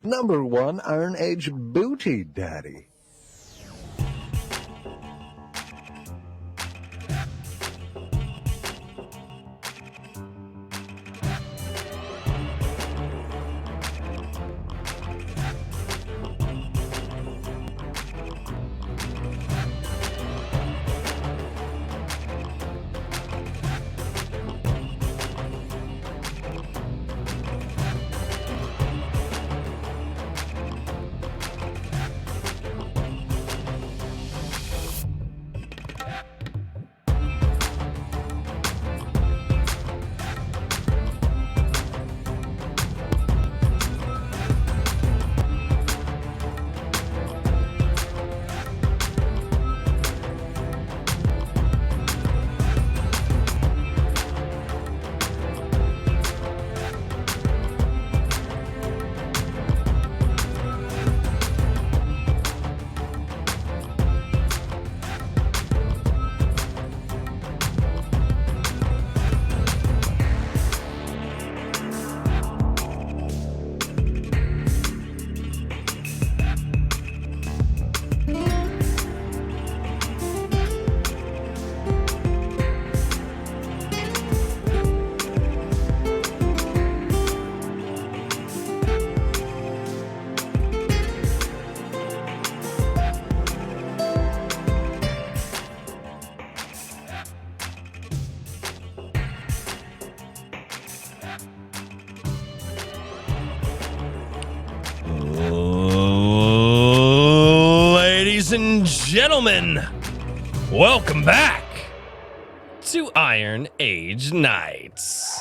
#1 Iron Age Booty Daddy. Ladies and gentlemen, welcome back to Iron Age Nights.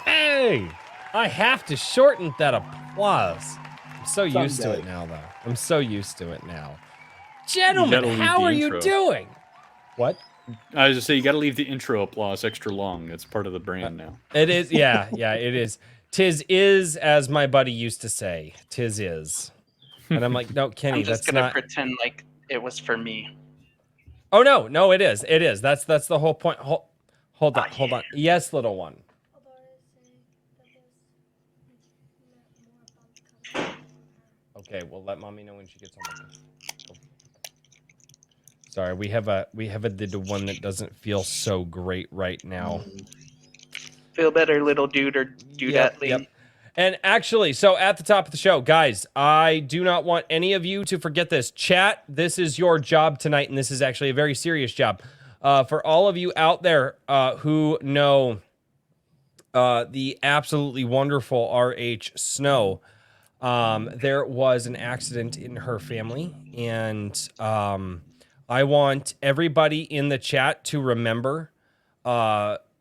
Hey, I have to shorten that applause. I'm so used to it now, though. I'm so used to it now. Gentlemen, how are you doing? What? I was just saying, you got to leave the intro applause extra long. It's part of the brand now. It is, yeah, it is. 'Tis is, as my buddy used to say. 'Tis is, and I'm like, no, Kenny, I'm just that's gonna not. pretend like it was for me. Oh no, it is. That's the whole point. Hold on. Yes, little one. Okay, well, let mommy know when she gets home. Sorry, we have the one that doesn't feel so great right now. Feel better, little dude, or dudettely. Yep. And actually, so at the top of the show, guys, I do not want any of you to forget this. Chat, this is your job tonight, and this is actually a very serious job. For all of you out there who know the absolutely wonderful R.H. Snow, there was an accident in her family, and I want everybody in the chat to remember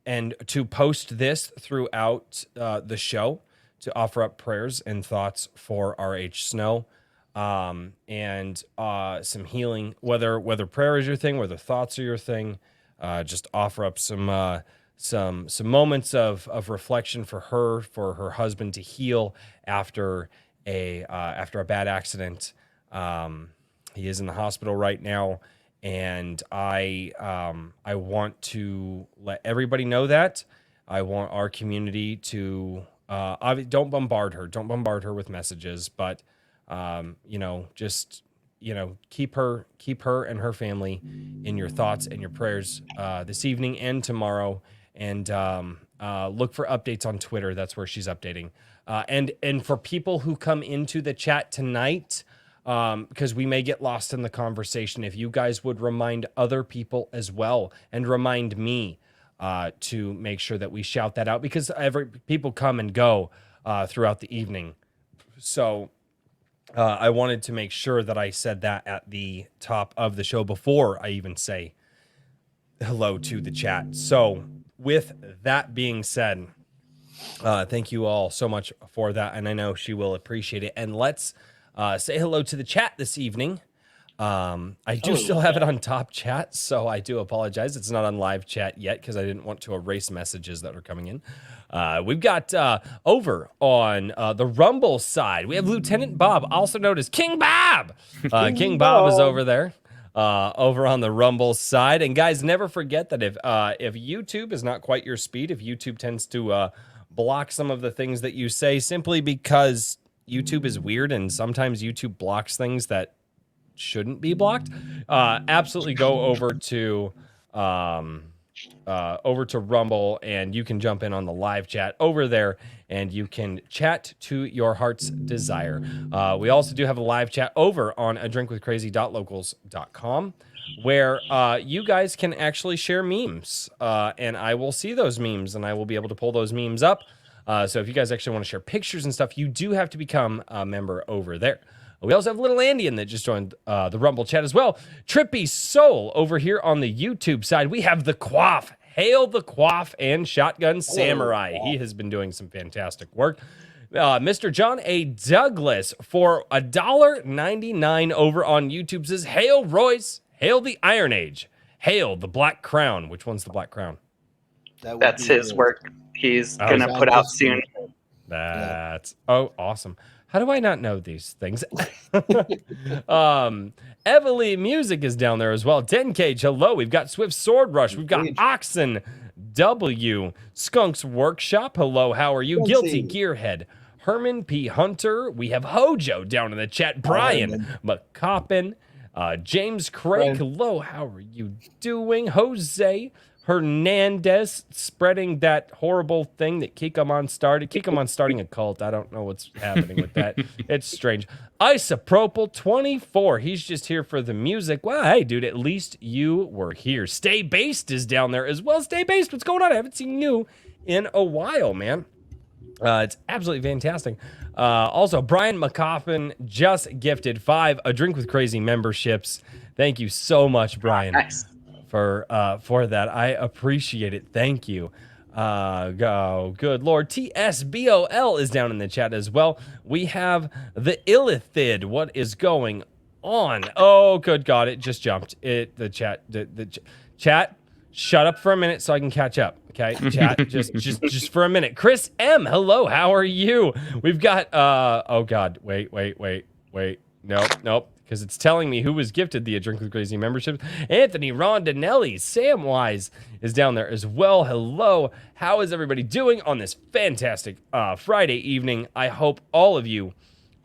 and to post this throughout the show to offer up prayers and thoughts for R.H. Snow and some healing, whether prayer is your thing, whether thoughts are your thing. Just offer up some moments of reflection for her husband to heal after a bad accident. He is in the hospital right now, and I want to let everybody know that. I want our community to don't bombard her with messages, but keep her and her family in your thoughts and your prayers this evening and tomorrow, and look for updates on Twitter. That's where she's updating. And for people who come into the chat tonight, because we may get lost in the conversation, if you guys would remind other people as well and remind me to make sure that we shout that out, because people come and go throughout the evening. So I wanted to make sure that I said that at the top of the show before I even say hello to the chat. So with that being said, thank you all so much for that, and I know she will appreciate it. And let's say hello to the chat this evening. I do still have it on top chat, so I do apologize. It's not on live chat yet because I didn't want to erase messages that are coming in. We've got over on the Rumble side, we have Lieutenant Bob, also known as King Bob. King Bob is over there. over on the Rumble side. And guys, never forget that if YouTube is not quite your speed, if YouTube tends to block some of the things that you say simply because YouTube is weird and sometimes YouTube blocks things that shouldn't be blocked, absolutely go over to Rumble, and you can jump in on the live chat over there and you can chat to your heart's desire. We also do have a live chat over on adrinkwithcrazy.locals.com where you guys can actually share memes, and I will see those memes and I will be able to pull those memes up. So if you guys actually want to share pictures and stuff, you do have to become a member over there. We also have Little Andian that just joined the Rumble chat as well. Trippy Soul over here on the YouTube side. We have the Quaff. Hail the Quaff and Shotgun Samurai. He has been doing some fantastic work. Mr. John A. Douglas for $1.99 over on YouTube says, hail Royce, hail the Iron Age, hail the Black Crown. Which one's the Black Crown? That's his work. He's gonna put out soon. That's awesome. How do I not know these things? Evely Music is down there as well. Dencage, hello. We've got Swift Sword Rush. We've got Oxen W. Skunk's Workshop, hello. How are you? Guilty Gearhead. Herman P. Hunter. We have Hojo down in the chat. Brian McCoppin. James Craig, hello. How are you doing? Jose Hernandez spreading that horrible thing that Kikomon started. Kikomon starting a cult. I don't know what's happening with that. It's strange. Isopropyl 24. He's just here for the music. Well, hey, dude, at least you were here. Stay Based is down there as well. Stay Based, what's going on? I haven't seen you in a while, man. It's absolutely fantastic. Also, Brian McCoffin just gifted 5 A Drink with Crazy memberships. Thank you so much, Brian. Nice. For that. I appreciate it. Thank you. Go. Good Lord. TSBOL is down in the chat as well. We have the Illithid. What is going on? Oh, good God. It just jumped. The chat, shut up for a minute so I can catch up. Okay, chat, just for a minute. Chris M, hello. How are you? We've got, oh God. Wait. Nope. Because it's telling me who was gifted the A Drink with Crazy membership. Anthony Rondinelli, Samwise is down there as well. Hello. How is everybody doing on this fantastic Friday evening? I hope all of you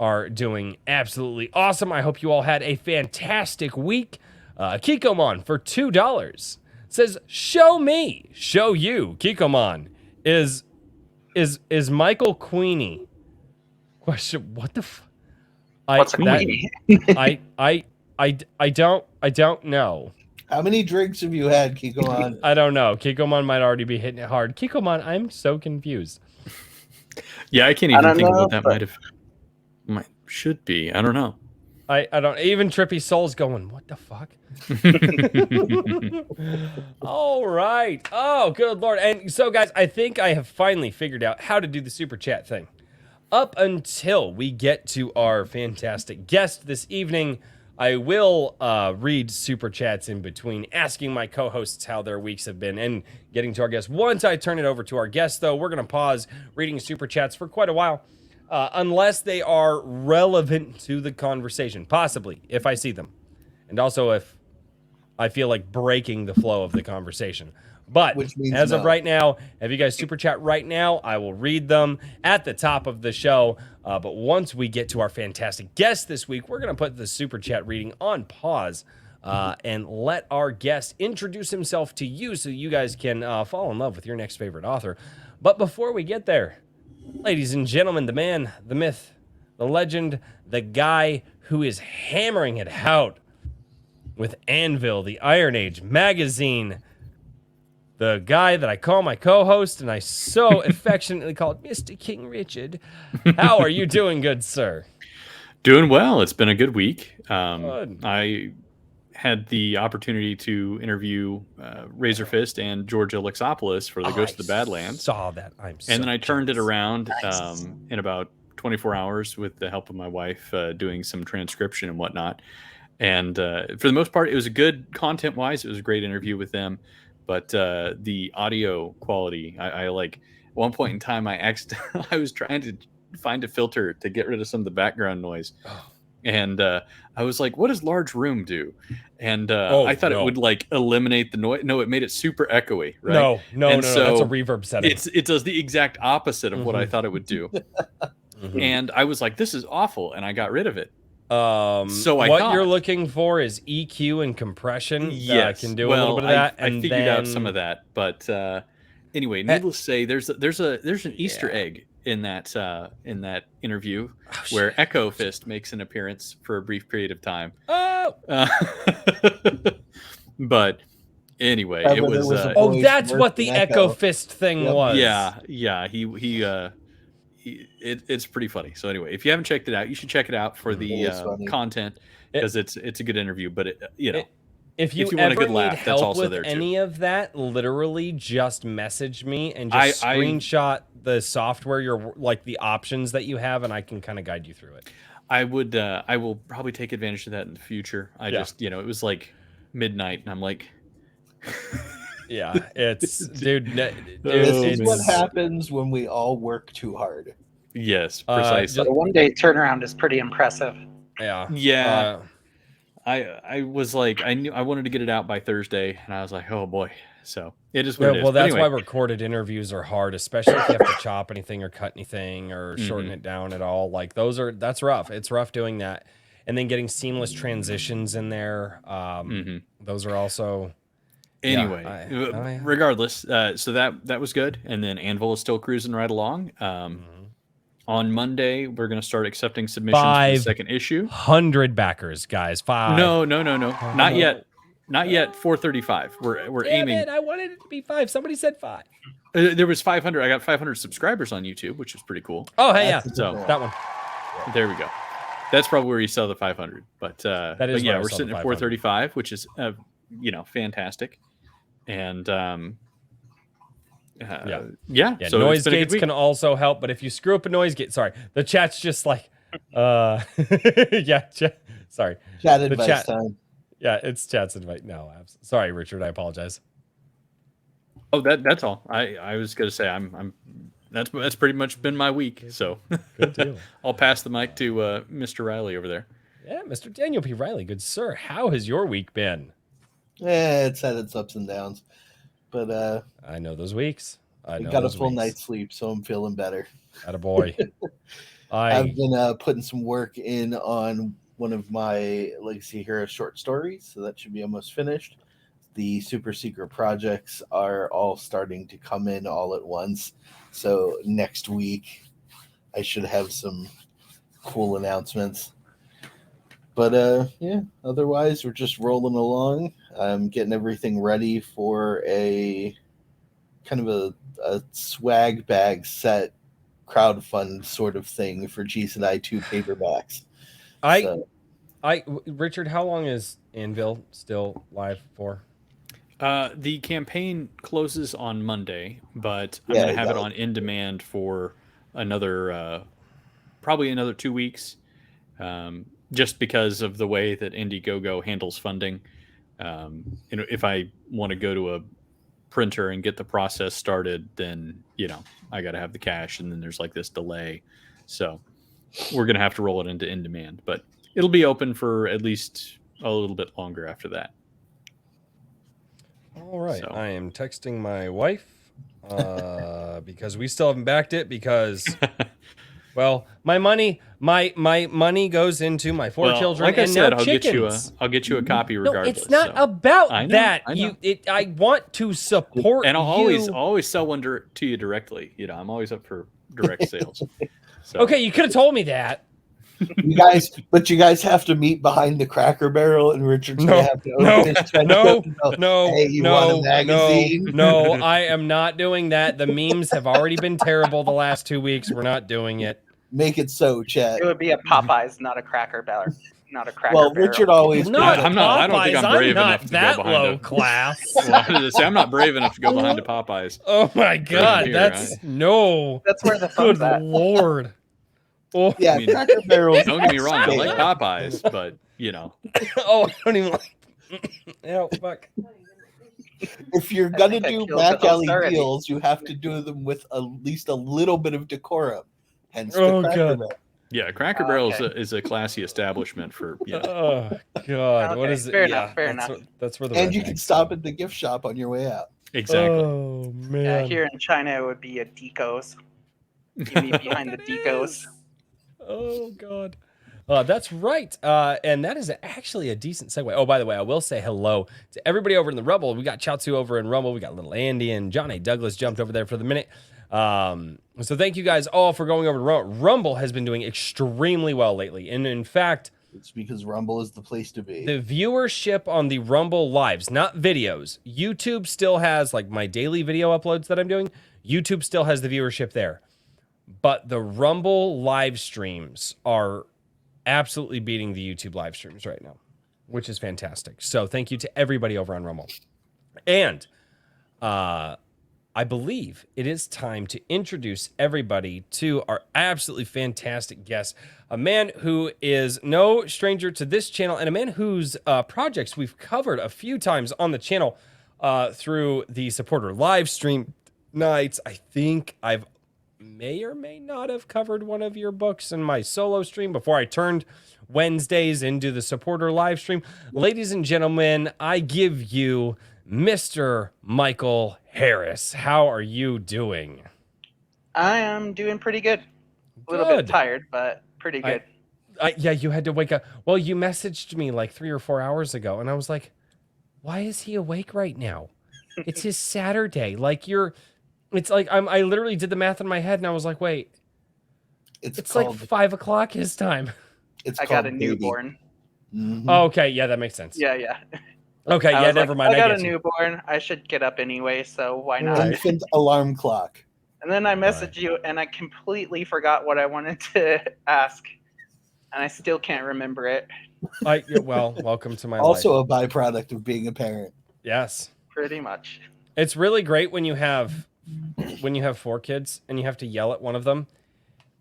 are doing absolutely awesome. I hope you all had a fantastic week. Kikomon for $2 says, show me, show you. Kikomon is Michael Queenie. Question, what the What's a queenie? I don't know. How many drinks have you had, Kikomon? I don't know. Kikomon might already be hitting it hard. Kikomon, I'm so confused. Yeah, I can't even think of what that should be. I don't know. I don't. Even Trippy Soul's going, what the fuck? All right. Oh, good Lord. And so, guys, I think I have finally figured out how to do the super chat thing. Up until we get to our fantastic guest this evening, I will read super chats in between, asking my co-hosts how their weeks have been and getting to our guest. Once I turn it over to our guest, though, we're going to pause reading super chats for quite a while, unless they are relevant to the conversation, possibly, if I see them. And also if I feel like breaking the flow of the conversation. But as of right now, if you guys super chat right now, I will read them at the top of the show. But once we get to our fantastic guest this week, we're going to put the super chat reading on pause and let our guest introduce himself to you so you guys can fall in love with your next favorite author. But before we get there, ladies and gentlemen, the man, the myth, the legend, the guy who is hammering it out with Anvil, the Iron Age magazine, the guy that I call my co-host and I so affectionately call Mr. King Richard. How are you doing, good sir? Doing well. It's been a good week. Good. I had the opportunity to interview Razor Fist and George Alexopoulos for the Ghost of the Badlands. Saw that. And then I turned it around in about 24 hours with the help of my wife doing some transcription and whatnot. And for the most part, it was a good content-wise. It was a great interview with them. But the audio quality, I like, at one point in time, I was trying to find a filter to get rid of some of the background noise. and I was like, "What does large room do?" And Oh, I thought no. it would like eliminate the noise. No, it made it super echoey. Right? No, And that's so a reverb setting. it does the exact opposite of what I Mhm. thought it would do. Mhm. And I was like, "This is awful," and I got rid of it. So I what thought- you're looking for is EQ and compression. Yes, Can do a well, little bit of that, I and figured then out some of that, but anyway, needless to say, there's an Easter Yeah. egg in that interview Oh, where shit. Echo Fist makes an appearance for a brief period of time. Oh, Uh, but anyway, Yeah, it but there was, was a oh, voice that's worse what the than Echo Echo. Fist thing Yep. was. yeah, it's pretty funny. So anyway, if you haven't checked it out, you should check it out for It the is funny. content because it's a good interview. But If you, If you want a ever good need laugh, that's help also with there, too. any of that, literally just message me and just I- screenshot the software, like the options that you have, and I can kind of guide you through it. I will probably take advantage of that in the future. I Yeah. just, it was like midnight and I'm like, Yeah, it's dude. This It's is what happens when we all work too hard. yes, Uh, precisely. The 1 day turnaround is pretty impressive. Yeah, Yeah. I was like, I knew I wanted to get it out by Thursday and I was like, oh boy. So it is what it is. Well, But that's anyway, why recorded interviews are hard, especially if you have to chop anything or cut anything or shorten it down at all. Like that's rough. It's rough doing that, and then getting seamless transitions in there. Those are also. anyway, I- regardless, so that was good. And then Anvil is still cruising right along. On Monday, we're going to start accepting submissions for the 5 second issue. 100 backers, guys. 5. No. Not yet. Not yet. 435. We're Damn aiming. it, I wanted it to be 5. Somebody said 5. There was 500. I got 500 subscribers on YouTube, which is pretty cool. Oh, hey, yeah. That's So That one. there we go. That's probably where you sell the 500. But is but where yeah, I we're sell sitting the at 500. 435, which is fantastic. And yeah. Yeah, So noise it's been a good gates week. can also help, but if you screw up a noise gate, sorry, the chat's just like, sorry. Chat The advice chat- time. Yeah, it's chat's invite. No, sorry, Richard, I apologize. Oh, that's all. I was gonna say I'm that's pretty much been my week. So Good deal. I'll pass the mic to Mr. Riley over there. Yeah, Mr. Daniel P. Riley, good sir. How has your week been? It's had its ups and downs, but I know those weeks. I know got a those full weeks. night's sleep, so I'm feeling better. Attaboy. I've been putting some work in on one of my Legacy Hero short stories, so that should be almost finished. The super secret projects are all starting to come in all at once, so next week I should have some cool announcements. But yeah, otherwise we're just rolling along. I'm getting everything ready for a kind of a swag bag set crowdfund sort of thing for GSI 2 paperbacks. So, Richard, how long is Anvil still live for? The campaign closes on Monday, but I'm Yeah, going to have it yeah. on in demand for another, probably another 2 weeks, just because of the way that Indiegogo handles funding. If I want to go to a printer and get the process started, then I got to have the cash, and then there's like this delay. So we're going to have to roll it into in demand, but it'll be open for at least a little bit longer after that. All right. So. I am texting my wife because we still haven't backed it because, well, my money goes into my 4 children like I and said, now chickens. I'll get you a copy No, regardless. it's not so. about I know, that. I know. I want to support And I'll you. always sell one to you directly. I'm always up for direct sales. So. Okay, you could have told me that. you guys have to meet behind the Cracker Barrel, and Richard's No, gonna have to no, open his trench no, coat and go, No, Hey, you want a no, magazine? no, I am not doing that. The memes have already been terrible the last 2 weeks. We're not doing it. Make it so, Chat. It would be a Popeyes, not a Cracker Barrel. Not a Cracker Well, Barrel. Richard always. Not I'm not- I don't think I'm Popeyes. brave not enough to go that behind low a- class. Well, I was gonna say, I'm not brave enough to go behind the Popeyes. Oh my God, here, that's no. That's where the Good fun's at. Lord. Oh, Yeah, I mean, Cracker Barrel. Don't get me wrong, I like Popeyes, but oh, I don't even like. Oh fuck. If you're I gonna think I do killed back the host alley already. deals, you have to do them with at least a little bit of decorum. Hence, Oh, the Cracker God. Barrel. Yeah, Cracker Barrel is a classy establishment for Oh God, what Okay, is it? fair Yeah, enough, fair that's enough. that's where the And you can rednecks stop go. at the gift shop on your way out. exactly. Oh Yeah, man. here in China it would be a Deco's. You meet behind the That Deco's. is. Oh God. That's right. And that is actually a decent segue. Oh, by the way, I will say hello to everybody over in the Rumble. We got Chaozu over in Rumble. We got little Andy and John A. Douglas jumped over there for the minute. So thank you guys all for going over to Rumble. Rumble has been doing extremely well lately. And in fact, It's because Rumble is the place to be. the viewership on the Rumble lives, not videos. YouTube still has like my daily video uploads that I'm doing. YouTube still has the viewership there. But the Rumble live streams are absolutely beating the YouTube live streams right now, which is fantastic. So thank you to everybody over on Rumble. And I believe it is time to introduce everybody to our absolutely fantastic guest, a man who is no stranger to this channel and a man whose projects we've covered a few times on the channel through the supporter live stream nights. I think I've may or may not have covered one of your books in my solo stream before I turned Wednesdays into the supporter live stream. Ladies and gentlemen, I give you Mr. Michael Harris. How are you doing? I am doing pretty good. A little Good. bit tired, but pretty good. Yeah, you had to wake up. Well, you messaged me like 3 or 4 hours ago, and I was like, why is he awake right now? It's his Saturday. It's like I literally did the math in my head, and I was like, wait, it's like 5 o'clock his time. I got a newborn. Mm-hmm. Oh, okay, yeah, that makes sense. Yeah. Okay, I yeah, was never like, mind. I got a get you. newborn. I should get up anyway, so why not? Right. Infant alarm clock. And then I messaged you, and I completely forgot what I wanted to ask, and I still can't remember it. Well, welcome to my life. Also a byproduct of being a parent. Yes, Pretty much. it's really great when you have 4 kids and you have to yell at one of them,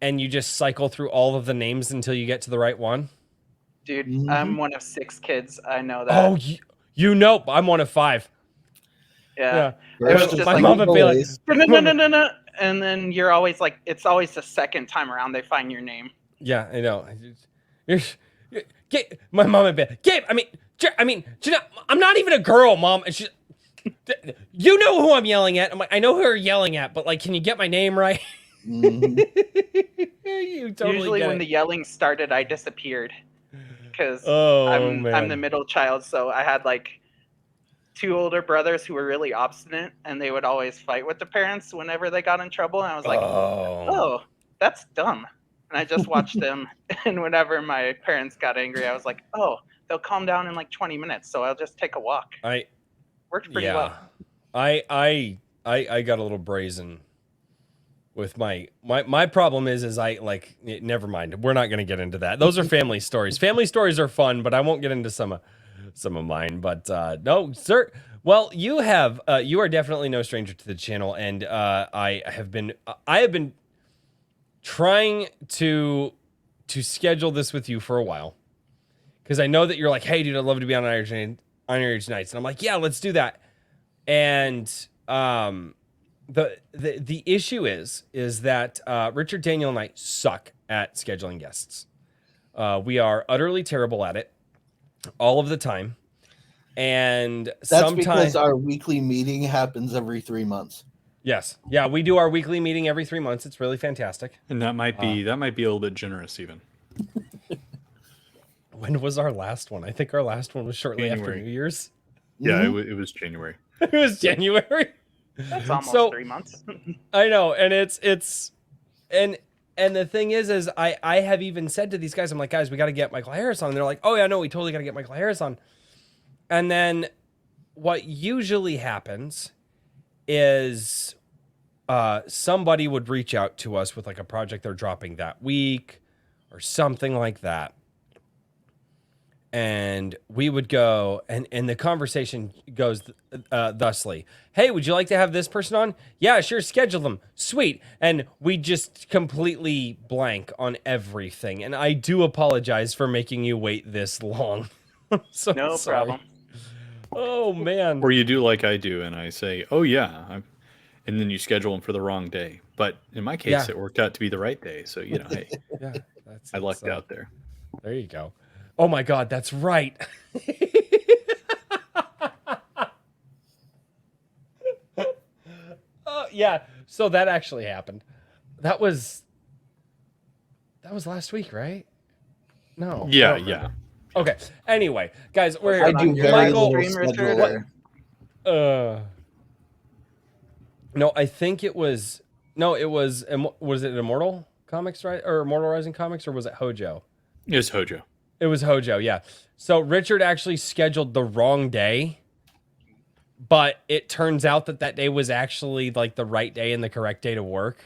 and you just cycle through all of the names until you get to the right one. Dude, Mhm. I'm one of 6 kids. I know that. Oh, you know, I'm one of 5. yeah. Yeah. It was First just my like, mom would be like, boys. no. And then you're always like, it's always the second time around they find your name. yeah, I know. My mom would be like, Gabe, I'm not even a girl, Mom. And she, you know who I'm yelling at. I'm like, I know who you're yelling at, but like, can you get my name right? Mhm. You totally Usually get when it. the yelling started, I disappeared. Because Oh, I'm man. the middle child, so I had like 2 older brothers who were really obstinate, and they would always fight with the parents whenever they got in trouble. And I was like, oh, that's dumb. And I just watched them, and whenever my parents got angry, I was like, oh, they'll calm down in like 20 minutes, so I'll just take a walk. Worked pretty well. I got a little brazen with my problem is I like never mind. We're not going to get into that. Those are family stories. Family stories are fun, but I won't get into some of mine. But no, sir. Well, you are definitely no stranger to the channel, and I have been trying to schedule this with you for a while, because I know that you're like, hey, dude, I'd love to be on Iron Age Nights, and I'm like, yeah, let's do that. And the issue is that Richard, Daniel, and I suck at scheduling guests. We are utterly terrible at it all of the time, and That's because our weekly meeting happens every 3 months. Yes, yeah, we do our weekly meeting every 3 months. It's really fantastic. And that might be a little bit generous even. When was our last one? I think our last one was shortly after January. New Year's. Yeah, Mhm. it was January. It was January. That's almost So- 3 months. I know, and it's and the thing is I have even said to these guys, I'm like, guys, we got to get Michael Harris on. And they're like, oh yeah, no, we totally got to get Michael Harris on. And then what usually happens is somebody would reach out to us with like a project they're dropping that week or something like that. And we would go, and the conversation goes thusly. Hey, would you like to have this person on? Yeah, sure, schedule them. Sweet. And we just completely blank on everything. And I do apologize for making you wait this long. I'm so No sorry. problem. Oh, man. Or you do like I do, and I say, oh yeah, and then you schedule them for the wrong day. But in my case, Yeah. it worked out to be the right day. So, hey. Yeah. I lucked out there. There you go. Oh my God, that's right. Yeah, so that actually happened. That was last week, right? No. Yeah, I don't remember. Okay. Anyway, guys, we're here. I do very Michael, little Stream, Richard, scheduling. no, I think it was was it Immortal Comics, right? Or Immortal Rising Comics, or was it Hojo? It was Hojo. It was Hojo, yeah. So Richard actually scheduled the wrong day, but it turns out that day was actually like the right day and the correct day to work.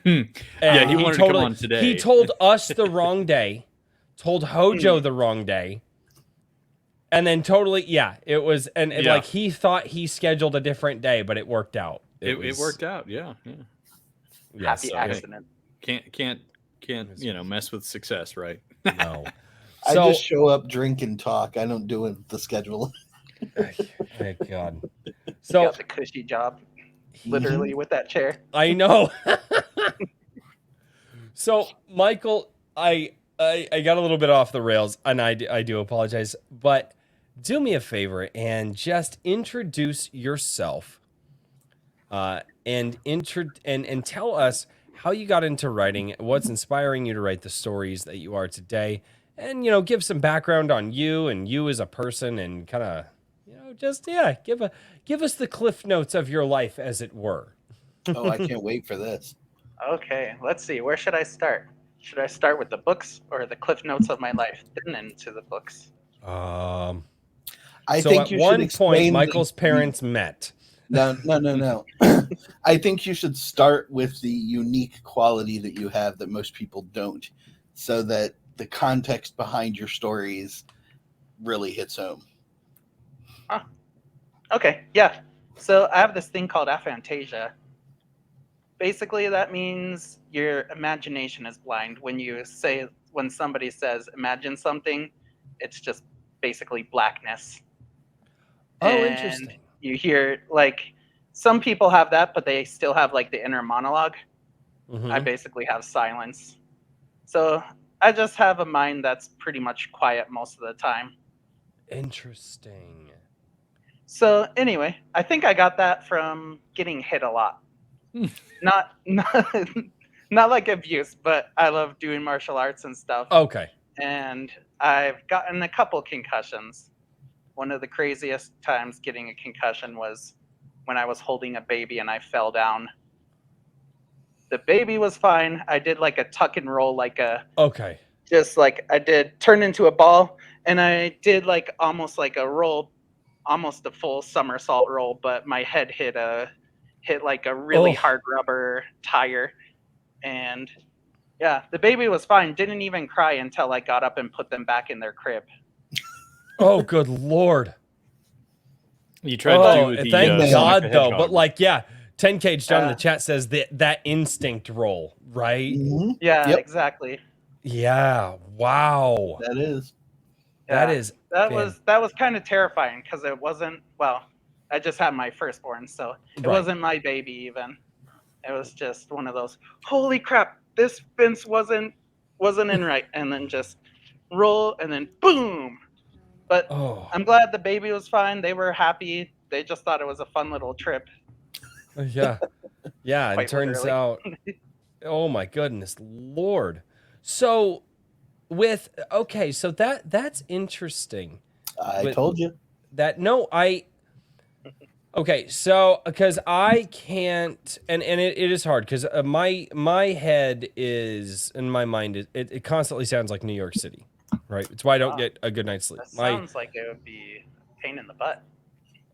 Yeah, he wanted to come on today. He told us the wrong day, told Hojo the wrong day, and then it was, and like he thought he scheduled a different day, but it worked out. It worked out, yeah. Happy accident. Can't mess with success, right? No. I So, just show up, drink, and talk. I don't do the schedule. thank God. You So got the cushy job, literally with that chair. I know. So Michael, I got a little bit off the rails, and I do apologize, but do me a favor and just introduce yourself, and tell us how you got into writing, what's inspiring you to write the stories that you are today, and give some background on you and you as a person, and kind of give us the cliff notes of your life, as it were. Oh, I can't wait for this. Okay, let's see. Where should I start? Should I start with the books or the cliff notes of my life hidden into the books? I So think at you one should explain point, Michael's parents met. No. I think you should start with the unique quality that you have that most people don't, so that the context behind your stories really hits home. Okay, yeah. So I have this thing called aphantasia. Basically, that means your imagination is blind. When somebody says imagine something, it's just basically blackness. Oh, And interesting. You hear, like, some people have that, but they still have like the inner monologue. Mhm. I basically have silence. So I just have a mind that's pretty much quiet most of the time. Interesting. So anyway, I think I got that from getting hit a lot. not like abuse, but I love doing martial arts and stuff. Okay. And I've gotten a couple concussions. One of the craziest times getting a concussion was when I was holding a baby and I fell down. The baby was fine. I did like a tuck and roll, Okay. just like I did turn into a ball, and I did like almost like a roll, almost a full somersault roll, but my head hit like a really hard rubber tire. And yeah, the baby was fine. Didn't even cry until I got up and put them back in their crib. Oh, good Lord. You tried to do the thank Sonic God, the though. Hedgehog. But like, yeah, 10K down in the chat says that instinct roll, right? Mhm. Yeah, Yep. exactly. Yeah. Wow. That is. That Yeah. is. That was kind of terrifying because it wasn't, well, I just had my firstborn, so it Right. wasn't my baby even. It was just one of those, holy crap, this fence wasn't in right, and then just roll and then boom. But Oh. I'm glad the baby was fine. They were happy. They just thought it was a fun little trip. Yeah. Yeah. It Quite turns literally. out. Oh my goodness, Lord. So so that's interesting. I With- told you. Okay, so because I can't, and it is hard because my head is, and my mind is, it constantly sounds like New York City, right? It's why I don't Wow. get a good night's sleep. That sounds like it would be a pain in the butt.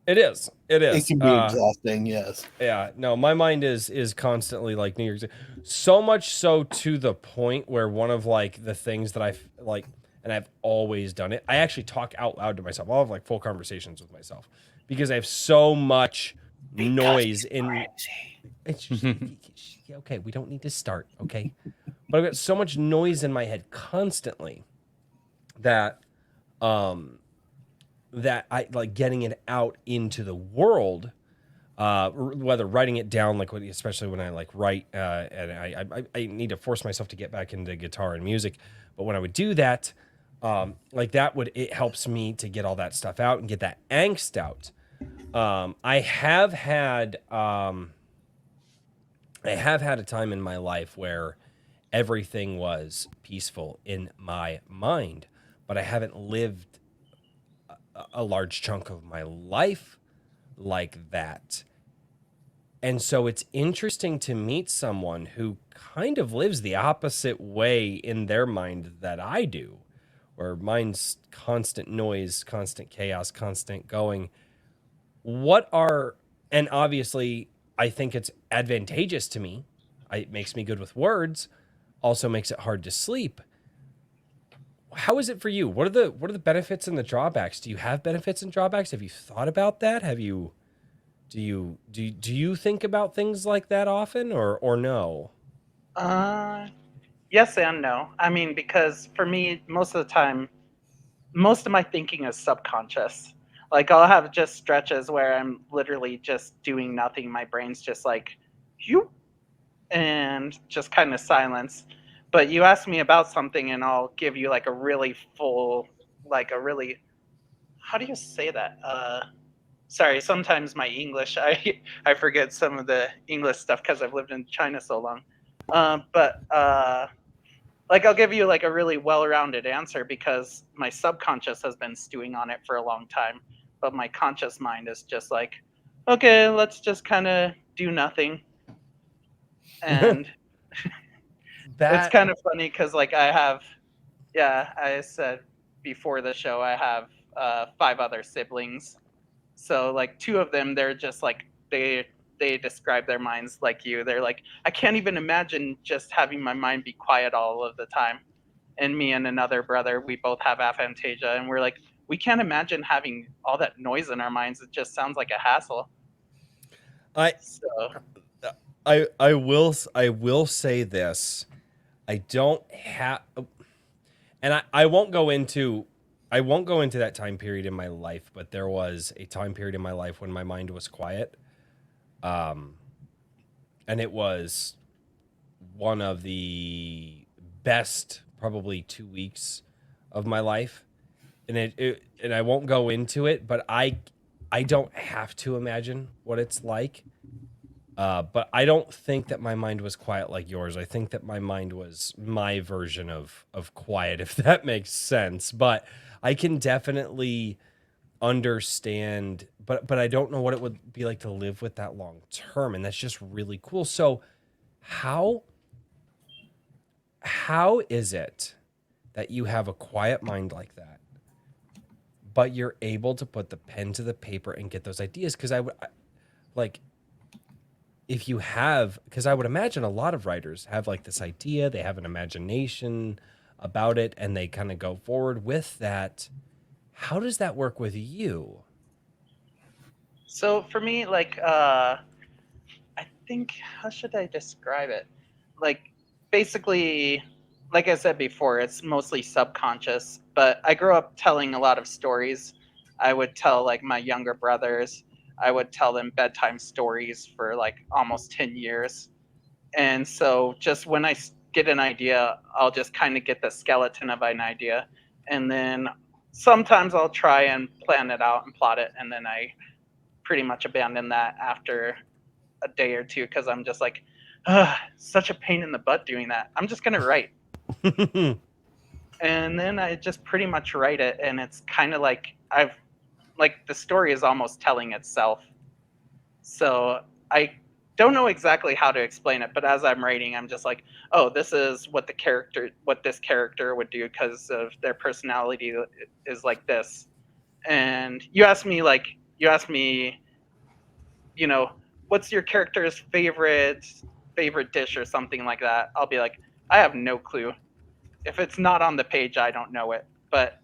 It is. It can be exhausting, yes. Yeah, no, my mind is constantly like New York City. So much so to the point where one of like the things that I've like, and I've always done it, I actually talk out loud to myself. I'll have like full conversations with myself because I have so much noise in. It's just, okay, we don't need to start, okay? But I've got so much noise in my head constantly that that I like getting it out into the world whether writing it down, like especially when I like write, and I need to force myself to get back into guitar and music. But when I would do that, like it helps me to get all that stuff out and get that angst out. I have had a time in my life where everything was peaceful in my mind, but I haven't lived a large chunk of my life like that. And so it's interesting to meet someone who kind of lives the opposite way in their mind that I do, where mine's constant noise, constant chaos, constant going. And obviously I think it's advantageous to me. It makes me good with words, also makes it hard to sleep. How is it for you? What are the benefits and the drawbacks? Do you have benefits and drawbacks? Have you thought about that? Do you think about things like that often or no? Yes and no. I mean, because for me, most of the time, most of my thinking is subconscious. Like I'll have just stretches where I'm literally just doing nothing. My brain's just like, you, and just kind of silence. But you ask me about something and I'll give you like a really full, like a really, how do you say that? Sorry, sometimes my English, I forget some of the English stuff because I've lived in China so long. But like I'll give you like a really well-rounded answer because my subconscious has been stewing on it for a long time, but my conscious mind is just like, okay, let's just kind of do nothing. And it's kind of funny because like I said before the show, I have 5 other siblings. So like 2 of them, they're just like they describe their minds like you. They're like, I can't even imagine just having my mind be quiet all of the time. And me and another brother, we both have aphantasia, and we're like, we can't imagine having all that noise in our minds. It just sounds like a hassle. I will say this. I don't have, and I won't go into that time period in my life, but there was a time period in my life when my mind was quiet. And it was one of the best, probably 2 weeks of my life. And I won't go into it, but I don't have to imagine what it's like. But I don't think that my mind was quiet like yours. I think that my mind was my version of quiet, if that makes sense. But I can definitely understand, but I don't know what it would be like to live with that long term, and that's just really cool. So how is it that you have a quiet mind like that, but you're able to put the pen to the paper and get those ideas? Because I would like, if you have, because I would imagine a lot of writers have like this idea, they have an imagination about it, and they kind of go forward with that. How does that work with you? So for me, like, I think, how should I describe it? Like, basically, like I said before, it's mostly subconscious, but I grew up telling a lot of stories. I would tell like my younger brothers, I would tell them bedtime stories for like almost 10 years. And so just when I get an idea, I'll just kind of get the skeleton of an idea. And then sometimes I'll try and plan it out and plot it. And then I pretty much abandon that after a day or two because I'm just like, such a pain in the butt doing that. I'm just going to write. And then I just pretty much write it. And it's kind of like the story is almost telling itself. So I don't know exactly how to explain it, but as I'm writing, I'm just like, oh, this is what this character would do because of their personality is like this. And you ask me, you know, what's your character's favorite dish or something like that? I'll be like, I have no clue. If it's not on the page, I don't know it. But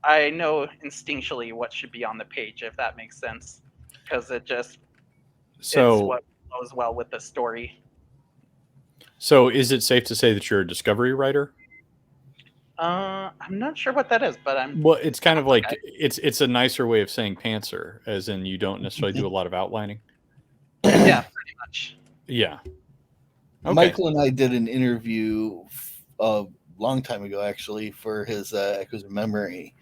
I know instinctually what should be on the page, if that makes sense, because it's what goes well with the story. So is it safe to say that you're a discovery writer? I'm not sure what that is, but well, it's kind of like it's a nicer way of saying pantser, as in you don't necessarily do a lot of outlining. Yeah, pretty much. Yeah. Okay. Michael and I did an interview a long time ago, actually, for his Echoes of Memory.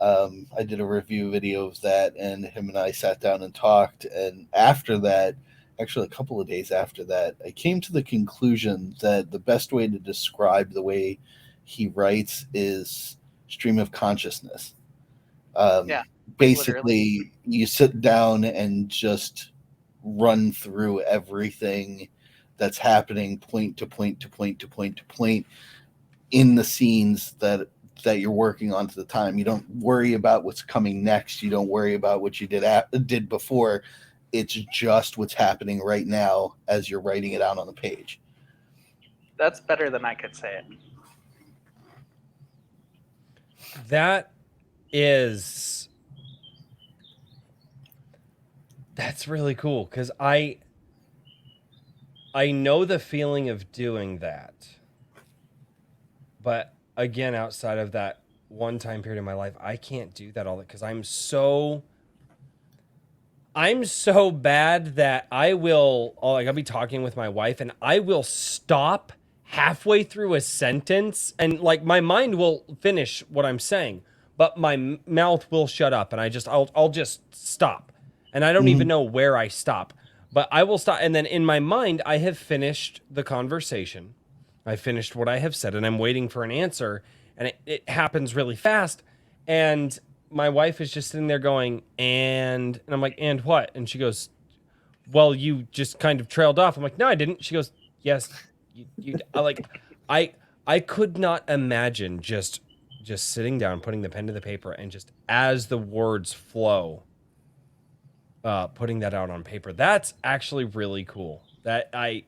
I did a review video of that, and him and I sat down and talked. And after that, actually a couple of days after that, I came to the conclusion that the best way to describe the way he writes is stream of consciousness. Yeah, basically, you sit down and just run through everything that's happening point to point to point to point to point in the scenes that you're working on at the time. You don't worry about what's coming next. You don't worry about what you did before. It's just what's happening right now as you're writing it out on the page. That's better than I could say it. That's really cool, because I know the feeling of doing that. But again, outside of that one time period in my life, I can't do that all because I'm so bad that I'll be talking with my wife and I will stop halfway through a sentence, and like my mind will finish what I'm saying, but my mouth will shut up, and I'll just stop. And I don't even know where I stop, but I will stop. And then in my mind, I have finished the conversation. I finished what I have said, and I'm waiting for an answer, and it happens really fast. And my wife is just sitting there going, and I'm like, and what? And she goes, well, you just kind of trailed off. I'm like, no, I didn't. She goes, yes, I could not imagine just sitting down, putting the pen to the paper, and just as the words flow, putting that out on paper. That's actually really cool. That I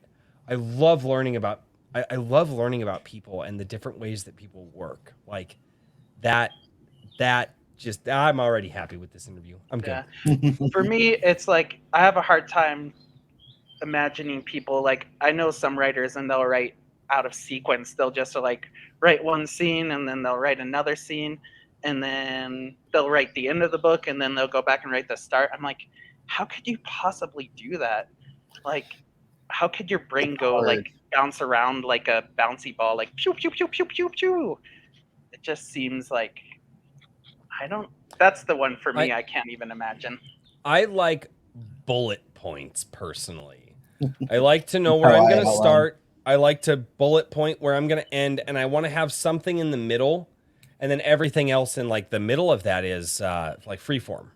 love learning about. I love learning about people and the different ways that people work. Like that just, I'm already happy with this interview. I'm good. Yeah. For me, it's like I have a hard time imagining people. Like I know some writers, and they'll write out of sequence. They'll just like write one scene, and then they'll write another scene, and then they'll write the end of the book, and then they'll go back and write the start. I'm like, how could you possibly do that? Like, how could your brain go like bounce around like a bouncy ball, like pew pew pew pew pew pew? It just seems like that's the one for me. I can't even imagine. I like bullet points personally. I like to know where I'm going to start. I like to bullet point where I'm going to end, and I want to have something in the middle, and then everything else in like the middle of that is like freeform,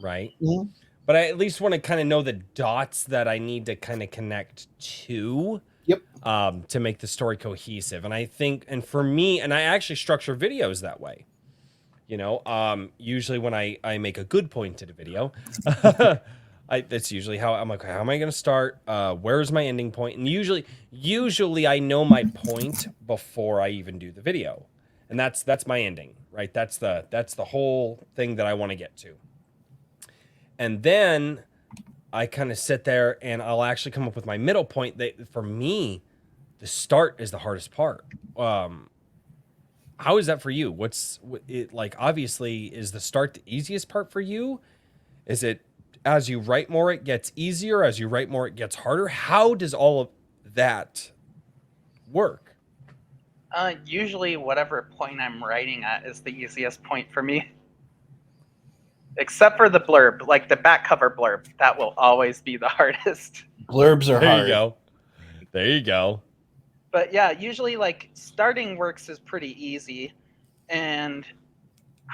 right? Mm-hmm. But I at least want to kind of know the dots that I need to kind of connect to. Yep. To make the story cohesive. And I think, and for me, and I actually structure videos that way. You know, usually when I make a good pointed video, that's usually how I'm like, how am I going to start? Where's my ending point? And usually I know my point before I even do the video. And that's my ending, right? That's the whole thing that I want to get to. And then I kind of sit there and I'll actually come up with my middle point. That for me, the start is the hardest part. How is that for you? What's it like? Obviously, is the start the easiest part for you? Is it as you write more, it gets easier? As you write more, it gets harder? How does all of that work? Usually, whatever point I'm writing at is the easiest point for me. Except for the blurb, like the back cover blurb, that will always be the hardest. Blurbs are hard. There you go. There you go. But yeah, usually like starting works is pretty easy, and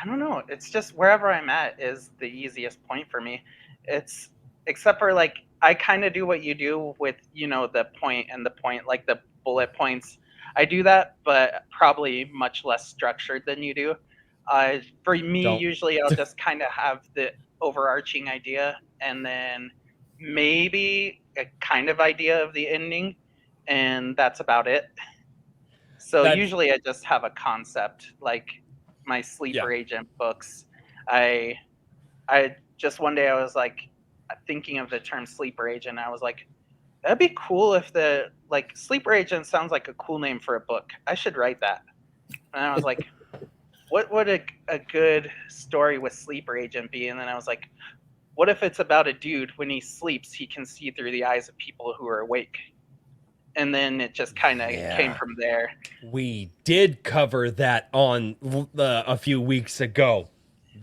I don't know, it's just wherever I'm at is the easiest point for me. It's except for like I kind of do what you do with, you know, the point and the point, like the bullet points. I do that, but probably much less structured than you do. For me, usually I'll just kind of have the overarching idea and then maybe a kind of idea of the ending, and that's about it. So usually I just have a concept, like my Sleeper Agent books. I just one day I was like thinking of the term Sleeper Agent. I was like, that'd be cool if the like Sleeper Agent sounds like a cool name for a book. I should write that. And I was like, what would a good story with Sleeper Agent be? And then I was like, what if it's about a dude when he sleeps, he can see through the eyes of people who are awake? And then it just kind of came from there. We did cover that on a few weeks ago.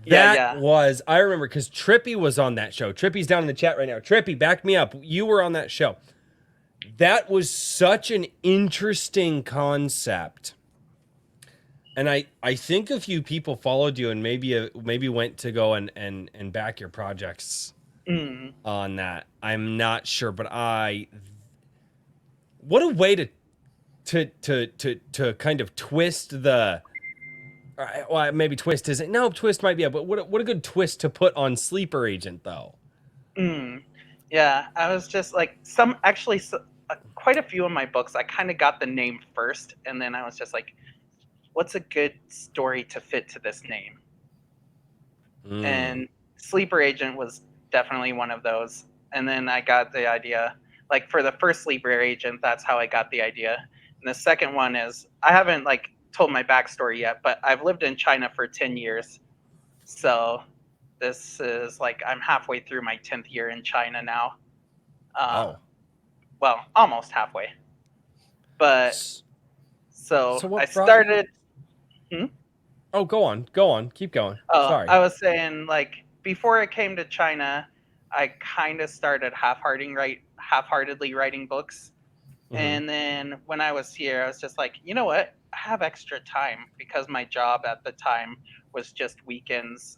That was, I remember, because Trippy was on that show. Trippy's down in the chat right now. Trippy, back me up. You were on that show. That was such an interesting concept. And I think a few people followed you and maybe went to go and back your projects on that. I'm not sure, but what a way to kind of twist the. Well, maybe twist isn't. No, twist might be. But what a good twist to put on Sleeper Agent, though. Yeah, I was just like quite a few of my books. I kind of got the name first, and then I was just like, "What's a good story to fit to this name?" And Sleeper Agent was definitely one of those. And then I got the idea. Like for the first Sleeper Agent, that's how I got the idea. And the second one is I haven't told my backstory yet, but I've lived in China for 10 years. So this is I'm halfway through my 10th year in China now. Well, almost halfway. But so I started. Oh, go on. Keep going. Oh, sorry. I was saying before I came to China, I kind of started half-heartedly writing books. And then when I was here, I was just like, you know what? I have extra time because my job at the time was just weekends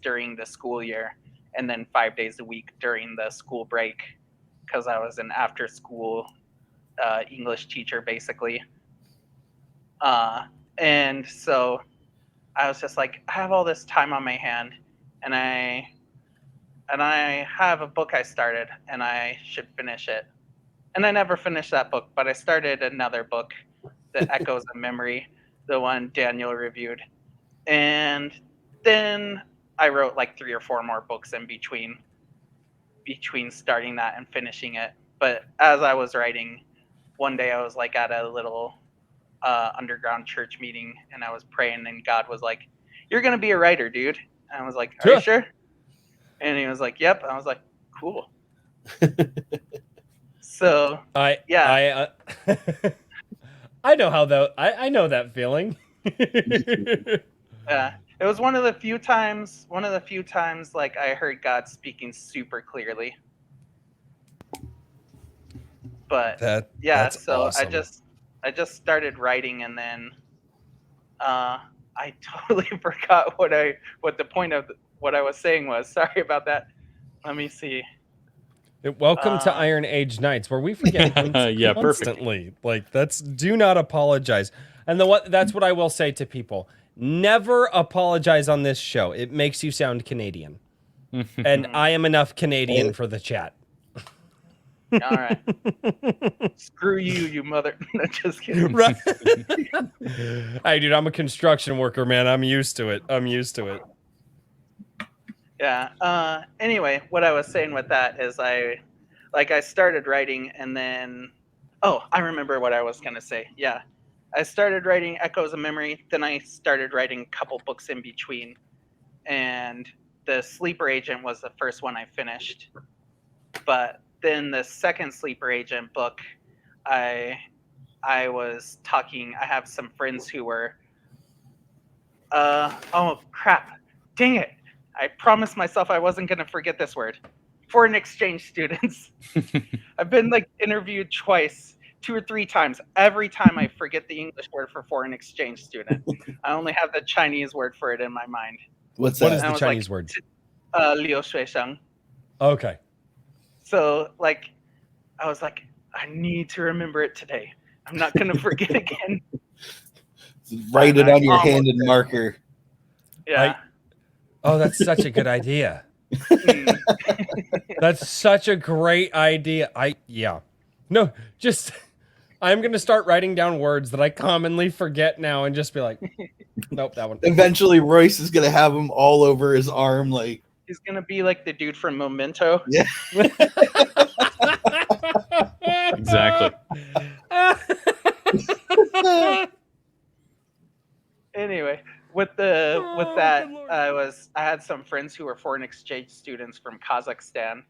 during the school year and then 5 days a week during the school break because I was an after-school English teacher, basically. And so I was just like, I have all this time on my hand, and I have a book I started, and I should finish it. And I never finished that book, but I started another book, The Echoes of Memory, the one Daniel reviewed. And then I wrote 3 or 4 more books in between starting that and finishing it. But as I was writing, one day I was at a little underground church meeting, and I was praying, and God was like, "You're going to be a writer, dude." And I was like, "Are you sure?" And he was like, "Yep." I was like, "Cool." So I know how I know that feeling. Yeah, it was one of the few times I heard God speaking super clearly. But that's awesome. I just started writing, and then I totally forgot what the point of what I was saying was. Sorry about that. Let me see. Welcome to Iron Age Nights, where we forget constantly. Do not apologize. And that's what I will say to people. Never apologize on this show. It makes you sound Canadian. And I am enough Canadian for the chat. All right. Screw you mother. Just kidding. Right. Hey, dude, I'm a construction worker, man. I'm used to it. Yeah. Anyway, what I was saying with that is I started writing, and then I remember what I was gonna say. Yeah. I started writing Echoes of Memory, then I started writing a couple books in between. And the Sleeper Agent was the first one I finished. But then the second Sleeper Agent book, I was talking, I have some friends who were oh crap. Dang it. I promised myself I wasn't gonna forget this word. Foreign exchange students. I've been interviewed twice, 2 or 3 times. Every time I forget the English word for foreign exchange student. I only have the Chinese word for it in my mind. What's that? What is the Chinese word? Liu Shuisheng. Okay. So I was like, I need to remember it today. I'm not gonna forget again. Write it on your hand and marker. Yeah. Oh, that's such a good idea. That's such a great idea. No, just I'm gonna start writing down words that I commonly forget now and just be like, nope, that one. Eventually, Royce is gonna have them all over his arm, He's gonna be like the dude from Memento. Yeah. Exactly. Anyway, with that, I had some friends who were foreign exchange students from Kazakhstan.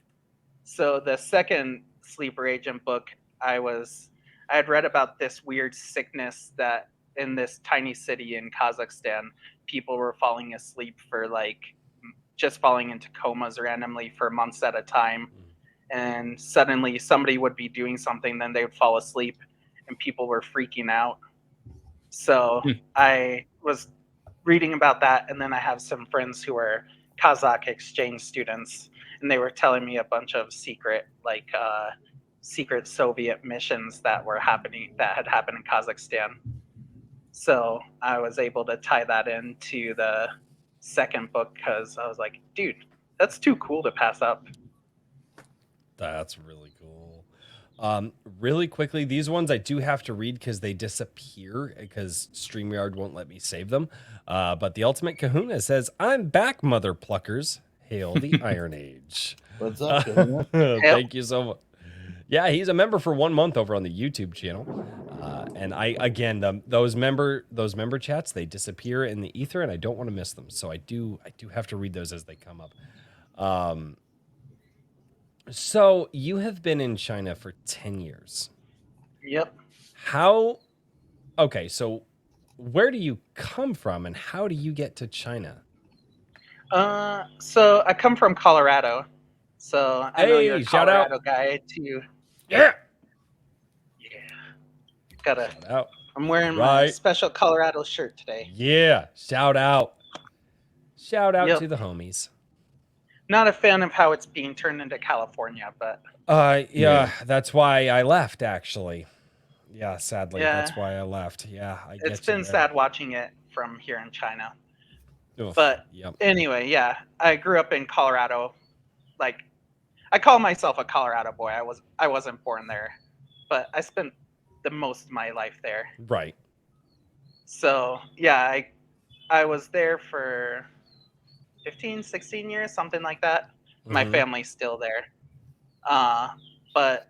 So the second sleeper agent book, I had read about this weird sickness that in this tiny city in Kazakhstan, people were falling asleep for like just falling into comas randomly for months at a time. And suddenly somebody would be doing something, then they would fall asleep and people were freaking out. So I was reading about that, and then I have some friends who are Kazakh exchange students, and they were telling me a bunch of secret Soviet missions that had happened in Kazakhstan. So I was able to tie that into the second book because I was like, dude, that's too cool to pass up. That's really cool. Really quickly, these ones I do have to read because they disappear because StreamYard won't let me save them. But the Ultimate Kahuna says, I'm back, mother pluckers. Hail the Iron Age. What's up, Kahuna? Thank you so much. Yeah, he's a member for 1 month over on the YouTube channel. And those member chats, they disappear in the ether, and I don't want to miss them. So I do have to read those as they come up. So you have been in China for 10 years. Yep. Okay, so where do you come from and how do you get to China? So I come from Colorado. So I know you're a shout Colorado out. guy too. Yeah. I'm wearing my special Colorado shirt today. Yeah. Shout out Yep. to the homies. Not a fan of how it's being turned into California, but yeah, that's why I left actually. Yeah, sadly, Yeah. that's why I left. Yeah, it's been sad watching it from here in China. Oof, But yep. anyway, yeah, I grew up in Colorado. Like, I call myself a Colorado boy. I wasn't born there, but I spent the most of my life there. Right. So yeah, I was there for 15, 16 years, something like that. My family's still there. But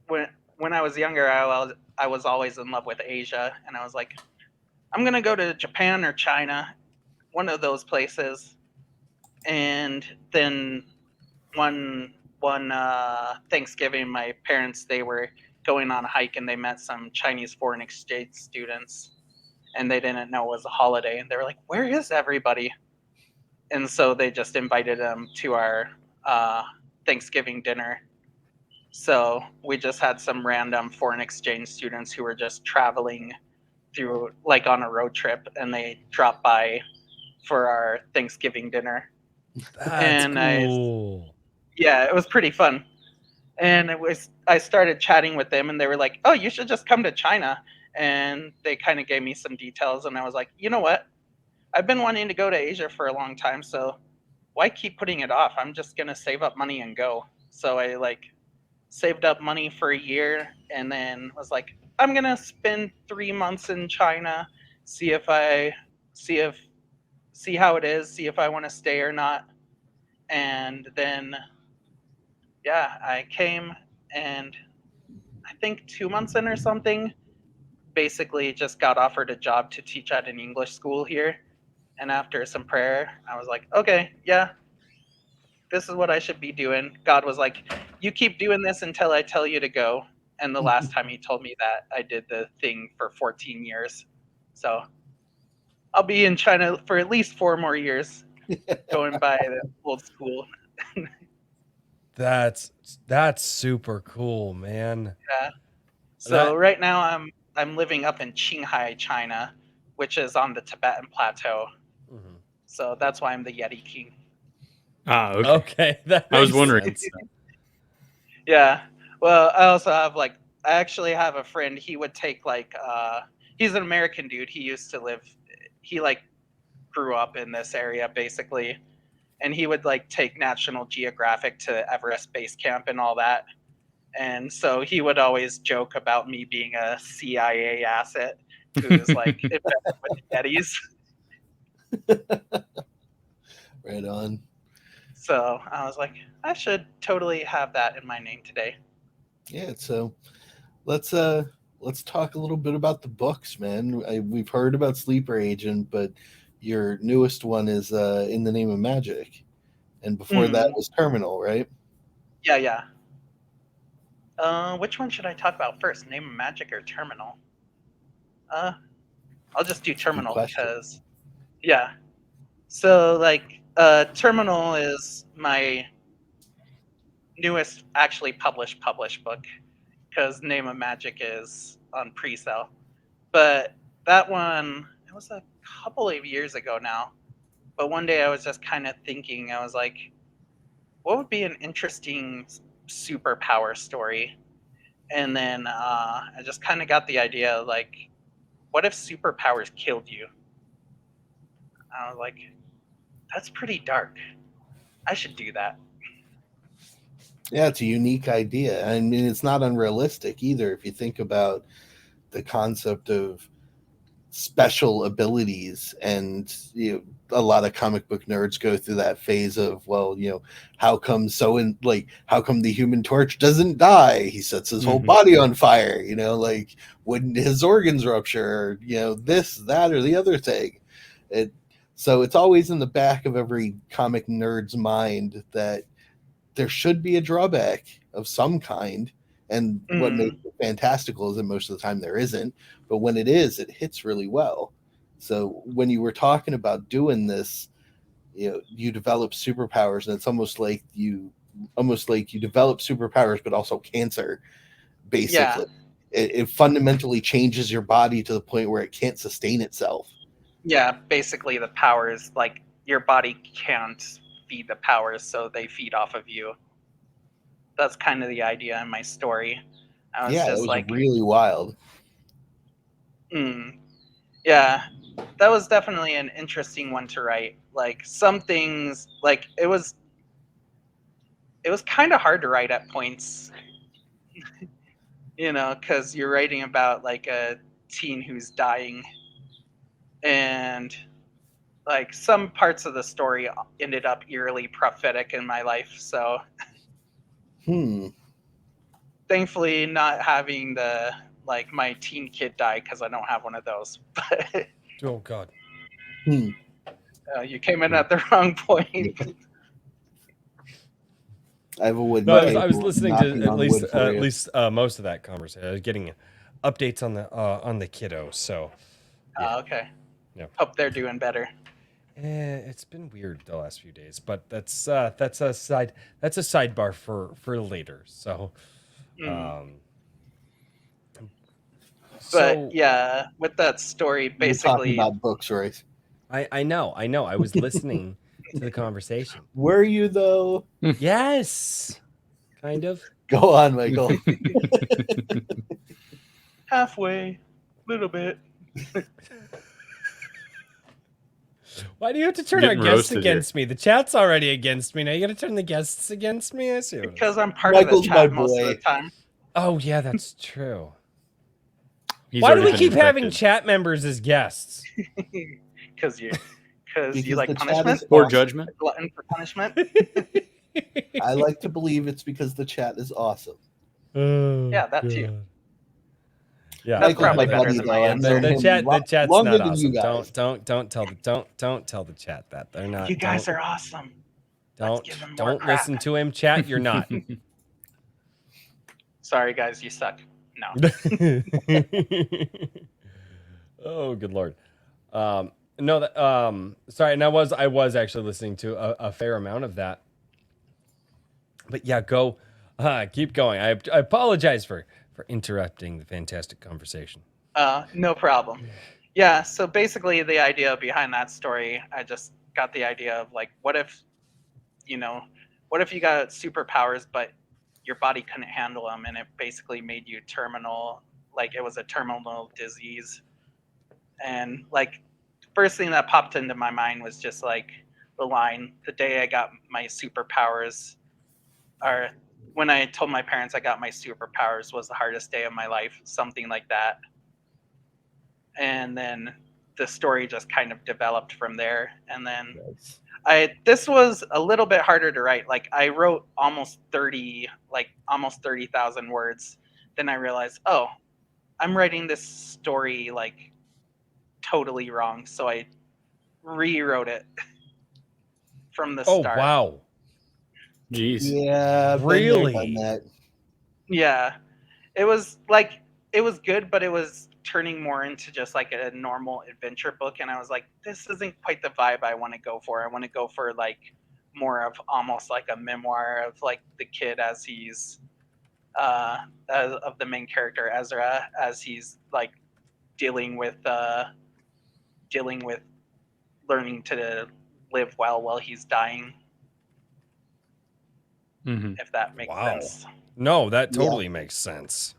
when I was younger, I was always in love with Asia, and I was like, I'm gonna go to Japan or China, one of those places. And then one Thanksgiving, my parents, they were going on a hike and they met some Chinese foreign exchange students, and they didn't know it was a holiday, and they were like, where is everybody? And so they just invited them to our Thanksgiving dinner. So we just had some random foreign exchange students who were just traveling through, like on a road trip, and they dropped by for our Thanksgiving dinner. That's cool. Yeah, it was pretty fun. And I started chatting with them, and they were like, oh, you should just come to China. And they kind of gave me some details, and I was like, you know what? I've been wanting to go to Asia for a long time, so why keep putting it off? I'm just gonna save up money and go. So I saved up money for a year, and then was like, I'm gonna spend 3 months in China, see how it is, see if I want to stay or not. And then yeah, I came, and I think 2 months in or something, basically just got offered a job to teach at an English school here. And after some prayer, I was like, okay, yeah, this is what I should be doing. God was like, you keep doing this until I tell you to go. And the last time he told me that, I did the thing for 14 years. So I'll be in China for at least 4 more years, going by the old school. That's super cool, man. Yeah. So right now I'm living up in Qinghai, China, which is on the Tibetan plateau. So that's why I'm the Yeti King. Okay. I was wondering. Yeah. Well, I also have I actually have a friend. He would take he's an American dude. He grew up in this area basically, and he would take National Geographic to Everest Base Camp and all that. And so he would always joke about me being a CIA asset who's invested with Yetis. Right on. So I was like, I should totally have that in my name today. Yeah, so let's talk a little bit about the books, man. We've heard about Sleeper Agent, but your newest one is In the Name of Magic, and before that was Terminal, right? Yeah. Which one should I talk about first? Name of Magic or Terminal? I'll just do Terminal because, yeah. So like, Terminal is my newest actually published book, because Name of Magic is on pre-sale. But that one, it was a couple of years ago now. But one day I was just kind of thinking, I was like, what would be an interesting superpower story? And then I just kind of got the idea, like, what if superpowers killed you? I was like, that's pretty dark. I should do that. Yeah, it's a unique idea. I mean, it's not unrealistic either if you think about the concept of special abilities. And a lot of comic book nerds go through that phase of, well, how come the Human Torch doesn't die? He sets his whole body on fire, like wouldn't his organs rupture, or this, that, or the other thing. So it's always in the back of every comic nerd's mind that there should be a drawback of some kind. And what makes it fantastical is that most of the time there isn't. But when it is, it hits really well. So when you were talking about doing this, you develop superpowers, and it's almost like you develop superpowers, but also cancer, basically. Yeah. It fundamentally changes your body to the point where it can't sustain itself. Yeah, basically the powers, like, your body can't feed the powers, so they feed off of you. That's kind of the idea in my story. It was like really wild. Yeah, that was definitely an interesting one to write. Like, some things, like, it was kind of hard to write at points, because you're writing about like a teen who's dying, and like some parts of the story ended up eerily prophetic in my life. So thankfully not having my teen kid die, because I don't have one of those. Oh God. You came in at the wrong point. I was listening to at least most of that conversation. I was getting updates on the kiddo. So. Yeah. Okay. Yeah. Hope they're doing better. It's been weird the last few days, but that's a sidebar for later. So. But yeah, with that story, basically talking about books, right? I know. I was listening to the conversation. Were you though? Yes, kind of. Go on, Michael. Halfway, little bit. Why do you have to turn our guests against me? The chat's already against me. Now you got to turn the guests against me. I see. Because I'm part of the chat most of the time. Oh yeah, that's true. Why do we keep having chat members as guests? Because you like punishment or judgment. Glutton for punishment. I like to believe it's because the chat is awesome. Yeah, that too. Yeah, that's probably better than my answer. The chat's not awesome. Don't tell the chat that they're not. You guys are awesome. Don't listen to him, chat. You're not. Sorry, guys, you suck. No. Oh, good Lord. No, sorry, and I was actually listening to a fair amount of that. But yeah, keep going. I apologize for interrupting the fantastic conversation. No problem. Yeah, so basically the idea behind that story, I just got the idea of like, what if you got superpowers, but your body couldn't handle them, and it basically made you terminal, like it was a terminal disease. And like, first thing that popped into my mind was just like the line, the day I got my superpowers, or when I told my parents I got my superpowers was the hardest day of my life, something like that. And then the story just kind of developed from there. And then this was a little bit harder to write. Like, I wrote almost 30,000 words. Then I realized, oh, I'm writing this story like totally wrong. So I rewrote it from the Oh start. wow. Jeez. Yeah, been there, Really? done that. Yeah, it was good, but it was turning more into just like a normal adventure book, and I was like, this isn't quite the vibe I want to go for. I want to go for like more of almost like a memoir of like the kid as he's of the main character Ezra as he's like dealing with learning to live well while he's dying, Mm-hmm. if that makes Wow. sense. No, that totally makes sense.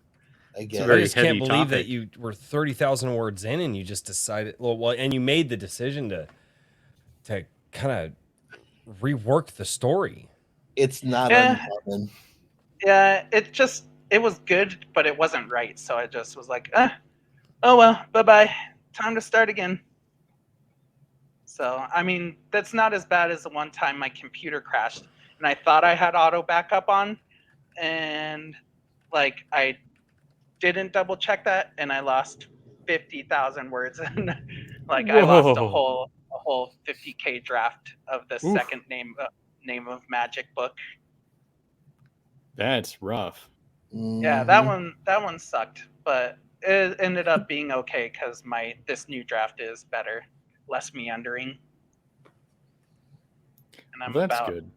I It's a get very I just heavy can't believe that topic. you were 30,000 words in and you just decided, well, and you made the decision to kind of rework the story. It's not Yeah. uncommon. Yeah, it was good, but it wasn't right. So I just was like, oh well, bye-bye. Time to start again. So, I mean, that's not as bad as the one time my computer crashed and I thought I had auto backup on, and like I didn't double check that and I lost 50,000 words and like I lost a Whoa. whole 50K draft of the Oof. second name of Magic book. That's rough. Yeah, Mhm. that one sucked, but it ended up being okay because this new draft is better, less meandering, and I'm Well, that's about good.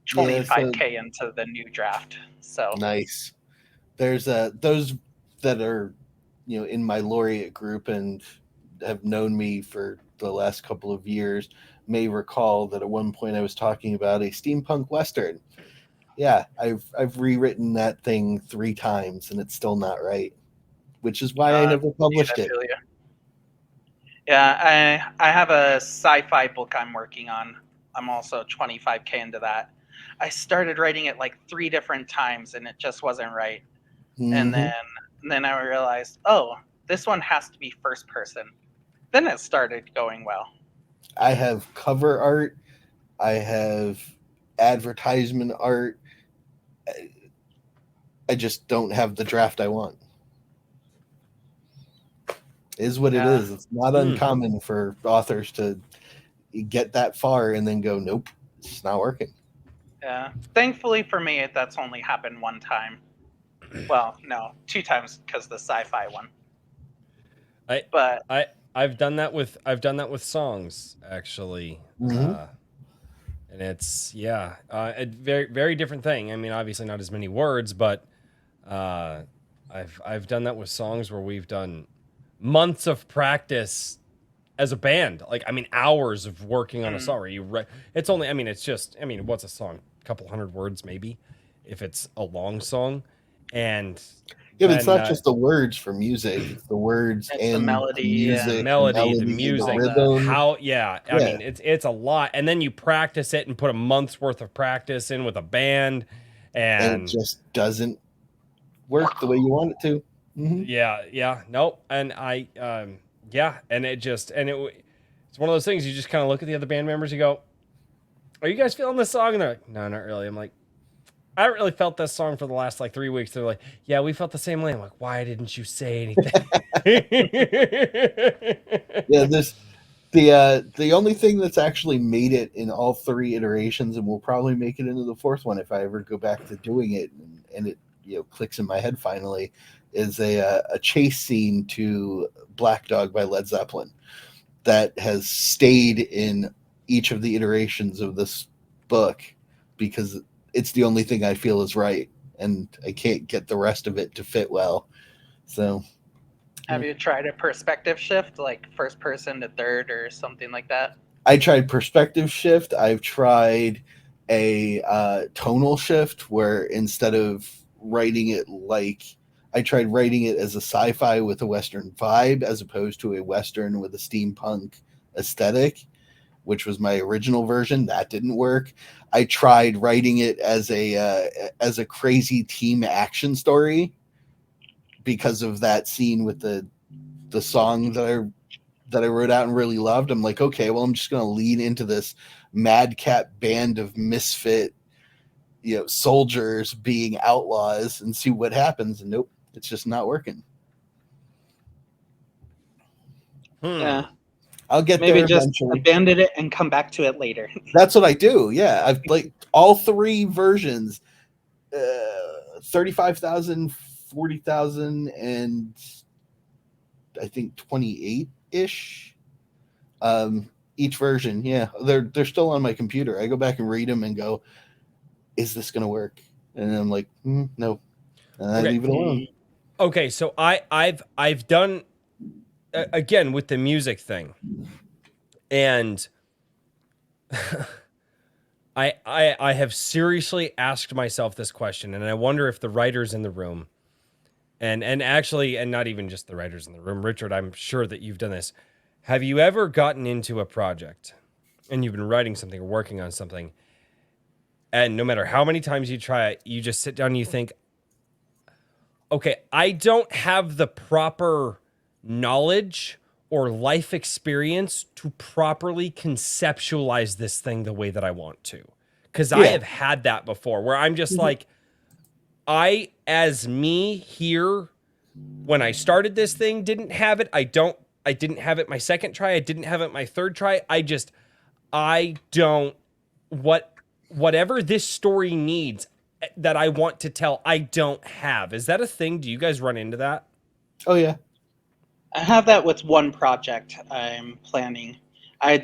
25K into the new draft. So Nice. There's those that are, in my laureate group and have known me for the last couple of years may recall that at one point I was talking about a steampunk western. Yeah, I've rewritten that thing 3 times and it's still not right, which is why I never published I it. feel you. Yeah, I have a sci-fi book I'm working on. I'm also 25K into that. I started writing it like 3 different times and it just wasn't right. And Mhm. then I realized, oh, this one has to be first person. Then it started going well. I have cover art, I have advertisement art. I just don't have the draft I want. Is what it Yeah. is. It's not uncommon for authors to get that far and then go, nope, it's not working. Yeah. Thankfully for me, that's only happened one time. Well, no, 2 times because the sci-fi one. I've done that with songs actually. Mhm. And it's a very very different thing. I mean, obviously not as many words, but I've done that with songs where we've done months of practice as a band. Like, I mean, hours of working on a song. Where it's only, I mean, it's just, I mean, what's a song? A couple hundred words maybe, if it's a long song. And yeah, but it's not just the words for music; it's the words it's and the melody, music, the music, the rhythm. I mean, it's a lot. And then you practice it and put a month's worth of practice in with a band, and it just doesn't work the way you want it to. Mm-hmm. Nope. And it's one of those things you just kind of look at the other band members, you go, are you guys feeling this song? And they're like, no, not really. I'm like, I haven't really felt this song for the last like 3 weeks. They're like, yeah, we felt the same way. I'm like, why didn't you say anything? Yeah, the only thing that's actually made it in all 3 iterations, and will probably make it into the 4th one if I ever go back to doing it, and it clicks in my head finally, is a chase scene to Black Dog by Led Zeppelin that has stayed in each of the iterations of this book because it's the only thing I feel is right, and I can't get the rest of it to fit well. So, have you tried a perspective shift, like first person to third or something like that? I tried perspective shift. I've tried a tonal shift where instead of writing it I tried writing it as a sci-fi with a Western vibe as opposed to a Western with a steampunk aesthetic, which was my original version. That didn't work. I tried writing it as a crazy team action story because of that scene with the song that I wrote out and really loved. I'm like, okay, well, I'm just going to lean into this madcap band of misfit, soldiers being outlaws and see what happens. And nope, it's just not working. Yeah. I'll get Maybe there just eventually. abandon it and come back to it later. That's what I do. Yeah, I've like all 3 versions, 35,000, 40,000, and I think 28-ish. Each version, yeah, they're still on my computer. I go back and read them and go, "Is this gonna work?" And I'm like, "No," and I leave it alone. Okay, so I've done again with the music thing, and I have seriously asked myself this question, and I wonder if the writers in the room, and actually, and not even just the writers in the room, Richard, I'm sure that you've done this. Have you ever gotten into a project and you've been writing something or working on something, and no matter how many times you try it, you just sit down and you think, okay, I don't have the proper knowledge or life experience to properly conceptualize this thing the way that I want to. Because I have had that before where I'm just like, I, as me here, when I started this thing, didn't have it. I didn't have it my second try. I didn't have it my third try. Whatever this story needs that I want to tell, I don't have. Is that a thing? Do you guys run into that? Oh yeah. I have that with one project I'm planning. I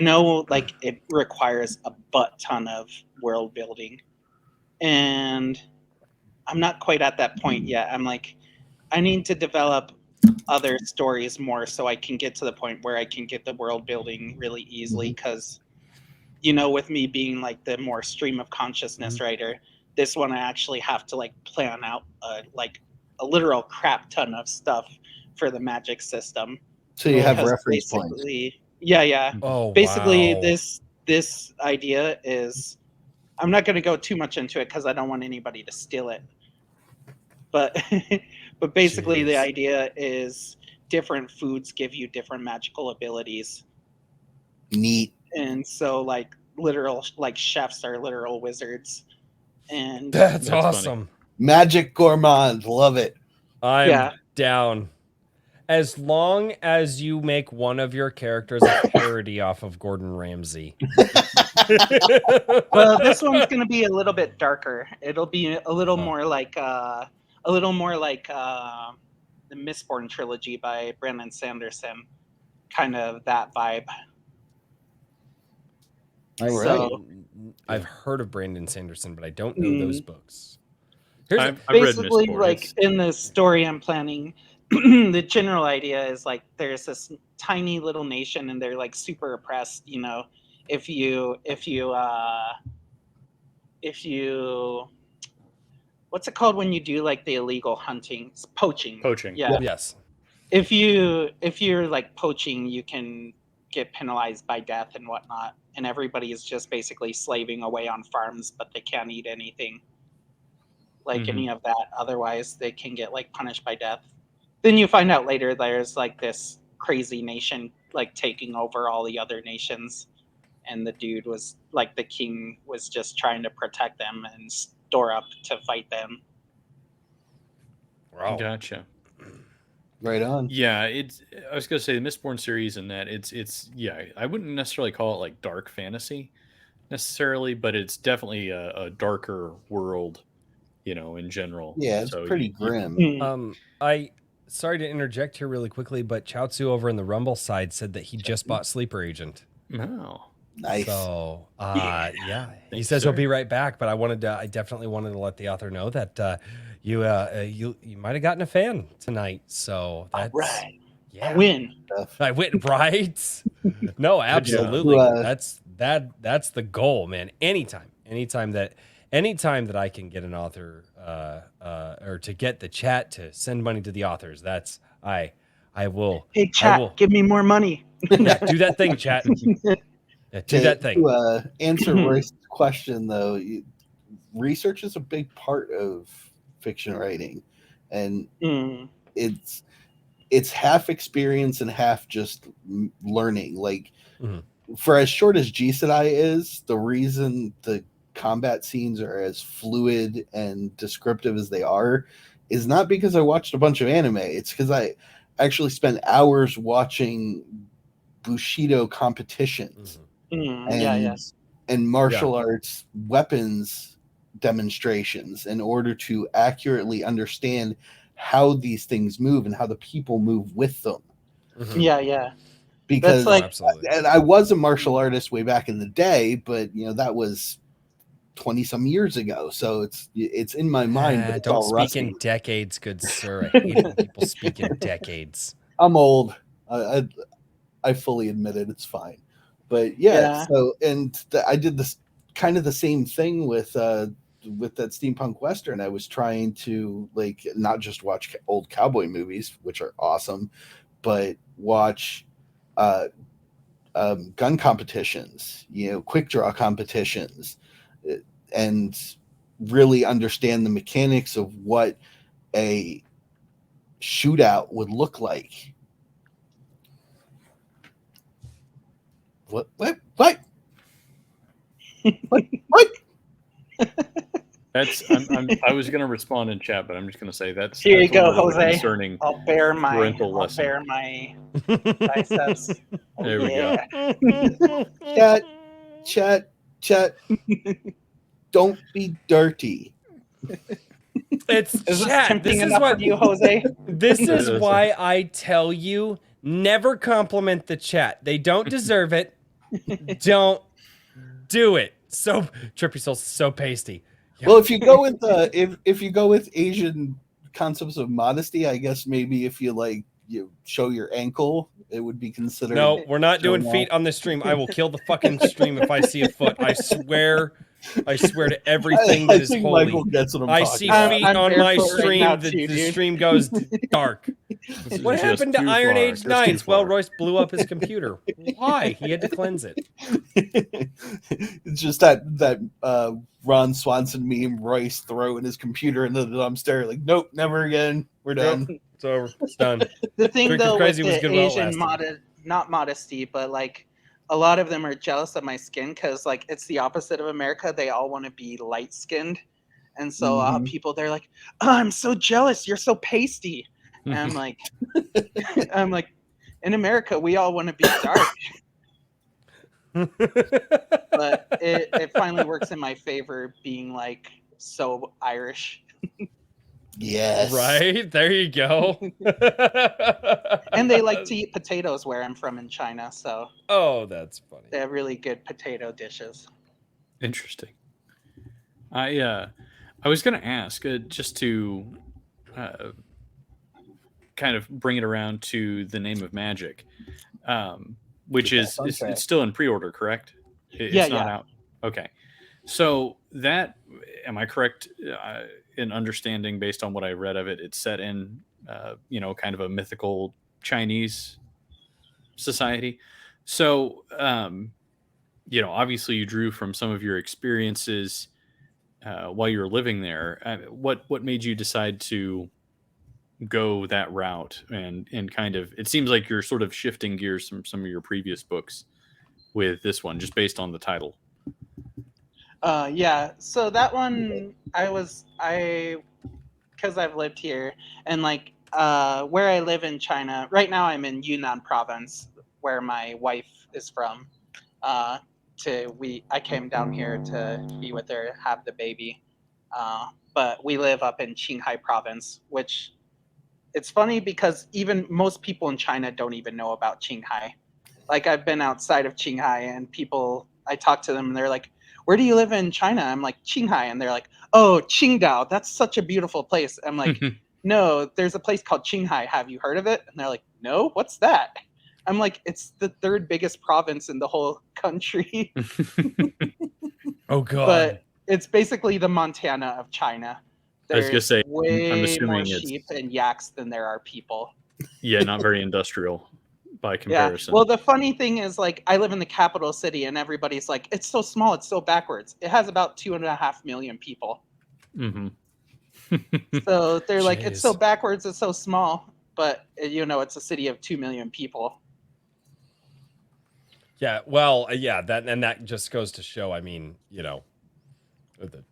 know like it requires a butt ton of world building, and I'm not quite at that point yet. I'm like, I need to develop other stories more so I can get to the point where I can get the world building really easily. Because, with me being like the more stream of consciousness writer, this one I actually have to like plan out like a literal crap ton of stuff for the magic system. So you have reference points. Yeah. Oh, basically, wow. this idea is, I'm not going to go too much into it because I don't want anybody to steal it. But basically, the idea is different foods give you different magical abilities. Neat. And so, like chefs are literal wizards. And that's awesome. Funny. Magic gourmand, love it. I'm down. As long as you make one of your characters a parody off of Gordon Ramsay. Well, this one's going to be a little bit darker. It'll be a little more like the Mistborn trilogy by Brandon Sanderson, kind of that vibe. So, I've heard of Brandon Sanderson, but I don't know those books. I've basically read Mistborn. Like in the story I'm planning, the general idea is like there's this tiny little nation and they're like super oppressed. If you what's it called when you do like the illegal hunting? It's poaching. Yeah. Yes. If you're like poaching, you can get penalized by death and whatnot, and everybody is just basically slaving away on farms, but they can't eat anything like any of that. Otherwise, they can get like punished by death. Then you find out later there's like this crazy nation like taking over all the other nations, and the dude was like the king was just trying to protect them and store up to fight them. Wow. Gotcha. Right on. Yeah, I was gonna say the Mistborn series and that it's I wouldn't necessarily call it like dark fantasy necessarily, but it's definitely a darker world, in general. Yeah, it's pretty grim. Sorry to interject here really quickly, but Chaozu over in the Rumble side said that he just bought Sleeper Agent. No. Nice. So, he says he'll be right back, but I definitely wanted to let the author know that you might have gotten a fan tonight. So that's right. Yeah. I win, right? No, absolutely. That's the goal, man. Anytime that I can get an author or to get the chat to send money to the authors, I will. Hey, chat, give me more money. Yeah, do that thing, chat. Yeah, do that thing. To answer Royce's question, though, research is a big part of fiction writing, and it's half experience and half just learning. Like, for as short as G Sedai is, the reason the combat scenes are as fluid and descriptive as they are is not because I watched a bunch of anime. It's because I actually spent hours watching Bushido competitions Yeah. and martial arts weapons demonstrations in order to accurately understand how these things move and how the people move with them. Yeah. Because That's like, absolutely. and I was a martial artist way back in the day, but that was 20 some years ago, so it's in my mind, but it's Don't all speak rusty. in decades, good sir. I hate it when people speak in decades. I'm old. I fully admit it. It's fine. But so I did this kind of the same thing with that steampunk western. I was trying to not just watch old cowboy movies, which are awesome, but watch gun competitions, quick draw competitions, and really understand the mechanics of what a shootout would look like. What? That's I was going to respond in chat, but I'm just going to say that's here you that's a go, little bit of a Jose. concerning I'll bear my lesson. biceps. There we go. Chat. Don't be dirty. It's Is this chat. tempting This is enough what for you, Jose? This is why I tell you never compliment the chat. They don't deserve it. Don't do it. So Trippy Soul's so pasty. Yeah. Well, if you go with if you go with Asian concepts of modesty, I guess maybe if you you show your ankle, it would be considered. No, we're not doing feet on this stream. I will kill the fucking stream if I see a foot. I swear to everything that is holy. Michael gets what I'm I talking see about. feet I'm on my barefoot right stream. now The too, stream goes dark. What happened to Iron Age Nights? Well, Royce blew up his computer. Why? He had to cleanse it. It's just that Ron Swanson meme, Royce throwing his computer into the dumpster. Like, nope, never again. We're done. It's over. It's done. The thing Drinking though Crazy with was the good while it Asian lasted. not modesty, but a lot of them are jealous of my skin because it's the opposite of America. They all want to be light skinned, and so people they're like, "Oh, I'm so jealous. You're so pasty." And I'm like, in America we all want to be dark. But it finally works in my favor being so Irish. Yes. Right? There you go. And they like to eat potatoes where I'm from in China, so oh, that's funny. they have really good potato dishes. Interesting. I was going to ask just to kind of bring it around to the Name of Magic, which is it's still in pre-order, correct? It's not out. Okay. So that, am I correct in understanding based on what I read of it? It's set in, kind of a mythical Chinese society. So, obviously you drew from some of your experiences while you were living there. What made you decide to go that route and kind of, it seems like you're sort of shifting gears from some of your previous books with this one, just based on the title. So that one because I've lived here and where I live in China right now, I'm in Yunnan province where my wife is from. I came down here to be with her, have the baby, but we live up in Qinghai province, which it's funny because even most people in China don't even know about Qinghai. I've been outside of Qinghai and I talk to them and they're like, where do you live in China? I'm like, Qinghai. And they're like, oh, Qingdao. That's such a beautiful place. I'm like, no, there's a place called Qinghai. Have you heard of it? And they're like, no, what's that? I'm like, it's the third biggest province in the whole country. Oh, God. But it's basically the Montana of China. There's I was going to say, way I'm assuming more sheep and yaks than there are people. Yeah, not very industrial by comparison. Yeah. Well, the funny thing is, I live in the capital city, and everybody's like, "It's so small, it's so backwards." It has about 2.5 million people. Mm-hmm. So they're like, "It's so backwards, it's so small," but it's a city of 2 million people. Yeah. Well, yeah. That just goes to show. I mean, the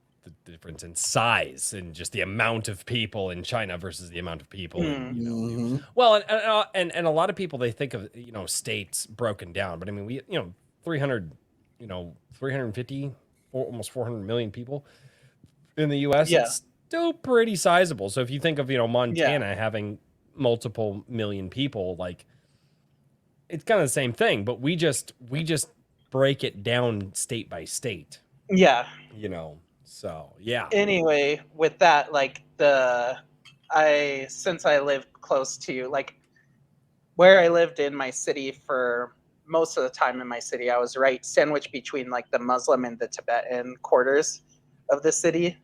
difference in size and just the amount of people in China versus the amount of people in, you know, Mhm. well, and a lot of people, they think of, you know, states broken down, but I mean, we, you know, 300, you know, 350, almost 400 million people in the US. Yeah. It's still pretty sizable. So if you think of, you know, Yeah. Montana having multiple million people, like, it's kind of the same thing, but we just break it down state by state, Yeah. you know. So yeah. Anyway, with that, like since I live close to like where I lived in my city for most of the time in my city, I was right sandwiched between like the Muslim and the Tibetan quarters of the city.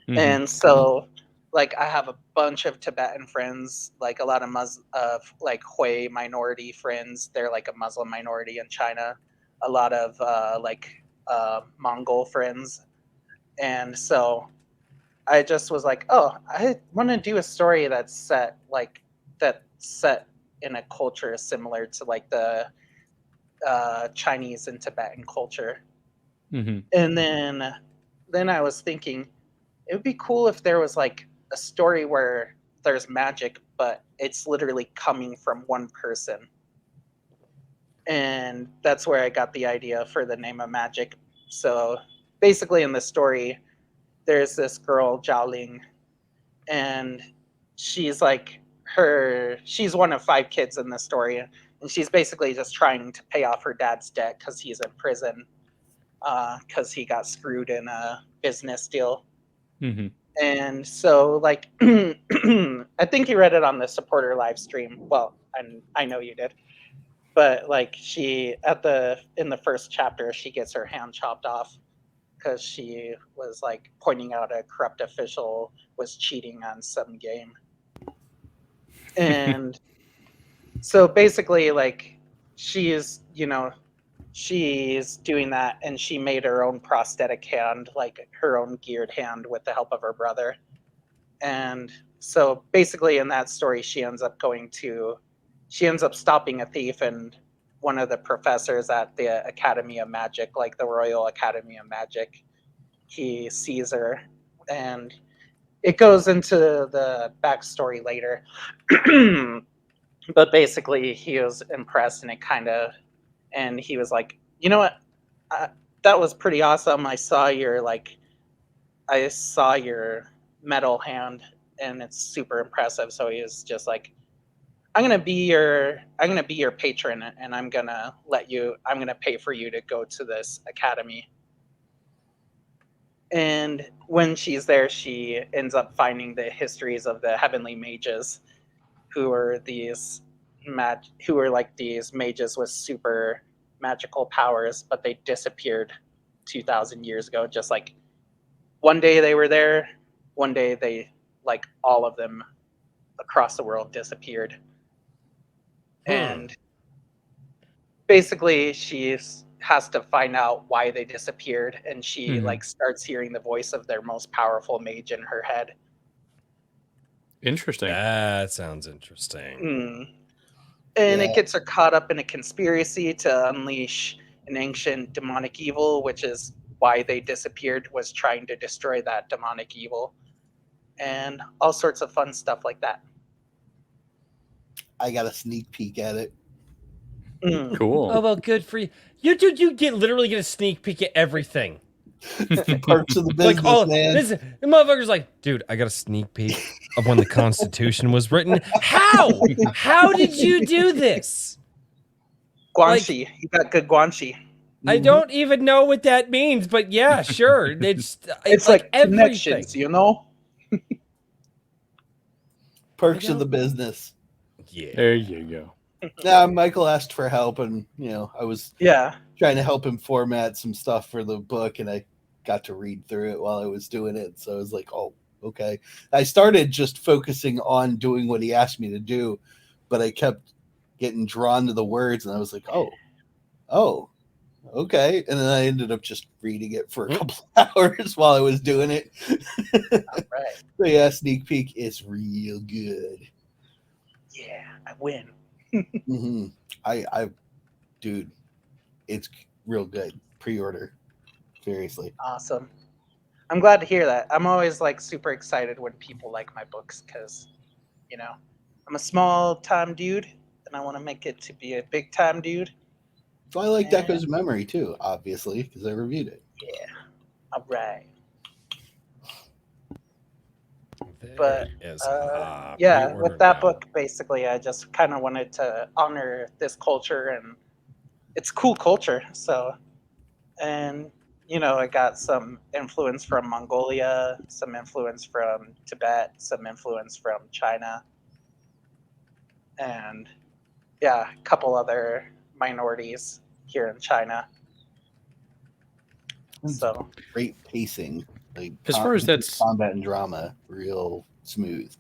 Mhm. And so like I have a bunch of Tibetan friends, like a lot of like Hui minority friends. They're like a Muslim minority in China. A lot of Mongol friends. And so I just was like, oh, I want to do a story that's set in a culture similar to like the Chinese and Tibetan culture. Mhm. And then I was thinking it would be cool if there was like a story where there's magic, but it's literally coming from one person. And that's where I got the idea for the name of magic. So basically in the story, there's this girl, Jiaoling, and she's like she's one of 5 kids in the story, and she's basically just trying to pay off her dad's debt because he's in prison because he got screwed in a business deal. Mhm. And so like I think you read it on the supporter live stream. Well, I know you did. But like she in the first chapter, she gets her hand chopped off because she was like pointing out a corrupt official was cheating on some game. And so basically like she's doing that, and she made her own prosthetic hand, like her own geared hand, with the help of her brother. And so basically in that story, she ends up stopping a thief, and one of the professors at the Academy of Magic, like the Royal Academy of Magic, he sees her, and it goes into the backstory later. But basically he was impressed, and he was like, you know what, that was pretty awesome. I saw your metal hand, and it's super impressive. So he was just like, I'm gonna be your patron, and I'm gonna pay for you to go to this academy. And when she's there, she ends up finding the histories of the heavenly mages, who are like these mages with super magical powers, but they disappeared 2,000 years ago. Just like one day they were there, one day they, like, all of them across the world disappeared. And basically she has to find out why they disappeared, and she like starts hearing the voice of their most powerful mage in her head. Interesting. That sounds interesting. And Yeah. it gets her caught up in a conspiracy to unleash an ancient demonic evil, which is why they disappeared, was trying to destroy that demonic evil, and all sorts of fun stuff like that. I got a sneak peek at it. Cool. Oh, well, good for you. You literally get a sneak peek at everything. Parts of the business, Like, oh, man. the motherfucker's like, dude, I got a sneak peek of when the Constitution was written. How? How did you do this? Guanxi. You got good guanxi. I don't even know what that means, but yeah, sure. It's like everything. connections, you know? Perks of the business. Yeah. There you go. Yeah, Michael asked for help, and I was trying to help him format some stuff for the book, and I got to read through it while I was doing it. So I was like, oh, okay. I started just focusing on doing what he asked me to do, but I kept getting drawn to the words, and I was like, oh, okay. And then I ended up just reading it for a couple hours while I was doing it. All right. So yeah, sneak peek is real good. Yeah, I win. I dude, it's real good. Pre-order, seriously. Awesome. I'm glad to hear that. I'm always like super excited when people like my books because, you know, I'm a small time dude and I want to make it to be a big time dude. So I like And- Deco's Memory too, obviously, because I reviewed it. Yeah. All right. There But, he is. Yeah, Pre-order with that now. book, basically, I just kind of wanted to honor this culture and it's cool culture. So, and you know, I got some influence from Mongolia, some influence from Tibet, some influence from China, and yeah, a couple other minorities here in China. So, Great pacing, like As far as that's combat and drama, real smooth.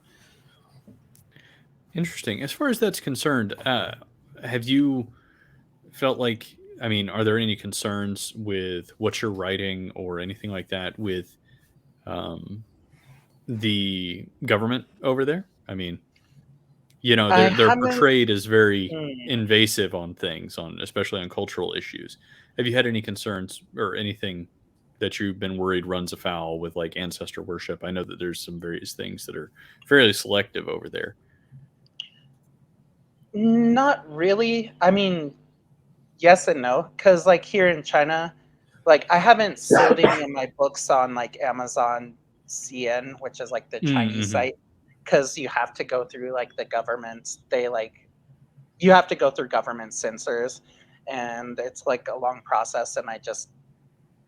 interesting. As far as that's concerned, have you felt like, I mean, are there any concerns with what you're writing or anything like that with the government over there? I mean, you know, I they're haven't. portrayed as very Hmm. invasive on things, on especially on cultural issues. Have you had any concerns or anything that you've been worried runs afoul with like ancestor worship? I know that there's some various things that are fairly selective over there. Not really. I mean, yes and no, because like here in China, like I haven't sold any of my books on like Amazon CN, which is like the Chinese Mm-hmm. site, because you have to go through like the government. They like you have to go through government censors, and it's like a long process, and I just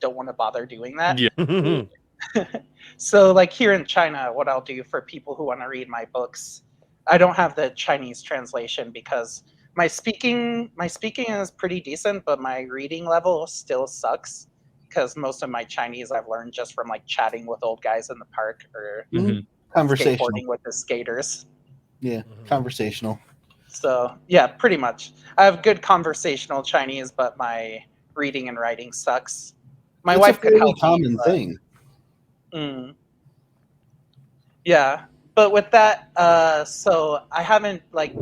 don't want to bother doing that. Yeah. So like here in China, what I'll do for people who want to read my books, I don't have the Chinese translation because my speaking is pretty decent, but my reading level still sucks because most of my Chinese I've learned just from like chatting with old guys in the park or Mhm. Conversational. skateboarding with the skaters. Yeah, conversational. So yeah, pretty much. I have good conversational Chinese, but my reading and writing sucks. My It's wife a could fairly help me, common but- thing. Yeah, but with that, so I haven't like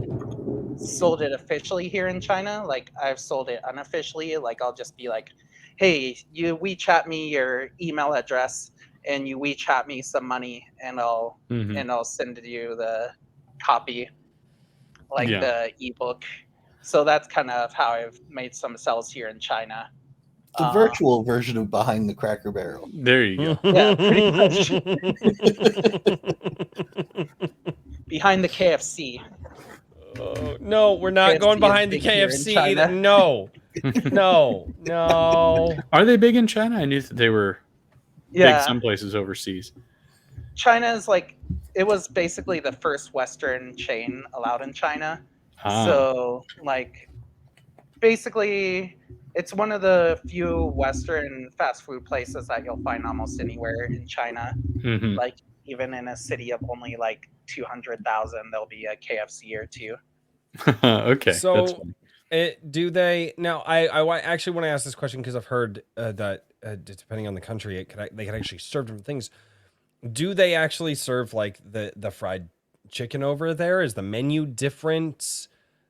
sold it officially here in China. Like I've sold it unofficially. Like I'll just be like, "Hey, you WeChat me your email address, and you WeChat me some money, and I'll Mhm. send you the copy, like Yeah. the ebook." So that's kind of how I've made some sales here in China. The virtual version of Behind the Cracker Barrel. There you go. Yeah, pretty much. Behind the KFC. Oh, no, we're not KFC going is behind the big here in KFC China. either. No, no. Are they big in China? I knew that they were Yeah. big some places overseas. China is like it was basically the first Western chain allowed in China. Ah. So like basically it's one of the few Western fast food places that you'll find almost anywhere in China. Mhm. Like even in a city of only like 200,000, there'll be a KFC or two. Okay. So, that's funny. do they now? I actually want to ask this question because I've heard that depending on the country, they can actually serve different things. Do they actually serve like the fried chicken over there? Is the menu different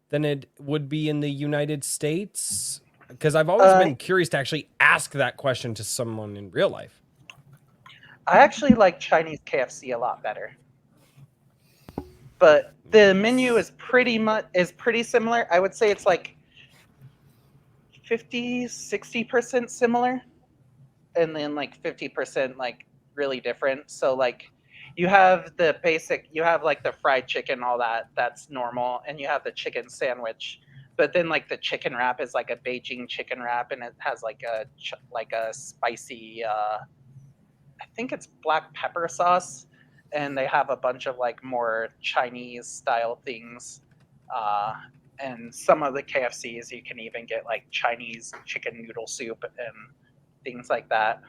than it would be in the United States? Because I've always been curious to actually ask that question to someone in real life. I actually like Chinese KFC a lot better. But the menu is pretty similar. I would say it's like 50-60% similar, and then like 50% like really different. So like you have the basic, you have like the fried chicken, all that, that's normal, and you have the chicken sandwich. But then like the chicken wrap is like a Beijing chicken wrap, and it has like a spicy, I think it's black pepper sauce, and they have a bunch of like more Chinese style things. And some of the KFCs you can even get like Chinese chicken noodle soup and things like that.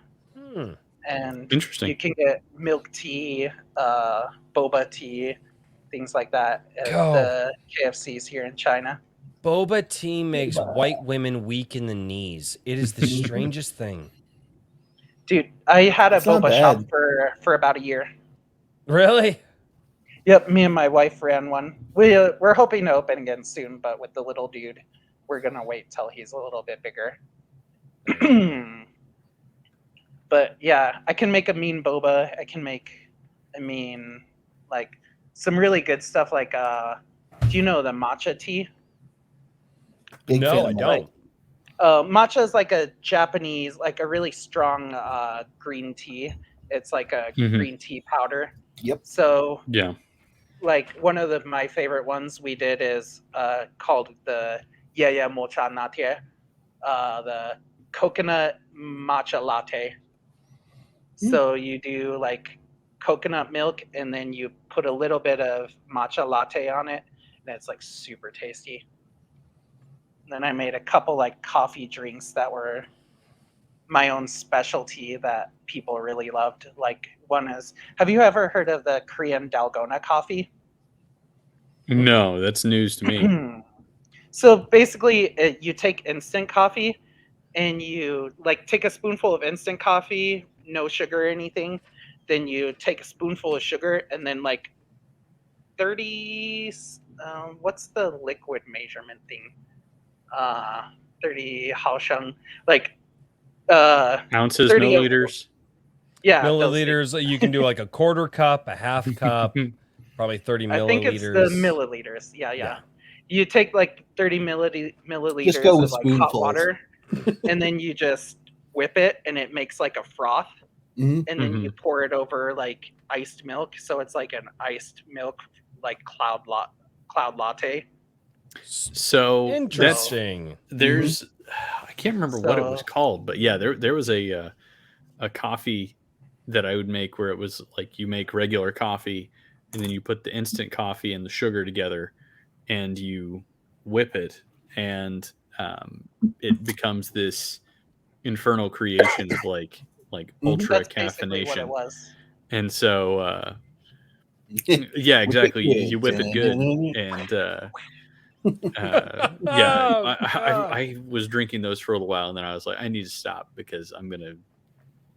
And Interesting. you can get milk tea, boba tea, things like that at the KFCs here in China. Boba tea makes white women weak in the knees. It is the strangest thing. Dude, I had a It's not boba shop bad. for about a year. Really? Yep, me and my wife ran one. We're hoping to open again soon, but with the little dude, we're gonna wait till he's a little bit bigger. But yeah, I can make a mean boba. I can make like some really good stuff like do you know the matcha tea? Big No, fan I of don't. Matcha is like a Japanese, like a really strong green tea. It's like a green tea powder. Yep. So Yeah. like one of my favorite ones we did is called the Yaya Mocha Latte, the coconut matcha latte. So you do like coconut milk and then you put a little bit of matcha latte on it, and it's like super tasty. And then I made a couple like coffee drinks that were my own specialty that people really loved. Like one is, have you ever heard of the Korean Dalgona coffee? No, that's news to me. So basically, you take instant coffee and you like take a spoonful of instant coffee, no sugar or anything. Then you take a spoonful of sugar and then like 30, what's the liquid measurement thing? 30 haosheng, like Ounces, 30 milliliters. yeah, those things. Milliliters. You can do like a quarter cup, a half cup, probably 30 milliliters. I think it's the milliliters. Yeah. You take like 30 milliliters Just go with of like hot spoonfuls. water, and then you just whip it, and it makes like a froth. Mhm. And then you pour it over like iced milk, so it's like an iced milk like cloud latte. So Interesting. There's, I can't remember what it was So- called, but yeah, there was a coffee that I would make where it was like you make regular coffee and then you put the instant coffee and the sugar together and you whip it, and it becomes this infernal creation of like ultra That's basically what it caffeination. was. And so yeah, exactly. You whip it good, and yeah, Oh, God. I was drinking those for a little while, and then I was like, I need to stop because I'm gonna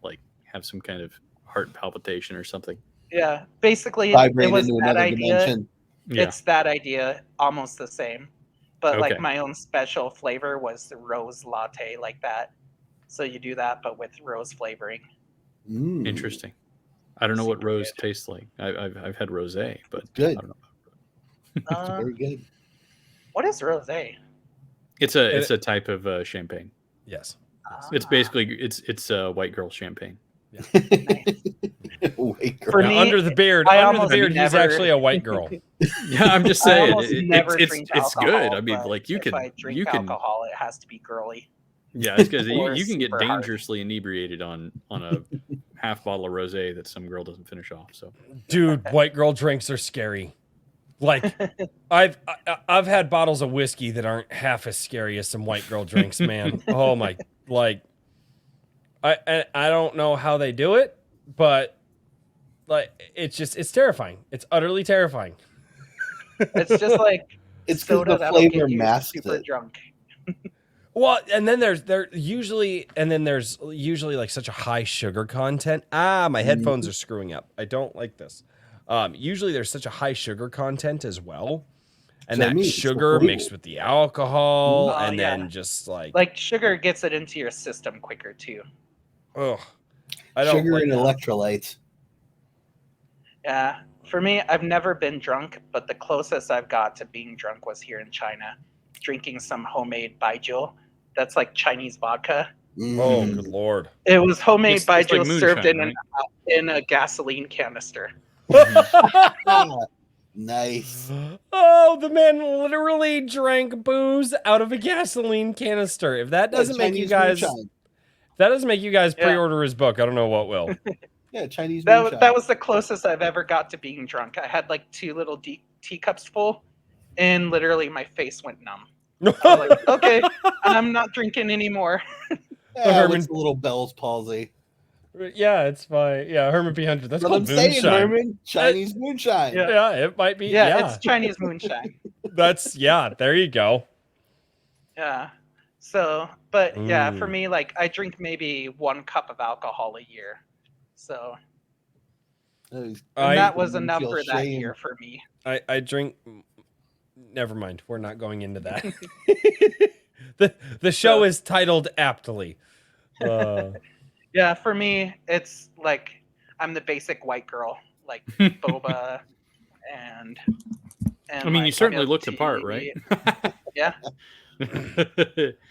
like have some kind of heart palpitation or something. Yeah, basically Vibrate it was into that another idea. dimension. Yeah. It's that idea, almost the same, but Okay. like my own special flavor was the rose latte, like that. So you do that, but with rose flavoring. Mm, Interesting. I don't know what Super rose good. tastes like. I've had rosé, but Good. I don't know. Very good. What is rose? It's a type of champagne. Yes. It's basically it's white girl champagne. Wait, girl. For Now, me, under the beard, I under the almost beard, he's never- actually a white girl. Yeah, I'm just I saying almost never drink it's alcohol, good. I mean, but like you if can I drink you can alcohol, it has to be girly. yeah, it's because Or you can get super hard. dangerously inebriated on a half bottle of rosé that some girl doesn't finish off. So Dude, white girl drinks are scary. Like I've had bottles of whiskey that aren't half as scary as some white girl drinks, man. Oh my, like I don't know how they do it, but like it's terrifying. It's utterly terrifying. It's just like It's 'cause soda the that'll get flavor you masks super it. drunk. Well, and then there's usually like such a high sugar content. My headphones are screwing up. I don't like this. Usually there's such a high sugar content as well. And So I that mean, it's the sugar flavor. mixed with the alcohol, Oh, and yeah. then just like Sugar gets it into your system quicker too. ugh. I don't Sugar like and that. electrolytes. Yeah. For me, I've never been drunk, but the closest I've got to being drunk was here in China, drinking some homemade baijiu. That's like Chinese vodka. Oh, Mm. good lord. It was homemade It's like baijiu served moonshine, in a gasoline canister. Ah, nice. Oh, the man literally drank booze out of a gasoline canister. If that doesn't make you Chinese guys, moonshine. if that doesn't make you guys Yeah. pre-order his book, I don't know what will. Yeah, Chinese That moonshine. was the closest I've ever got to being drunk. I had like 2 little teacups full, and literally my face went numb. I was like, okay, I'm not drinking anymore. Yeah, Herman- it's a little Bell's palsy. Yeah, it's fine. Yeah, Herman P. Hunter. That's That's what I'm called saying, moonshine. Herman. Chinese moonshine. Yeah. Yeah, it might be. Yeah, Yeah, it's Chinese moonshine. that's there you go. Yeah. So, but yeah, for Mm. me, like I drink maybe 1 cup of alcohol a year. So, and that was you enough feel for that shame. year for me. I drink. Never mind. We're not going into that. the show So- is titled aptly. Yeah, for me, it's like I'm the basic white girl, like boba and I mean, you like certainly milk looked the part, right? tea. Yeah.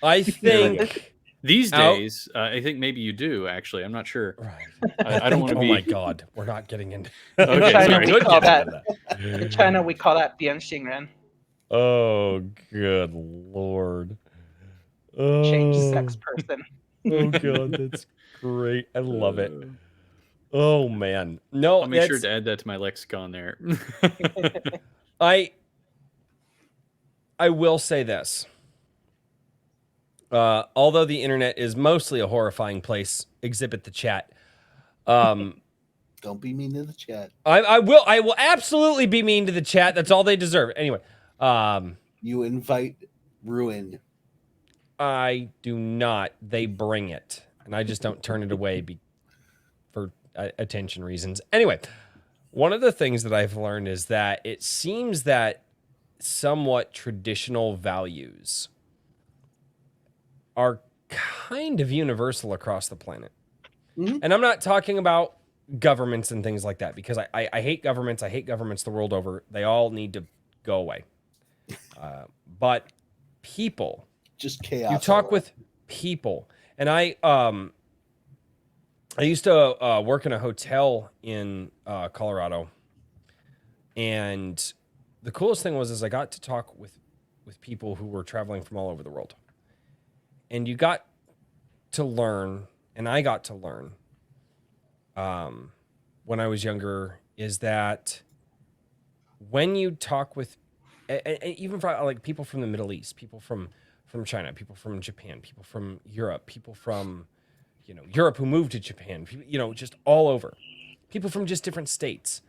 I think These Out- days, I think maybe you do. Actually, I'm not sure. right. I don't want to Oh be. my god, we're not getting into. Okay, In China, sorry. we Could call get that. into In China, we call that Bianxingren. Oh, good lord. Change Oh, sex person. oh god, that's great. I love it. Oh man, no, I'll make sure that's to add that to my lexicon there. I will say this. Although the internet is mostly a horrifying place, exhibit the chat. Don't be mean to the chat. I will absolutely be mean to the chat. That's all they deserve. Anyway, You invite ruin. I do not. They bring it, and I just don't turn it away for attention reasons. Anyway, one of the things that I've learned is that it seems that somewhat traditional values are kind of universal across the planet. Mhm. And I'm not talking about governments and things like that, because I hate governments. I hate governments the world over. They all need to go away. But people, Just chaos. you talk with people, and I used to work in a hotel in Colorado, and the coolest thing was I got to talk with people who were traveling from all over the world, and you got to learn, and I got to learn when I was younger, is that when you talk with, and even for like people from the Middle East, people from China, people from Japan, people from Europe, people from, Europe who moved to Japan, just all over, people from just different states,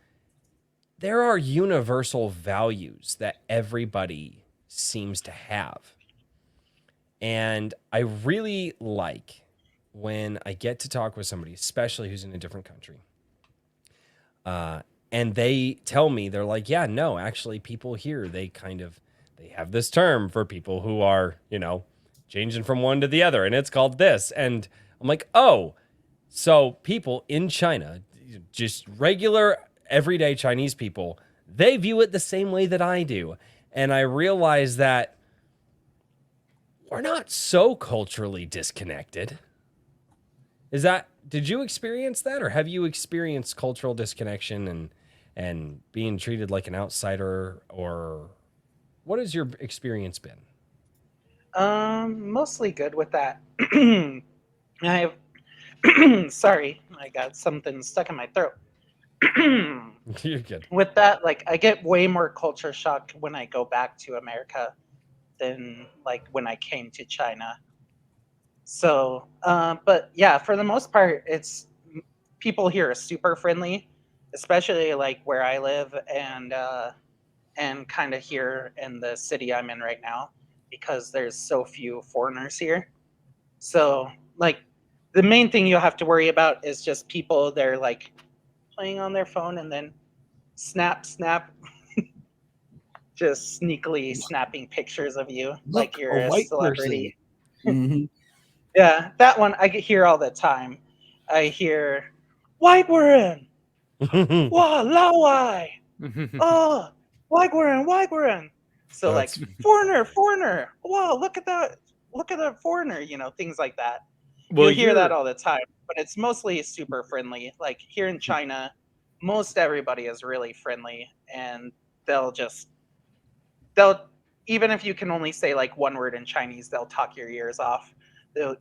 there are universal values that everybody seems to have. And I really like when I get to talk with somebody, especially who's in a different country, and they tell me, they're like, yeah, no, actually people here, they have this term for people who are, changing from one to the other, and it's called this. And I'm like, oh, so people in China, just regular everyday Chinese people, they view it the same way that I do. And I realize that we're not so culturally disconnected. Did you experience that, or have you experienced cultural disconnection and being treated like an outsider, or what has your experience been? Mostly good with that. I have sorry, I got something stuck in my throat. You're good. With that, like, I get way more culture shock when I go back to America than like when I came to China. So, but yeah, for the most part, people here are super friendly, especially like where I live and kind of here in the city I'm in right now, because there's so few foreigners here. So, like, the main thing you have to worry about is just people, they're like playing on their phone and then snap, just sneakily snapping pictures of you like you're a white celebrity. Mhm. Yeah, that one I hear all the time. I hear, white Warren, wow, Lawai, oh, white Warren. So That's- like, foreigner, wow, look at that foreigner, things like that. Well, you hear that all the time, but it's mostly super friendly. Like here in China, most everybody is really friendly, and they'll even if you can only say like one word in Chinese, they'll talk your ears off.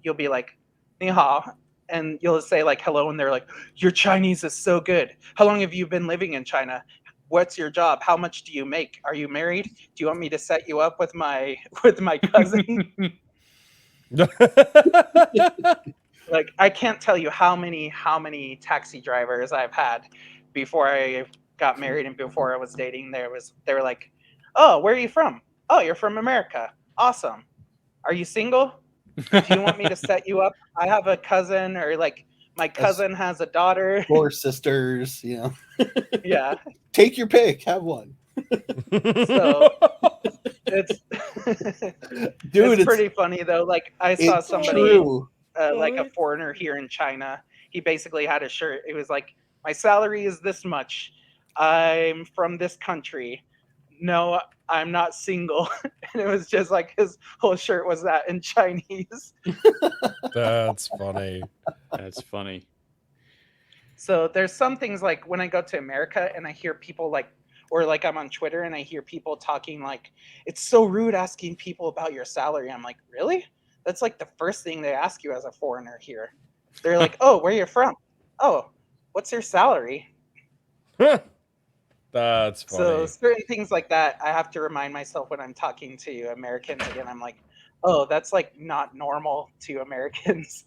You'll be like, ni hao, and you'll say like hello, and they're like, your Chinese is so good. How long have you been living in China? What's your job? How much do you make? Are you married? Do you want me to set you up with my cousin? Like, I can't tell you how many taxi drivers I've had before I got married and before I was dating. They were like, oh, where are you from? Oh, you're from America. Awesome. Are you single? Do you want me to set you up? I have a cousin, or like my cousin has a daughter. 4 sisters, Yeah. Take your pick, have one. So it's Dude, it's pretty funny though. Like I saw it's somebody true. like a What? foreigner here in China. He basically had a shirt. It was like, my salary is this much. I'm from this country. No, I'm not single. And it was just like his whole shirt was that in Chinese. That's funny. That's funny. So there's some things like when I go to America and I hear people like, or like I'm on Twitter and I hear people talking like, it's so rude asking people about your salary. I'm like, really? That's like the first thing they ask you as a foreigner here. They're like, oh, where you from? Oh, what's your salary? That's funny. So certain things like that, I have to remind myself when I'm talking to Americans again. I'm like, oh, that's like not normal to Americans.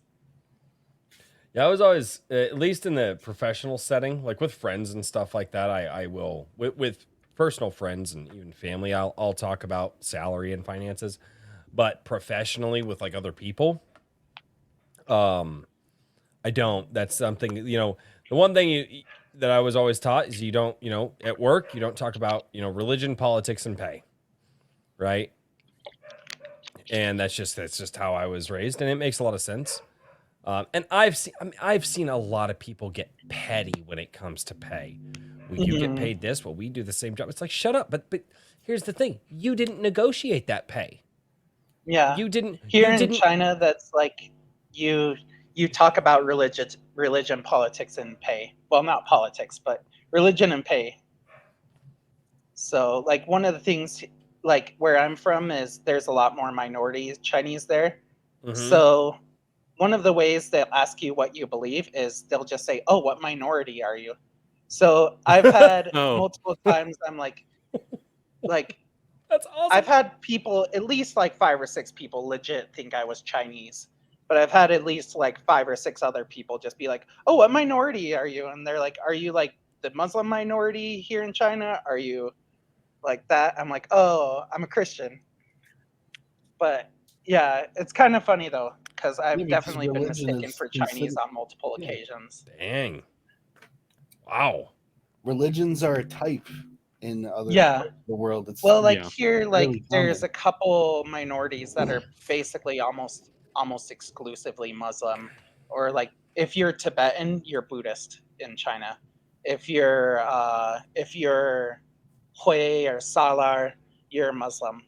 Yeah, I was always, at least in the professional setting, like with friends and stuff like that, I will, with personal friends and even family, I'll talk about salary and finances. But professionally with like other people, I don't. That's something, the one thing that I was always taught is you don't, at work, you don't talk about, religion, politics, and pay. Right. And that's just how I was raised. And it makes a lot of sense. And I've seen a lot of people get petty when it comes to pay. Well, you get paid this, well, we do the same job. It's like, shut up. But here's the thing. You didn't negotiate that pay. Yeah. You didn't. Here in China, that's like you talk about religion, politics, and pay. Well, not politics, but religion and pay. So like one of the things like where I'm from is there's a lot more minority Chinese there. Mhm. So one of the ways they'll ask you what you believe is they'll just say, oh, what minority are you? So I've had Oh. multiple times I'm like That's awesome. I've had people, at least like 5 or 6 people legit think I was Chinese. But I've had at least like 5 or 6 other people just be like, oh, what minority are you? And they're like, are you like the Muslim minority here in China? Are you like that? I'm like, oh, I'm a Christian. But yeah, it's kind of funny though, because I've because definitely been religion mistaken is for Chinese considered- on multiple occasions. Dang. Wow. Religions are a type in other Yeah. parts of the world. It's Well, like Yeah. here, like really there's common. a couple minorities that are basically almost exclusively Muslim, or like if you're Tibetan, you're Buddhist in China. If you're Hui or Salar, you're Muslim.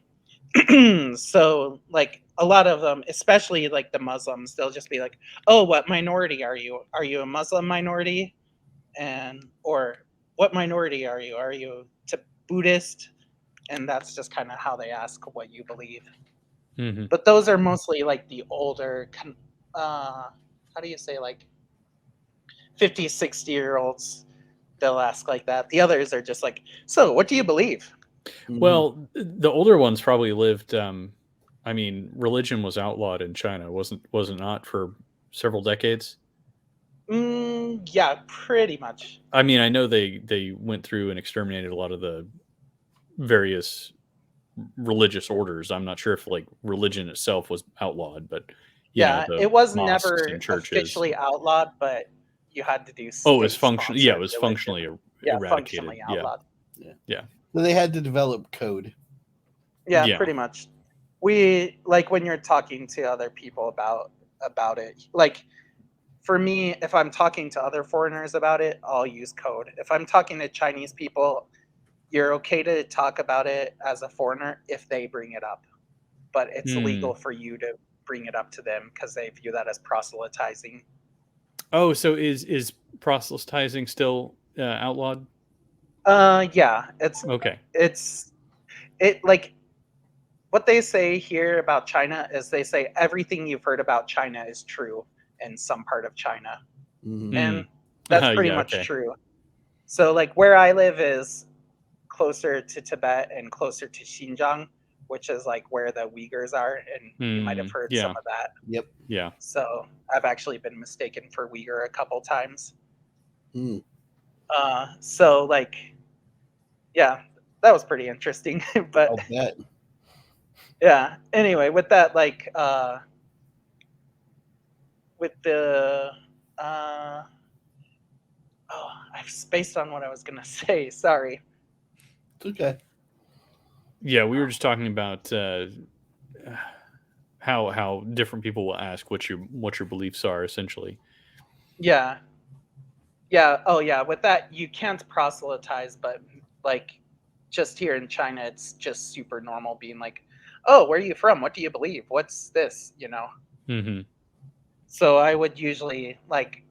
So like a lot of them, especially like the Muslims, they'll just be like, "Oh, what minority are you? Are you a Muslim minority?" And or what minority are you? Are you Buddhist? And that's just kind of how they ask what you believe. Mhm. But those are mostly like the older, how do you say, like 50, 60-year-olds. They'll ask like that. The others are just like, so what do you believe? Mhm. Well, the older ones probably lived. I mean, religion was outlawed in China, was it not, for several decades? Yeah, pretty much. I mean, I know they went through and exterminated a lot of the various religious orders. I'm not sure if like religion itself was outlawed, but Yeah, the it was mosques never and churches. officially outlawed, but you had to do. Oh, it was functional. Yeah, it was state-sponsored functionally religion. Yeah, eradicated. functionally Yeah, outlawed. So they had to develop code. Yeah, Yeah. pretty much. We like when you're talking to other people about it. Like for me, if I'm talking to other foreigners about it, I'll use code. If I'm talking to Chinese people, you're okay to talk about it as a foreigner if they bring it up. But it's illegal for you to bring it up to them because they view that as proselytizing. Oh, so is proselytizing still outlawed? Yeah, it's Okay. it like what they say here about China is they say everything you've heard about China is true in some part of China. Mhm. And that's pretty Yeah, much okay. true. So like where I live is closer to Tibet and closer to Xinjiang, which is like where the Uyghurs are, and you might have heard yeah. some of that. Yep. Yeah. So I've actually been mistaken for Uyghur a couple times. Hmm. So like, yeah, that was pretty interesting. But I'll bet. yeah, anyway, with that, like, with the, oh, I've spaced on what I was gonna say. Sorry. It's okay. Yeah, we were just talking about how different people will ask what your beliefs are, essentially. Yeah. Yeah. Oh, yeah. With that, you can't proselytize, but like just here in China, it's just super normal being like, oh, where are you from? What do you believe? What's this? You know? Mm-hmm. So I would usually like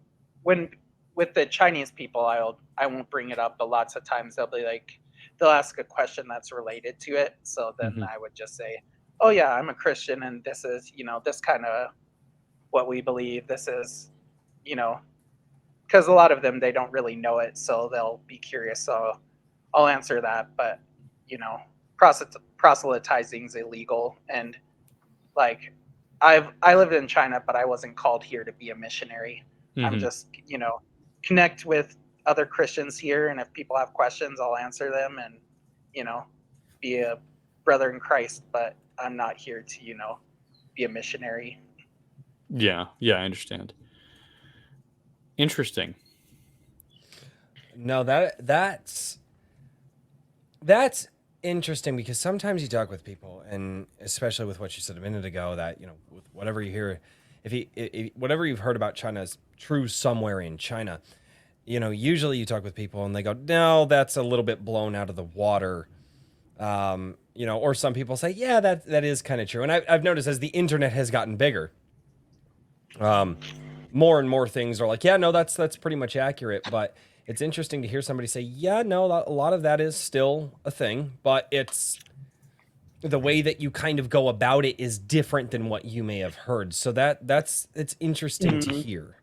when with the Chinese people, I won't bring it up, but lots of times they'll ask a question that's related to it. So then Mm-hmm. I would just say, oh yeah, I'm a Christian and this is, this kind of what we believe. This is, you know, because a lot of them they don't really know it, so they'll be curious. So I'll answer that, but you know, proselytizing is illegal, and like I lived in China, but I wasn't called here to be a missionary. I'm Mm-hmm. just connect with other Christians here, and if people have questions, I'll answer them, and be a brother in Christ. But I'm not here to be a missionary. Yeah, I understand. Interesting. No, that's interesting, because sometimes you talk with people, and especially with what you said a minute ago, that with whatever you hear, if whatever you've heard about China is true somewhere in China, usually you talk with people and they go, no, that's a little bit blown out of the water. Or some people say, yeah, that is kind of true. And I've noticed as the internet has gotten bigger, more and more things are like, yeah, no, that's pretty much accurate. But it's interesting to hear somebody say, yeah, no, a lot of that is still a thing, but it's the way that you kind of go about it is different than what you may have heard. So it's interesting to hear.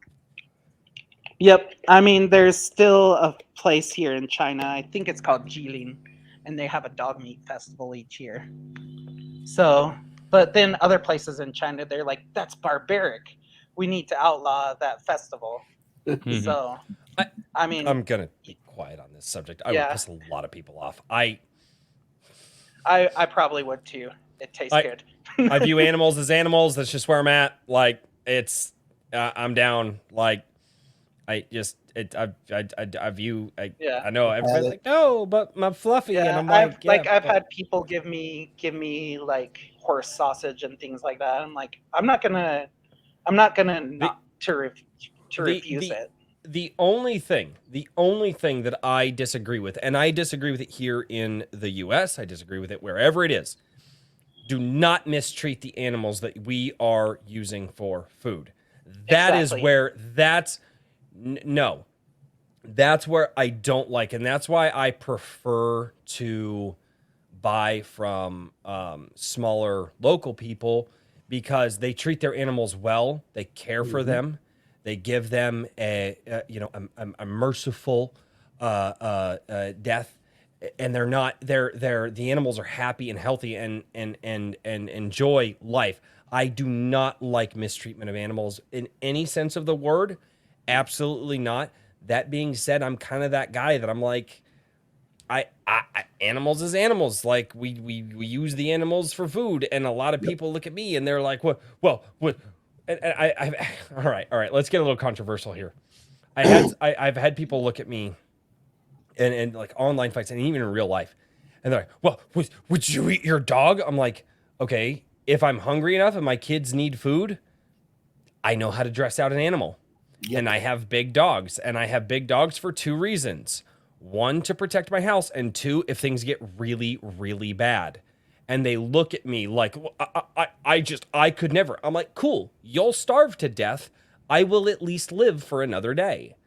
Yep. I mean, there's still a place here in China. I think it's called Jilin, and they have a dog meat festival each year. So, but then other places in China, they're like, that's barbaric. We need to outlaw that festival. Mhm. So, I mean, I'm gonna be quiet on this subject. I would piss a lot of people off. I probably would too. It tastes good. I view animals as animals. That's just where I'm at. Like, it's I'm down. Like, I just I view I know everybody's like, no, but my Fluffy, and I'm like, I've had people give me like horse sausage and things like that. I'm like, I'm not gonna refuse it. The only thing that I disagree with, and I disagree with it here in the US, I disagree with it wherever it is, do not mistreat the animals that we are using for food. That is where no. That's where I don't like, and that's why I prefer to buy from smaller local people, because they treat their animals well. They care for them. They give them a merciful death, and the animals are happy and healthy and enjoy life. I do not like mistreatment of animals in any sense of the word. Absolutely not. That being said, I'm kind of that guy that I'm like, I animals is animals. Like, we use the animals for food, and a lot of people look at me and they're like, what? And all right. Let's get a little controversial here. I've had people look at me, and like online fights, and even in real life, and they're like, well, would you eat your dog? I'm like, okay, if I'm hungry enough and my kids need food, I know how to dress out an animal. Yep. And I have big dogs, and I have big dogs for two reasons. One, to protect my house, and two, if things get really, really bad. And they look at me like, I could never. I'm like, cool, you'll starve to death. I will at least live for another day.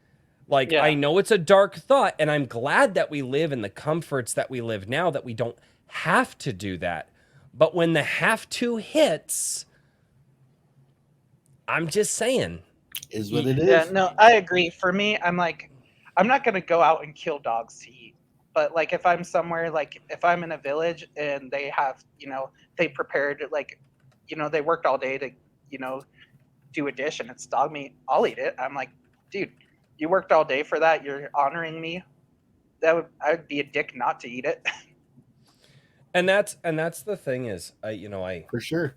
Like, I know it's a dark thought, and I'm glad that we live in the comforts that we live now, that we don't have to do that. But when the have to hits, I'm just saying. Is what it is. Yeah, no, I agree. For me, I'm like, I'm not gonna go out and kill dogs to eat. But like, if I'm somewhere, like if I'm in a village and they have, they prepared, like, they worked all day to, do a dish and it's dog meat, I'll eat it. I'm like, dude, you worked all day for that. You're honoring me. I'd be a dick not to eat it. And that's the thing is, for sure.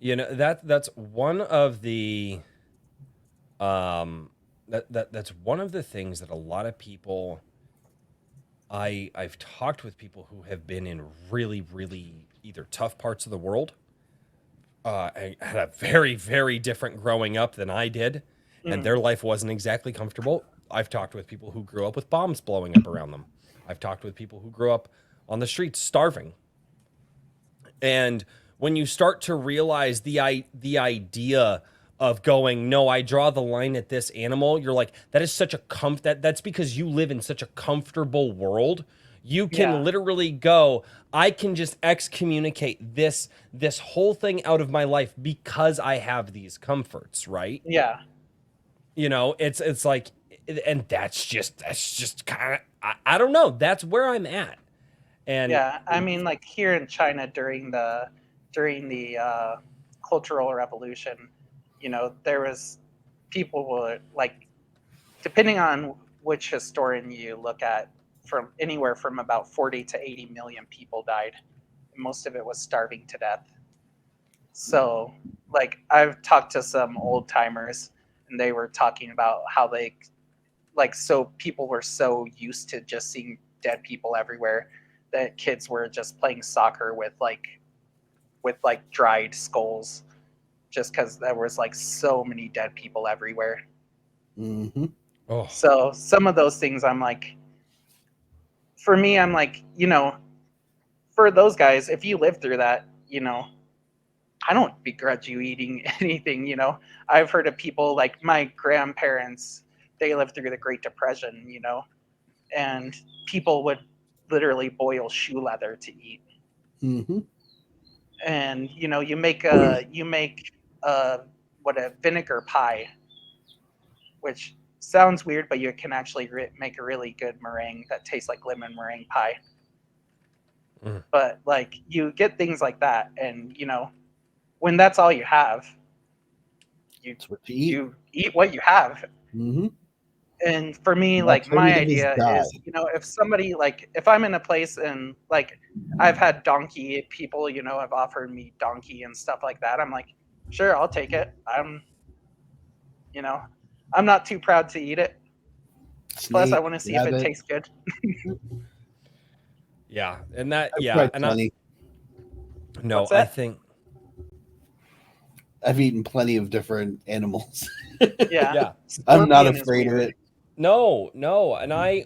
That's one of the that's one of the things that a lot of people, I've talked with people who have been in really, really, either tough parts of the world. I had a very, very different growing up than I did, and their life wasn't exactly comfortable. I've talked with people who grew up with bombs blowing up around them. I've talked with people who grew up on the streets starving. And when you start to realize the idea of going, no, I draw the line at this animal, you're like, that is such a that's because you live in such a comfortable world. You can literally go, I can just excommunicate this whole thing out of my life because I have these comforts, right? Yeah. You know, it's like, and that's just kind of, I don't know. That's where I'm at. And yeah, I mean, like here in China during the Cultural Revolution, you know, there was people would like, depending on which historian you look at, from anywhere from about 40 to 80 million people died. Most of it was starving to death. So, like, I've talked to some old timers, and they were talking about how they, like, so people were so used to just seeing dead people everywhere that kids were just playing soccer with dried skulls, just because there was like so many dead people everywhere. Mm-hmm. oh, So some of those things, I'm like, for me, I'm like, you know, for those guys, if you live through that, you know, I don't begrudge you eating anything, you know. I've heard of people like my grandparents, they lived through the Great Depression, you know, and people would literally boil shoe leather to eat. Mm-hmm. And, you know, you make a vinegar pie, which sounds weird, but you can actually make a really good meringue that tastes like lemon meringue pie. But like you get things like that, and you know, when that's all you have, you eat what you have. Mm-hmm. And for me, like my idea is, you know, if somebody like if I'm in a place and like I've had donkey people, you know, have offered me donkey and stuff like that, I'm like, sure, I'll take it. You know, I'm not too proud to eat it. Plus, I want to see if it tastes good. yeah, and that no, I think I've eaten plenty of different animals. Yeah. I'm not afraid of it. No, and I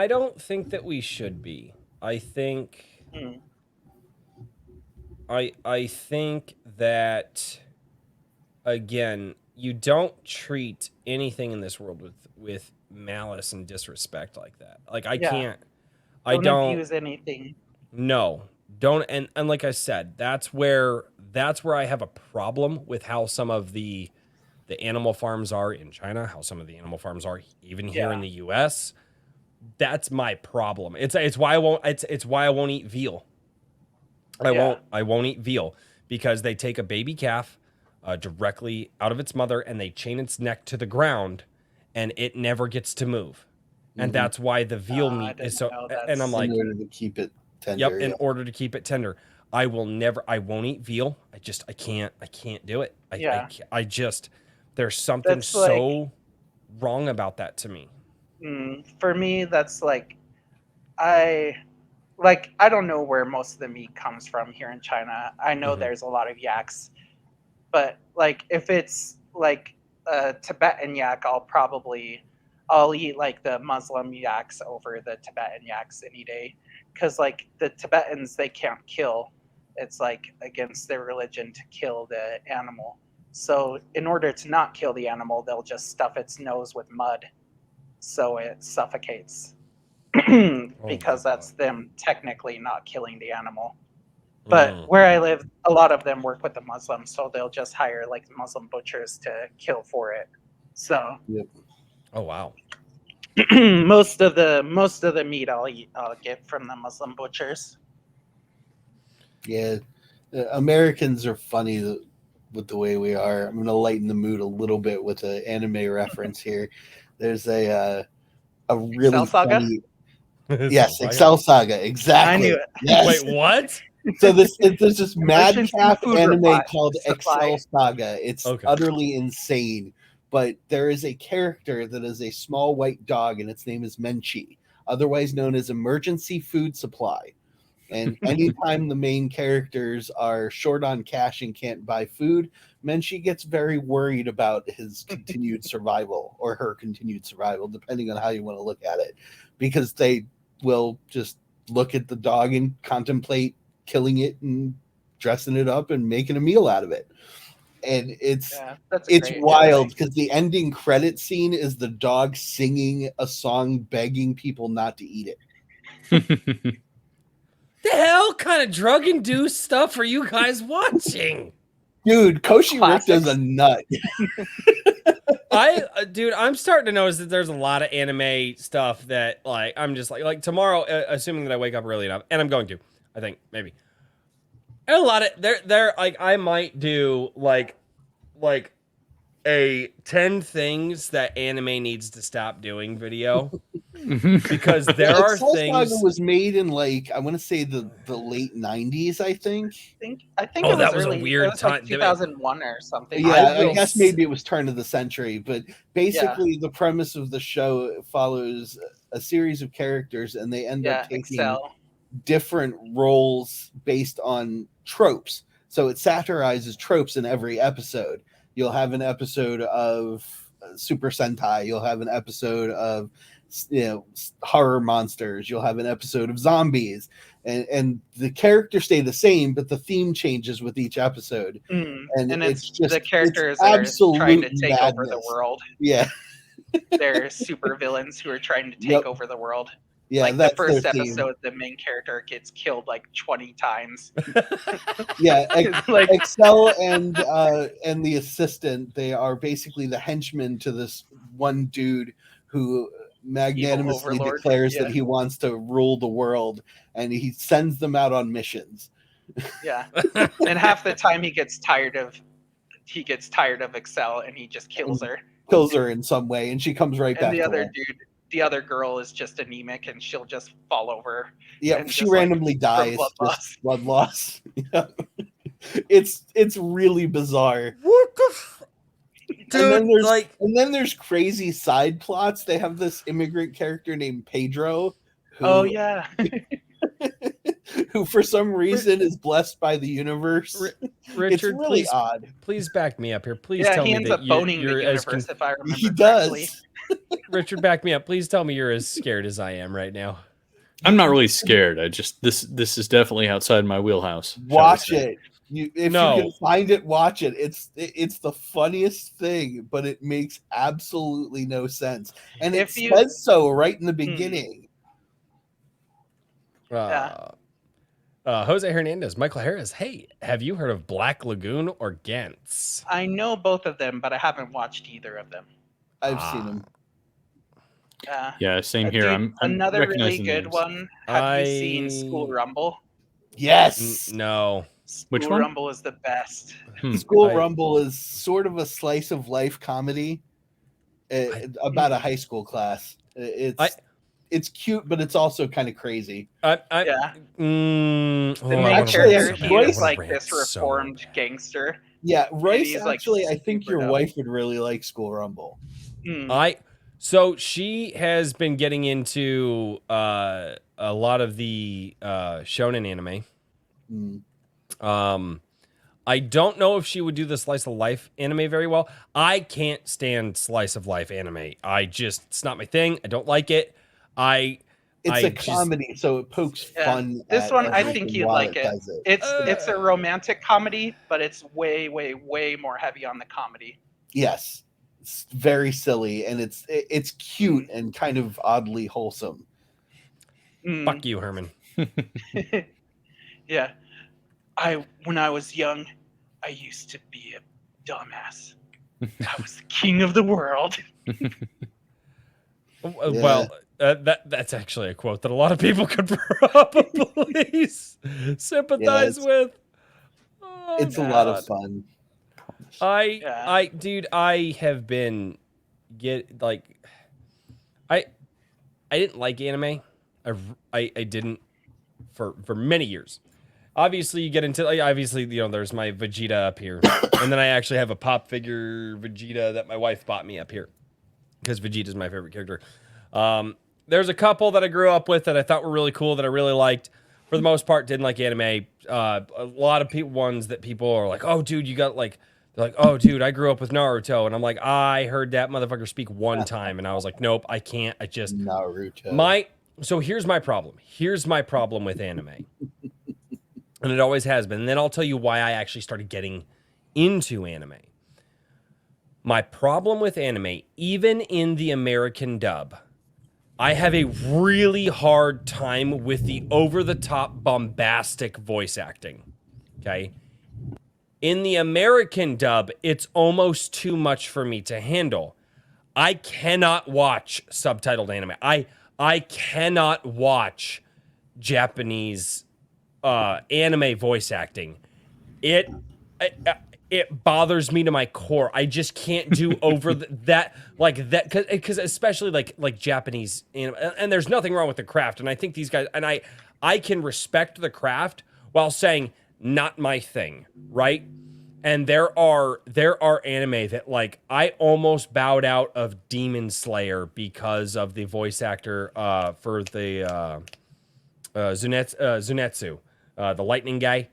don't think that we should be. I think I think that again, you don't treat anything in this world with malice and disrespect like that. Like I can't. I don't abuse anything. No, don't. And like I said, that's where I have a problem with how some of the animal farms are in China, how some of the animal farms are even here in the US. That's my problem. It's why I won't eat veal. I won't eat veal because they take a baby calf directly out of its mother and they chain its neck to the ground and it never gets to move. And that's why the veal meat is so, and I'm like, in order to keep it tender. Yep. In order to keep it tender. I won't eat veal. I can't do it. I just, there's something so wrong about that to me. For me, that's like, I don't know where most of the meat comes from here in China. I know there's a lot of yaks, but like if it's like a Tibetan yak, I'll eat like the Muslim yaks over the Tibetan yaks any day, because like the Tibetans, they can't kill. It's like against their religion to kill the animal. So in order to not kill the animal, they'll just stuff its nose with mud so it suffocates. Because that's them technically not killing the animal. But where I live, a lot of them work with the Muslims, so they'll just hire like Muslim butchers to kill for it. So oh wow. most of the meat I'll get from the Muslim butchers. Yeah, Americans are funny with the way we are. I'm gonna lighten the mood a little bit with an anime reference here. There's a really funny. Yes, Excel Saga. Exactly. I knew it. Yes. Wait, what? So there's this madcap anime called Excel Saga. It's utterly insane. But there is a character that is a small white dog, and its name is Menchi, otherwise known as Emergency Food Supply. And anytime the main characters are short on cash and can't buy food, Menchie gets very worried about his continued survival, or her continued survival, depending on how you want to look at it, because they will just look at the dog and contemplate killing it and dressing it up and making a meal out of it. And it's wild because the ending credit scene is the dog singing a song begging people not to eat it. The hell kind of drug-induced stuff are you guys watching? Dude, Koshi Rick is a nut. Dude, I'm starting to notice that there's a lot of anime stuff that, like, I'm just like tomorrow, assuming that I wake up early enough, and I'm going to, I think, maybe. And a lot of, there, like, I might do, like a 10 things that anime needs to stop doing video. Because there are things. Saga was made in, like, I want to say the late 90s, I think. I think oh, it was that was early, a weird it was time. like 2001 or something. Yeah, I guess maybe it was turn of the century, but basically the premise of the show follows a series of characters, and they end up taking different roles based on tropes. So it satirizes tropes in every episode. You'll have an episode of Super Sentai. You'll have an episode of horror monsters. You'll have an episode of zombies, and the characters stay the same, but the theme changes with each episode. And it's just the characters are trying to take over the world. Yeah, they're super villains who are trying to take over the world. Yeah, like the first episode, the main character gets killed like 20 times. Yeah, like Excel and the assistant, they are basically the henchmen to this one dude who magnanimously declares that he wants to rule the world, and he sends them out on missions. Yeah, and half the time he gets tired of Excel, and he just kills her in some way, and she comes right back. The other girl is just anemic, and she'll just fall over. Yeah, she randomly dies. Blood loss. Yeah. It's really bizarre. What the dude? And then there's crazy side plots. They have this immigrant character named Pedro. Who, who for some reason is blessed by the universe. Richard, it's really odd. Please back me up here. Please tell me that you're as if I remember he correctly. Does. Richard, back me up. Please tell me you're as scared as I am right now. I'm not really scared. I just this is definitely outside my wheelhouse. Watch it. If you can find it, watch it. It's the funniest thing, but it makes absolutely no sense. And it says so right in the beginning. Jose Hernandez, Michael Harris. Hey, have you heard of Black Lagoon or Gantz? I know both of them, but I haven't watched either of them. I've seen them. Yeah, same here. I'm another really good one. Have you seen School Rumble? Yes. No. Which School one? Rumble is the best. School Rumble is sort of a slice of life comedy about a high school class. It's cute, but it's also kind of crazy. The main character, he's like this reformed gangster. Yeah, Rice, actually, I think your wife would really like School Rumble. So she has been getting into a lot of the shonen anime. I don't know if she would do the slice of life anime very well. I can't stand slice of life anime. It's not my thing. I don't like it. It's a comedy, so it pokes fun. This one, I think you'd like it. It's a romantic comedy, but it's way, way, way more heavy on the comedy. Yes, it's very silly, and it's cute and kind of oddly wholesome. Fuck you, Herman. Yeah, when I was young, I used to be a dumbass. I was the king of the world. Well, that's actually a quote that a lot of people could probably sympathize with. Oh, it's a lot of fun. Dude, I have been I didn't like anime. I didn't for many years. Obviously, you get into there's my Vegeta up here, and then I actually have a pop figure Vegeta that my wife bought me up here because Vegeta's my favorite character. There's a couple that I grew up with that I thought were really cool that I really liked. for the most part, didn't like anime. A lot of ones that people are like, oh, dude, you got like, they're like, oh, dude, I grew up with Naruto. And I'm like, I heard that motherfucker speak one time. And I was like, nope, I can't. I just, Naruto. So here's my problem. Here's my problem with anime. And it always has been. And then I'll tell you why I actually started getting into anime. My problem with anime, even in the American dub, I have a really hard time with the over-the-top bombastic voice acting. Okay? In the American dub, it's almost too much for me to handle. I cannot watch subtitled anime. I cannot watch Japanese anime voice acting. It bothers me to my core. I just can't do over that because especially like Japanese anime, and there's nothing wrong with the craft. And I think these guys, and I can respect the craft while saying not my thing, right? And there are anime that like I almost bowed out of Demon Slayer because of the voice actor for the Zunetsu, the lightning guy.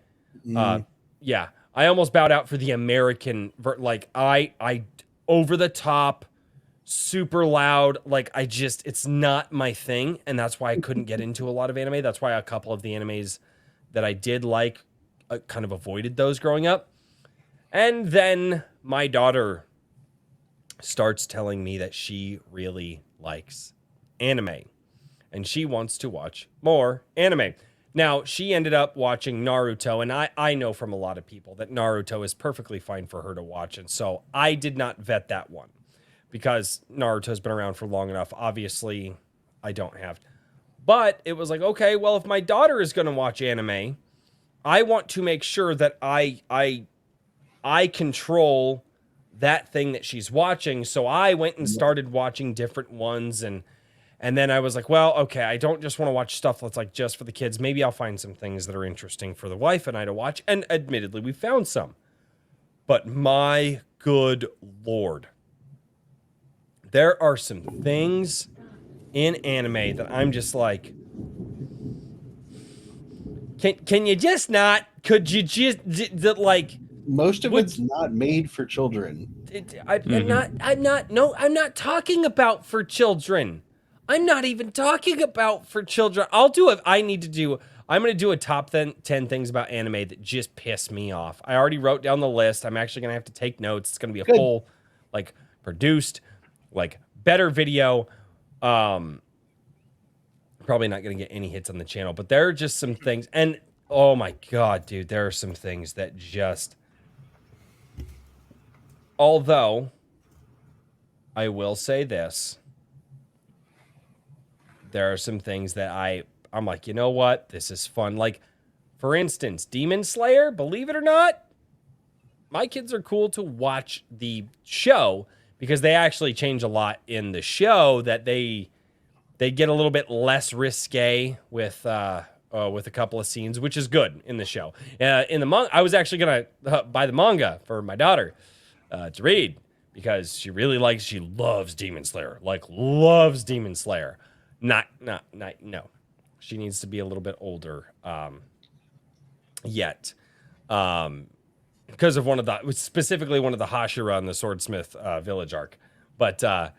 Yeah, I almost bowed out for the American like I over the top, super loud, like it's not my thing, and that's why I couldn't get into a lot of anime. That's why a couple of the animes that I did like kind of avoided those growing up. And then my daughter starts telling me that she really likes anime and she wants to watch more anime. Now, she ended up watching Naruto, and I know from a lot of people that Naruto is perfectly fine for her to watch. And so I did not vet that one because Naruto's been around for long enough. Obviously, I don't have. But it was like, okay, well, if my daughter is going to watch anime, I want to make sure that I control that thing that she's watching. So I went and started watching different ones. And then I was like, well, okay, I don't just want to watch stuff that's like just for the kids. Maybe I'll find some things that are interesting for the wife and I to watch. And admittedly, we found some. But my good Lord, there are some things in anime that I'm just like, can you just not? Could you just like? Most of it's not made for children. I'm not talking about for children. I'm not even talking about for children. I'm going to do a top 10 things about anime that just piss me off. I already wrote down the list. I'm actually going to have to take notes. It's going to be a full, like, produced, like, better video. Probably not going to get any hits on the channel, but there are just some things. And, oh my God, dude, there are some things that just... Although, I will say this. There are some things that I'm like, you know what? This is fun. Like, for instance, Demon Slayer, believe it or not, my kids are cool to watch the show because they actually change a lot in the show that they get a little bit less risque with a couple of scenes, which is good in the show. In the manga, I was actually going to buy the manga for my daughter to read because she loves Demon Slayer, loves Demon Slayer. No. She needs to be a little bit older yet. Because of specifically one of the Hashira and the Swordsmith village arc. But I'm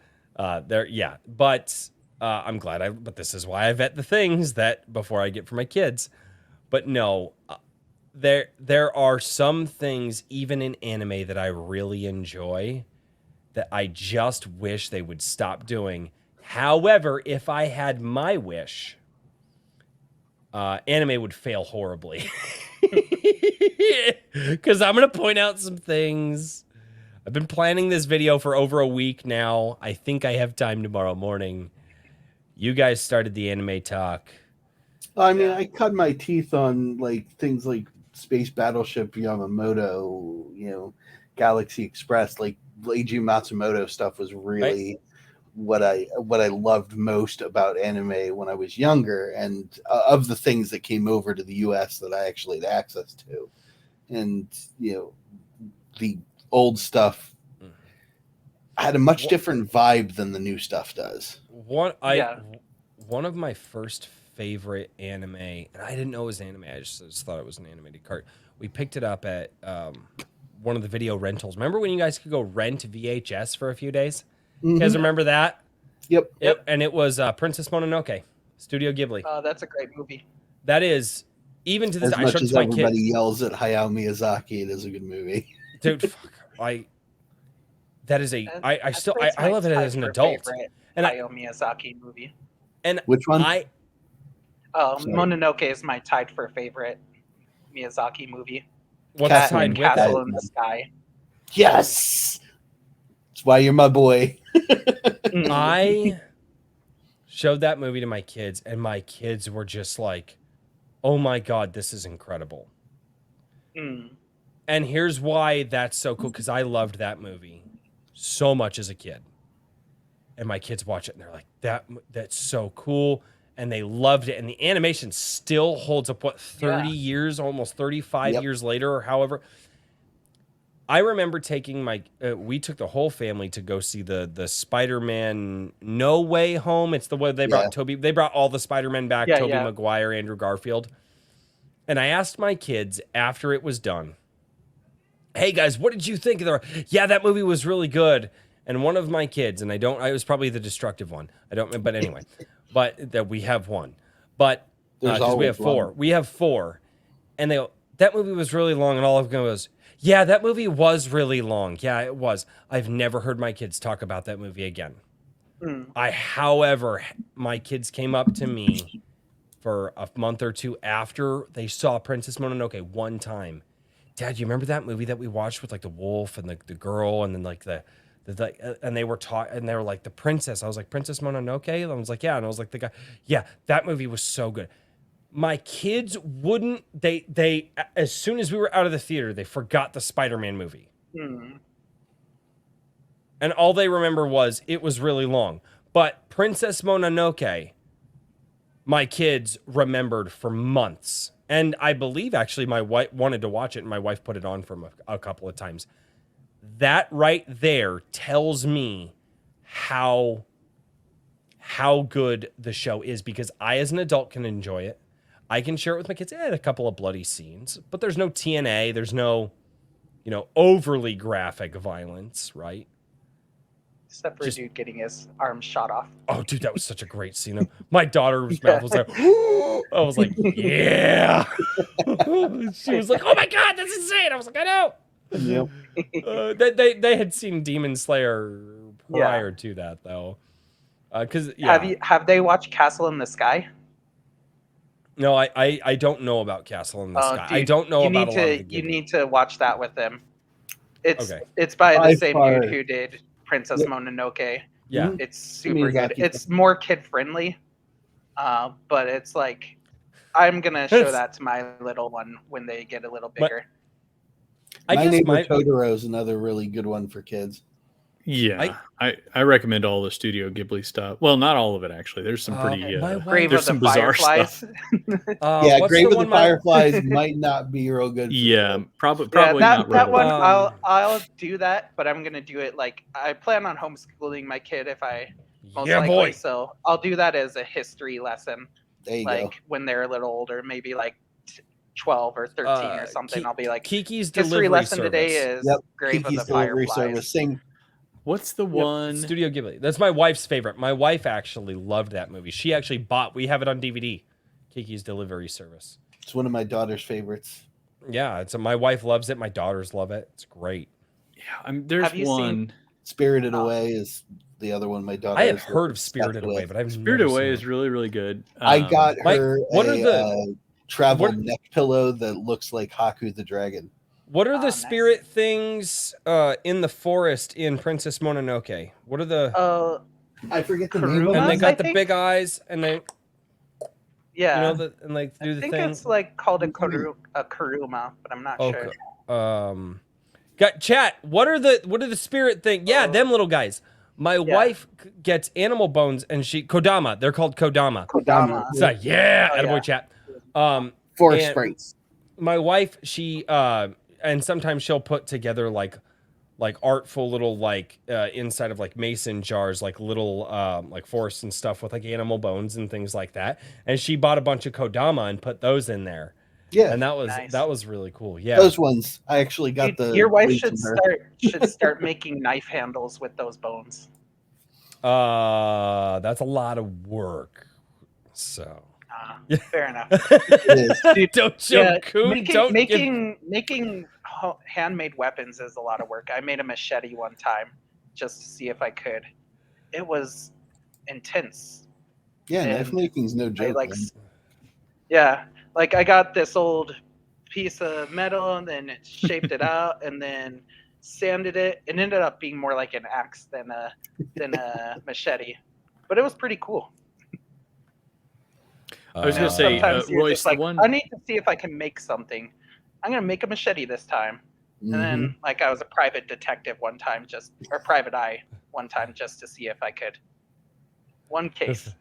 glad but this is why I vet the things that before I get for my kids. But no, there are some things even in anime that I really enjoy that I just wish they would stop doing. However, if I had my wish, anime would fail horribly. Because I'm going to point out some things. I've been planning this video for over a week now. I think I have time tomorrow morning. You guys started the anime talk. I mean, I cut my teeth on things like Space Battleship Yamamoto, Galaxy Express, like Leiji Matsumoto stuff was really what I loved most about anime when I was younger, and of the things that came over to the US that I actually had access to. And the old stuff had a much different vibe than the new stuff does. One of my first favorite anime, and I didn't know it was anime. I just thought it was an animated cart. We picked it up at one of the video rentals. Remember when you guys could go rent VHS for a few days? You guys remember that? Yep. And it was Princess Mononoke, Studio Ghibli. Oh, that's a great movie. That is, even to this As day, I much showed it as to my everybody kids. yells at Hayao Miyazaki, it is a good movie. Dude, fuck, that is a, I still, That's I my love it type as an for adult. favorite And Hayao Miyazaki movie. and Which one? I, Sorry. Mononoke is my tied for favorite Miyazaki movie. what's Castle tied And with Castle it? in the Sky. Yes. That's why you're my boy. I showed that movie to my kids, and my kids were just like, oh my God, this is incredible. Mm. And here's why that's so cool, because I loved that movie so much as a kid. And my kids watch it and they're like, that's so cool. And they loved it. And the animation still holds up, 30 years, almost 35 years later, or however. I remember taking we took the whole family to go see the Spider-Man No Way Home. It's the way they brought they brought all the Spider-Men back, Tobey Maguire, Andrew Garfield. And I asked my kids after it was done, hey guys, what did you think? Yeah, that movie was really good. And one of my kids, and I was probably the destructive one. But anyway, but that we have one. But because we have four. one. We have four. And they go, that movie was really long. And all of them goes, yeah, that movie was really long. Yeah, it was. I've never heard my kids talk about that movie again. However, my kids came up to me for a month or two after they saw Princess Mononoke one time. Dad, you remember that movie that we watched with like the wolf and the girl and then like and they were and they were like the princess. I was like, Princess Mononoke? And I was like, yeah. And I was like, the guy, yeah, that movie was so good. My kids wouldn't, they as soon as we were out of the theater, they forgot the Spider-Man movie. And all they remember was it was really long. But Princess Mononoke, my kids remembered for months. And I believe actually my wife wanted to watch it and my wife put it on for a couple of times. That right there tells me how good the show is, because I as an adult can enjoy it. I can share it with my kids. A couple of bloody scenes, but there's no TNA. There's no, overly graphic violence, right? Except for a dude getting his arm shot off. Oh, dude, that was such a great scene. My daughter's mouth was like, I was like, yeah. She was like, oh my God, that's insane. I was like, I know. Yep. They had seen Demon Slayer prior to that, though. Because have they watched Castle in the Sky? No, I don't know about Castle in the Sky. Dude, I don't know about a lot of the you need to watch that with them. It's Okay. it's by the same far. dude who did Princess Mononoke. Yeah. It's super good. Miyazaki. It's more kid friendly, but it's like I'm gonna show that to my little one when they get a little bigger. I My guess Neighbor Totoro is another really good one for kids. Yeah, I recommend all the Studio Ghibli stuff. Well, not all of it actually. There's some pretty Grave there's of some the bizarre Fireflies. stuff. Yeah, what's Grave of the one Fireflies might not be real good. For Yeah, kids. probably Yeah, not. that one relevant. I'll do that, but I'm gonna do it like I plan on homeschooling my kid if I most Yeah, likely. boy. So I'll do that as a history lesson, There you like go. when they're a little older, maybe like 12 or 13 or something. I'll be like, Kiki's history delivery lesson service. today is Yep. Grave Kiki's of the Delivery Fireflies. Service. Same. What's the one? Studio Ghibli. That's my wife's favorite. My wife actually loved that movie. She actually we have it on DVD. Kiki's Delivery Service. It's one of my daughter's favorites. Yeah, my wife loves it. My daughters love it. It's great. Yeah, there's Have you seen- one. Spirited Away is the other one my daughter. I have is heard of obsessed Spirited Away, with. but I've Spirited never Away seen is it. really, really good. I got Mike, her what are a the- travel what- neck pillow that looks like Haku the dragon. What are the nice. spirit things in the forest in Princess Mononoke? What are the? I forget the name Karuma? of And they it. got I the think- big eyes, and they, Yeah, and like do I the think thing. it's like called a Karuma, but I'm not sure. Okay. Got chat. What are the spirit thing? Yeah, them little guys. My wife gets animal bones, and Kodama. They're called Kodama. Kodama. It's like, yeah, Oh, attaboy yeah. chat. Forest and- sprites. My wife, she and sometimes she'll put together like like artful little like inside of like mason jars, like little like forests and stuff with like animal bones and things like that. And she bought a bunch of Kodama and put those in there. Yeah, And Nice. that was really cool. Yeah. those ones. I actually got Your wife leaves should from her. start making knife handles with those bones. That's a lot of work. So Fair enough. It don't show Yeah, Coon, don't give- making handmade weapons is a lot of work. I made a machete one time just to see if I could. It was intense. Yeah, And knife making's no I joke. like, man. yeah, like I got this old piece of metal and then it shaped it out and then sanded it. It ended up being more like an axe than a machete, but it was pretty cool. I was gonna say, Sometimes you're Royce, just like, the one I need to see if I can make something. I'm gonna make a machete this time. And then, like, I was a private detective one time, or private eye one time, just to see if I could. One case.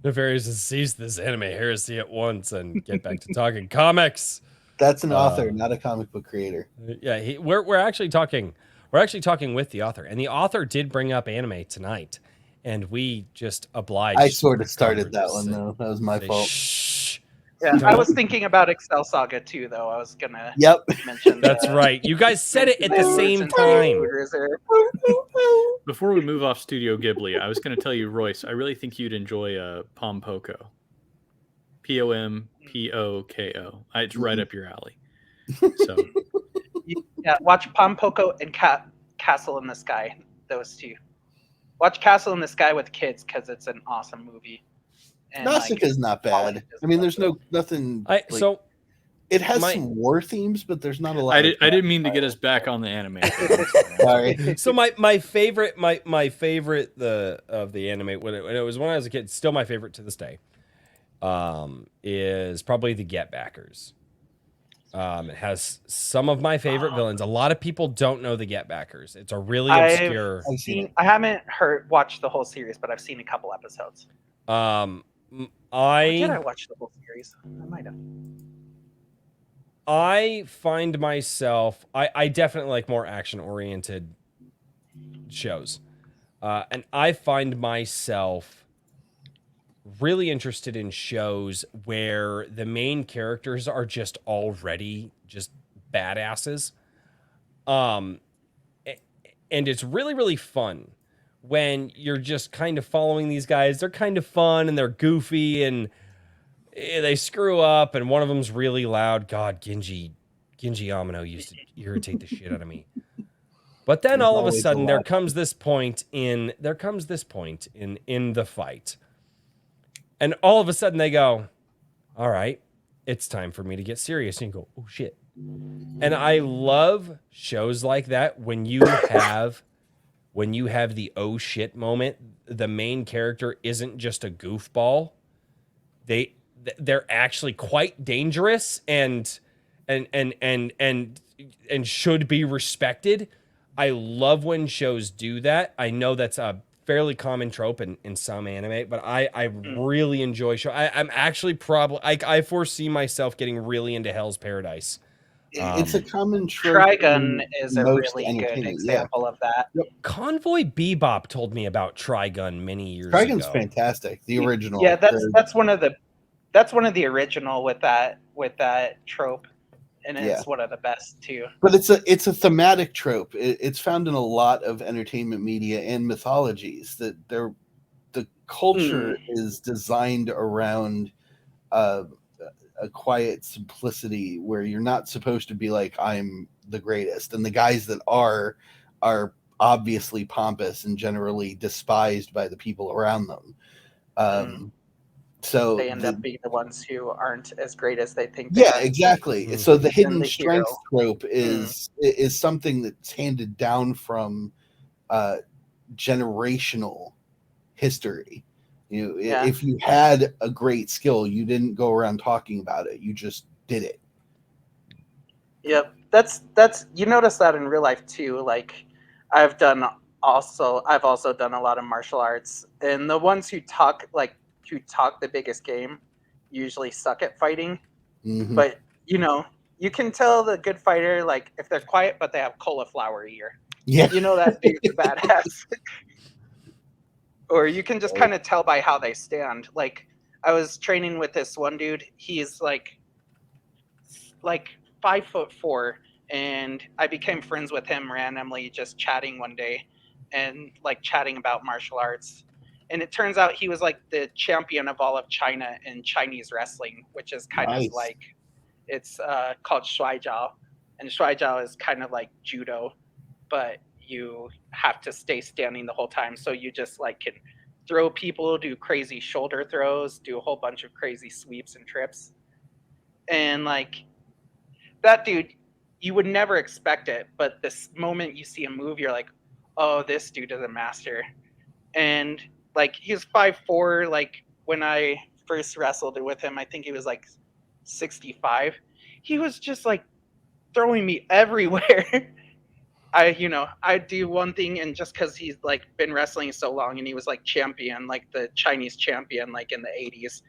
Nefarious has ceased this anime heresy at once and get back to talking comics. That's an author, not a comic book creator. Yeah, we're actually talking. We're actually talking with the author, and the author did bring up anime tonight, and we just obliged. I sort of started that one though. That was my fault. Shh. Yeah, I was thinking about Excel Saga too, though. I was gonna Yep. mention. That's right. You guys said it at the same time. Before we move off Studio Ghibli, I was going to tell you, Royce, I really think you'd enjoy Pompoko. Pompoko. It's right up your alley. So Yeah, watch Pompoko and Castle in the Sky. Those two. Watch Castle in the Sky with kids because it's an awesome movie. And, Nausicaa's not bad. I mean, there's nothing. So it has some war themes, but there's not a lot. I didn't mean to get us back on the anime. Sorry. So my favorite of the anime when it was when I was a kid, still my favorite to this day, is probably the Get Backers. It has some of my favorite villains. A lot of people don't know the Get Backers. It's a really obscure. I haven't watched the whole series, but I've seen a couple episodes. Did I watch the whole series? I might have. I find myself, I definitely like more action-oriented shows. And I find myself really interested in shows where the main characters are just already just badasses. And it's really, really fun when you're just kind of following these guys. They're kind of fun and they're goofy and they screw up and one of them's really loud. God, Genji Amino used to irritate the shit out of me. But then all of a sudden there comes this point in the fight. And all of a sudden they go, all right, it's time for me to get serious. And you go, oh shit. And I love shows like that when you have the oh shit moment. The main character isn't just a goofball. They're actually quite dangerous and should be respected. I love when shows do that. I know that's a fairly common trope in some anime, but I really enjoy show. I'm actually I foresee myself getting really into Hell's Paradise. It's a common trope. Trigun is a really good example of that. Yep. Convoy Bebop told me about Trigun many years ago. Trigun's fantastic. The original. Yeah, that's one of the original with that trope, and it's one of the best too. But it's a thematic trope. It's found in a lot of entertainment media and mythologies that the culture is designed around a quiet simplicity where you're not supposed to be like, I'm the greatest, and the guys that are obviously pompous and generally despised by the people around them. So they end up being the ones who aren't as great as they think. Yeah, exactly. So the hidden strength trope is something that's handed down from generational history. If you had a great skill, you didn't go around talking about it. You just did it. Yep. That's you notice that in real life too. Like I've also done a lot of martial arts, and the ones who talk the biggest game usually suck at fighting. Mm-hmm. But you can tell the good fighter, like if they're quiet but they have cauliflower ear. Yeah. You know that dude's a badass. Or you can just kind of tell by how they stand. Like, I was training with this one dude. He's like 5'4", and I became friends with him randomly, just chatting one day, and like chatting about martial arts. And it turns out he was like the champion of all of China in Chinese wrestling, which is kind Nice. of like, it's called Shuai Jiao, and Shuai Jiao is kind of like judo, but you have to stay standing the whole time. So you just like can throw people, do crazy shoulder throws, do a whole bunch of crazy sweeps and trips. And like that dude, you would never expect it, but this moment you see him move, you're like, oh, this dude is a master. And like he's 5'4". Like when I first wrestled with him, I think he was like 65. He was just like throwing me everywhere. I do one thing, and just because he's like been wrestling so long and he was like champion, like the Chinese champion, like in the 80s,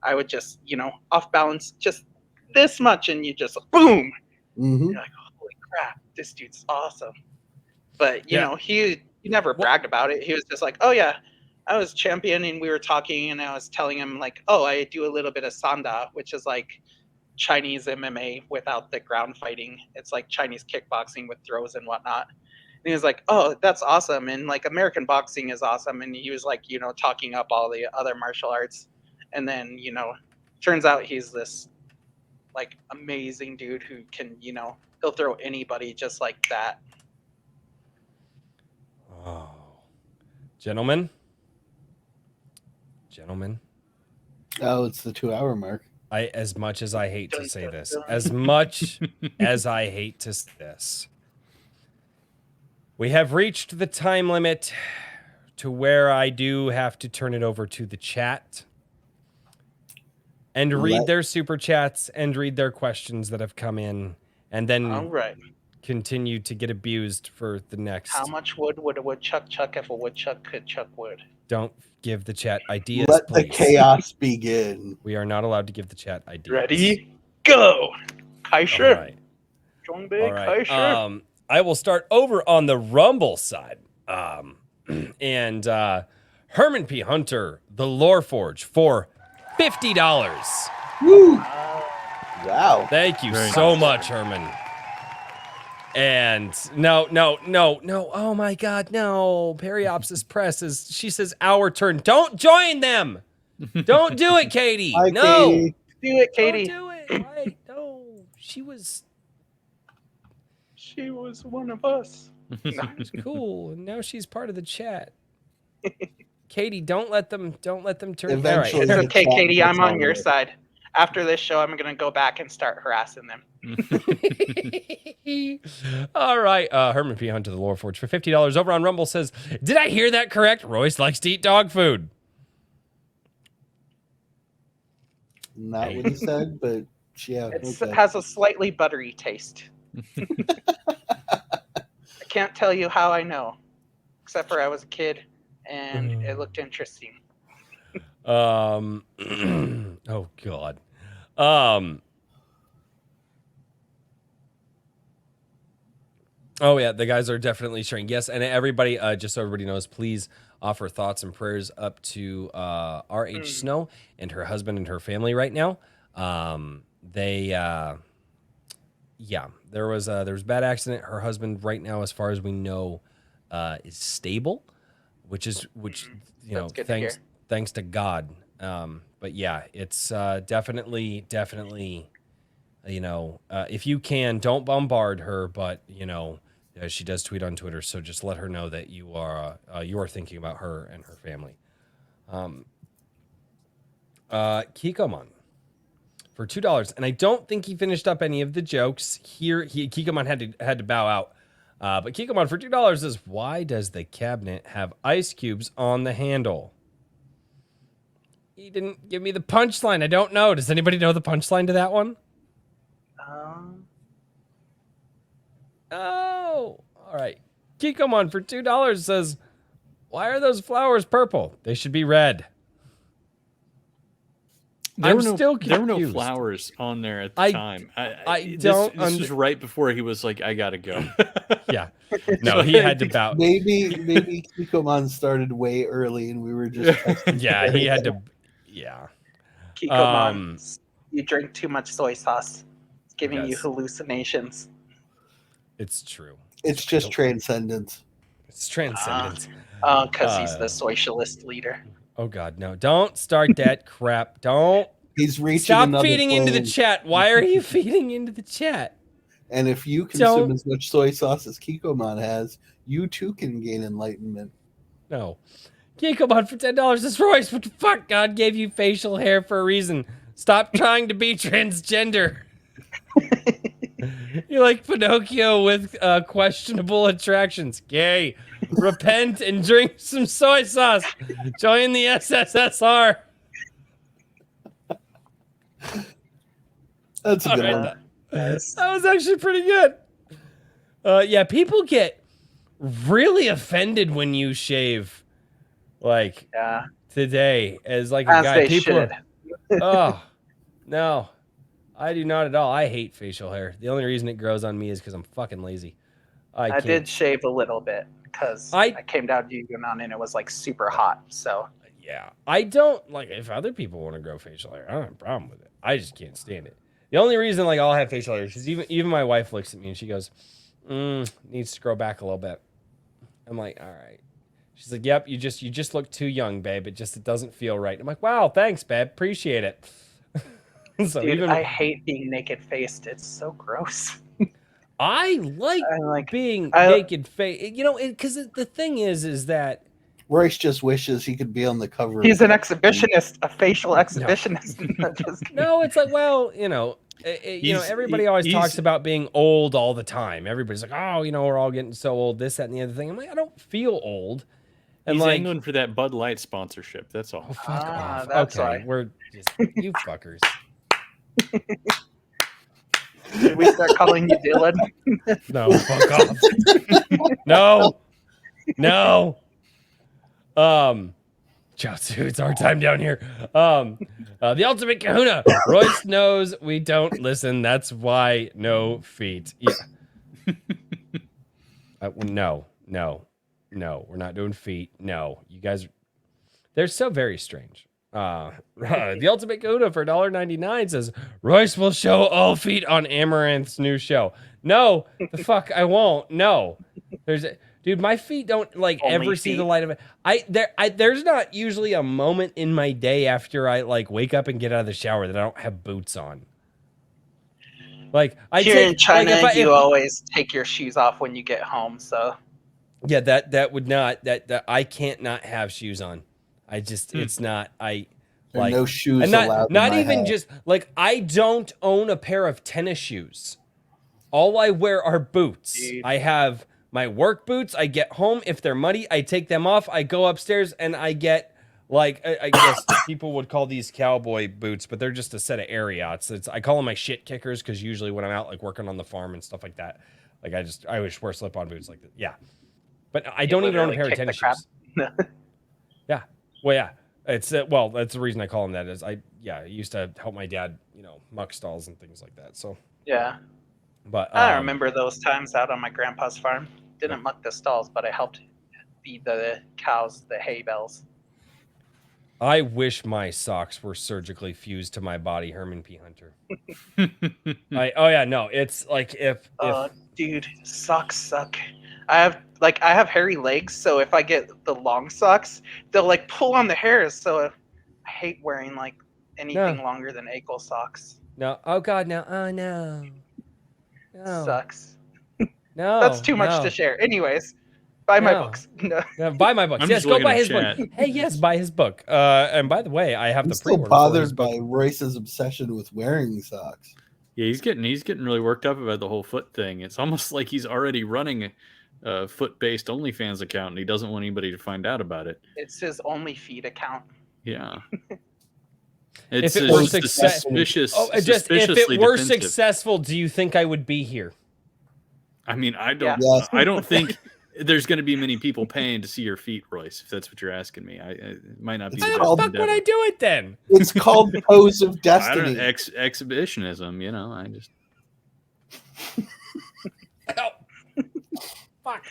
I would just, off balance just this much, and you just boom. Mm-hmm. You're like, holy crap, this dude's awesome. But Yeah. he never bragged about it. He was just like, oh yeah, I was champion, and we were talking, and I was telling him like, oh, I do a little bit of sanda, which is like Chinese MMA without the ground fighting. It's like Chinese kickboxing with throws and whatnot. And he was like, oh, that's awesome. And like American boxing is awesome. And he was like, talking up all the other martial arts. And then, turns out he's this like amazing dude who can, he'll throw anybody just like that. Oh. Gentlemen. Oh, it's the 2-hour mark. As much as I hate to say this, as much as I hate to say this, we have reached the time limit to where I do have to turn it over to the chat and read their super chats and read their questions that have come in, and then All right. continue to get abused for the next. How much wood would a woodchuck chuck if a woodchuck could chuck wood? Don't give the chat ideas, Let please. the chaos begin. We are not allowed to give the chat ideas. Ready? Go! Kaisha! All right. Zhongbei, All right. Kaisha! I will start over on the Rumble side. And Herman P. Hunter, the Lore Forge, for $50. Woo! Wow. Thank you Very so nice. much, Herman. And no. Oh my God, no. Periopsis Press she says, our turn. Don't join them. Don't do it, Katie. Hi, No. Katie. Do it, Katie. Don't do it. Why? No. She was one of us. cool. And now she's part of the chat. Katie, don't let them turn. Eventually. All right. It's okay, Chat Katie. gets I'm on all your right. side. After this show, I'm going to go back and start harassing them. All right. Herman P. Hunter, the Lore Forge, for $50 over on Rumble says, did I hear that correct? Royce likes to eat dog food. Not what he said, but yeah. It Okay. has a slightly buttery taste. I can't tell you how I know, except for I was a kid and it looked interesting. Oh God. Oh yeah, the guys are definitely sharing. Yes, and everybody, just so everybody knows, please offer thoughts and prayers up to R.H. Snow and her husband and her family right now. There was a bad accident. Her husband right now, as far as we know, is stable, which That's good to hear. thanks to God. But yeah, it's definitely, if you can, don't bombard her, but she does tweet on Twitter, so just let her know that you are thinking about her and her family. Kikomon for $2, and I don't think he finished up any of the jokes here. Kikomon had to bow out. But Kikomon for $2 says, why does the cabinet have ice cubes on the handle? He didn't give me the punchline. I don't know. Does anybody know the punchline to that one? Oh, all right. Kikomon for $2 says, why are those flowers purple? They should be red. There were confused. no flowers on there at the time. This was right before he was like, I gotta go. Yeah. No, he had to bow. Maybe Kikoman started way early and we were just Yeah, he had to. Yeah. Kikoman, you drink too much soy sauce. It's giving you Yes. hallucinations. It's true. It's just transcendence. It's transcendent. Because he's the socialist leader. Oh God, no! Don't start that crap. Don't. He's reaching. Stop another feeding into the plane. chat. Why are you feeding into the chat? And if you consume as much soy sauce as Kikoman has, you too can gain enlightenment. No. Kikoman for $10 is Royce. What the fuck? God gave you facial hair for a reason. Stop trying to be transgender. You like Pinocchio with questionable attractions. Gay. Repent and drink some soy sauce. Join the SSSR. That's a All good right, one. that was actually pretty good. Yeah, people get really offended when you shave, like today, as like a As guy. they People, should. oh no, I do not at all. I hate facial hair. The only reason it grows on me is because I'm fucking lazy. I can't. did shave a little bit because I came down to Yunnan and it was like super hot. So Yeah, I don't like if other people want to grow facial hair. I don't have a problem with it. I just can't stand it. The only reason like I'll have facial hair is because even my wife looks at me and she goes, "Needs to grow back a little bit." I'm like, "All right." She's like, "Yep, you just look too young, babe. It doesn't feel right." I'm like, "Wow, thanks, babe. Appreciate it." So dude, even I hate being naked faced. It's so gross. I like being naked face. You know, because the thing is that Royce just wishes he could be on the cover. He's an exhibitionist, a facial exhibitionist. No, it's like, well, you know, everybody always talks about being old all the time. Everybody's like, oh, you know, we're all getting so old, this, that, and the other thing. I'm like, I don't feel old. And he's like, angling for that Bud Light sponsorship. That's all. Oh, fuck off. That's okay, why. we're just, you fuckers. Should we start calling you Dylan? No, fuck off. No. Jotsu, it's our time down here. The ultimate kahuna. Royce knows we don't listen. That's why no feet. Yeah. No, we're not doing feet. No, you guys, they're so very strange. The ultimate kahuna for $1.99 says Royce will show all feet on Amaranth's new show. No, the fuck I won't. No, dude, my feet don't like Only ever see the feet. light of it. There's not usually a moment in my day after I like wake up and get out of the shower that I don't have boots on. Like Here in China, you always take your shoes off when you get home. So yeah, that would not that I can't not have shoes on. I just it's not There are like no shoes and allowed. not in my even house. just like I don't own a pair of tennis shoes. All I wear are boots. Dude. I have my work boots. I get home if they're muddy, I take them off. I go upstairs and I get like I guess people would call these cowboy boots, but they're just a set of Ariats. I call them my shit kickers because usually when I'm out like working on the farm and stuff like that, like I always wear slip-on boots like that. Yeah, but I don't even own a pair of tennis shoes. Yeah. Well, yeah. It's well, that's the reason I call them that is I used to help my dad, muck stalls and things like that. So yeah, but I remember those times out on my grandpa's farm. Didn't muck the stalls, but I helped feed the cows the hay bales. I wish my socks were surgically fused to my body, Herman P. Hunter. It's like if dude, socks suck. I have hairy legs, so if I get the long socks, they'll like pull on the hairs. So I hate wearing like anything longer than ankle socks. no, oh god, no, oh no, Sucks. no, That's too much to share. Anyways, buy my No. books. No. Yeah, buy my books. I'm Yes, just go looking buy at his chat. book. Hey, yes, buy his book. And by the way, I have I'm the still pre-order for his bothered book. by Royce's obsession with wearing socks. Yeah, he's getting really worked up about the whole foot thing. It's almost like he's already running a foot-based OnlyFans account, and he doesn't want anybody to find out about it. It's his only feed account. Yeah. If It's it were suspicious. Just if suspiciously it were defensive. successful, do you think I would be here? I mean, I don't. Yes. I don't think there's going to be many people paying to see your feet, Royce. If that's what you're asking me, it might not be. Why the the best fuck endeavor. would I do it then? It's called Pose of I don't Destiny. know, exhibitionism. You know, I just. Oh. Fuck.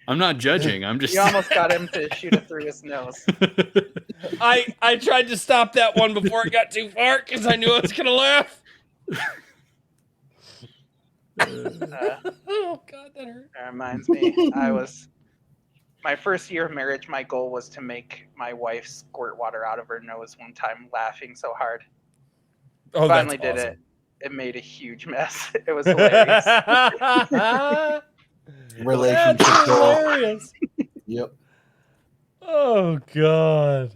I'm not judging. I'm just. You almost got him to shoot it through his nose. I tried to stop that one before it got too far because I knew I was gonna laugh. Oh God, that hurt. That reminds me, my first year of marriage, my goal was to make my wife squirt water out of her nose one time, laughing so hard. Oh, Finally that's did awesome. it. It made a huge mess. It was hilarious. That's Relationship goal. hilarious. Yep. Oh God.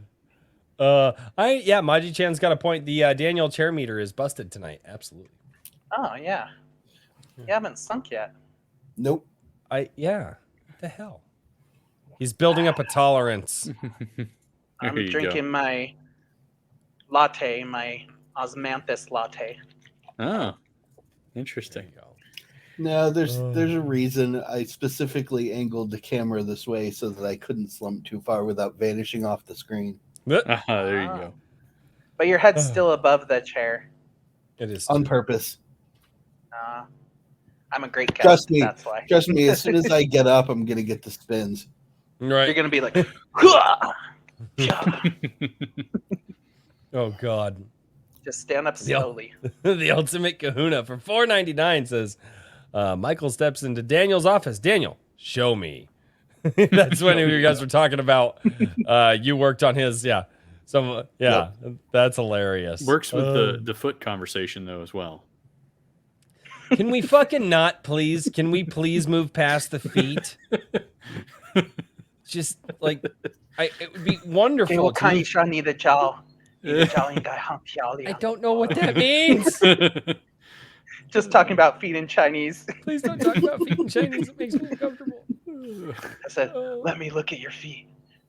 Maji Chan's got a point. The Daniel chair meter is busted tonight. Absolutely. Oh yeah. You haven't sunk yet. Nope. What the hell? He's building up a tolerance. I'm There you drinking my latte, my osmanthus latte. go. Oh, There interesting. you go. No, there's a reason I specifically angled the camera this way so that I couldn't slump too far without vanishing off the screen. There you Ah. go. But your head's still above the chair. It is. On purpose. I'm a great guest. Trust me. That's why. Trust me, as soon as I get up, I'm gonna get the spins. You're Right. gonna be like, Oh God. just stand up Yeah. slowly. The ultimate kahuna for $4.99 says, Michael steps into Daniel's office. Daniel, show me. That's when you guys were talking about you worked on his, that's hilarious. Works with the foot conversation though as well. Can we fucking not, please? Can we please move past the feet? Just like, it would be wonderful. to 给我看一 me. 下你的脚，你的脚应该很漂亮。 I don't know what that means. Just talking about feet in Chinese. Please don't talk about feet in Chinese. It makes me uncomfortable. I said, let me look at your feet.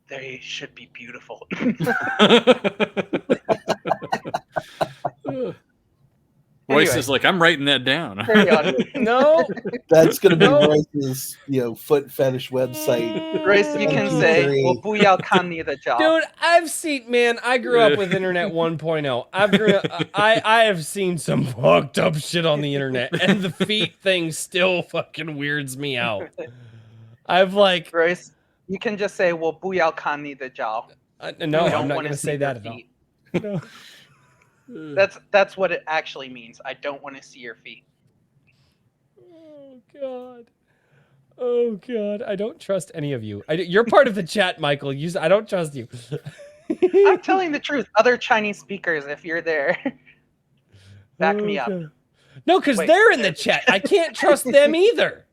They should be beautiful. Royce Anyway. is like, I'm writing that down. Carry on. No. That's gonna be No. Royce's, foot fetish website. Grace, you can say, Three. 我不要看你的脚. Dude, I grew up with Internet 1.0. I have seen some fucked up shit on the internet, and the feet thing still fucking weirds me out. I've like, Grace, you can just say, 我不要看你的脚. no, I I'm don't not wanna going to see say your that at all. feet. No. That's what it actually means. I don't want to see your feet. Oh God. Oh God. I don't trust any of you. You're part of the chat, Michael. I don't trust you. I'm telling the truth. Other Chinese speakers, if you're there, back me up. Okay. No, because Wait. they're in the chat. I can't trust them either.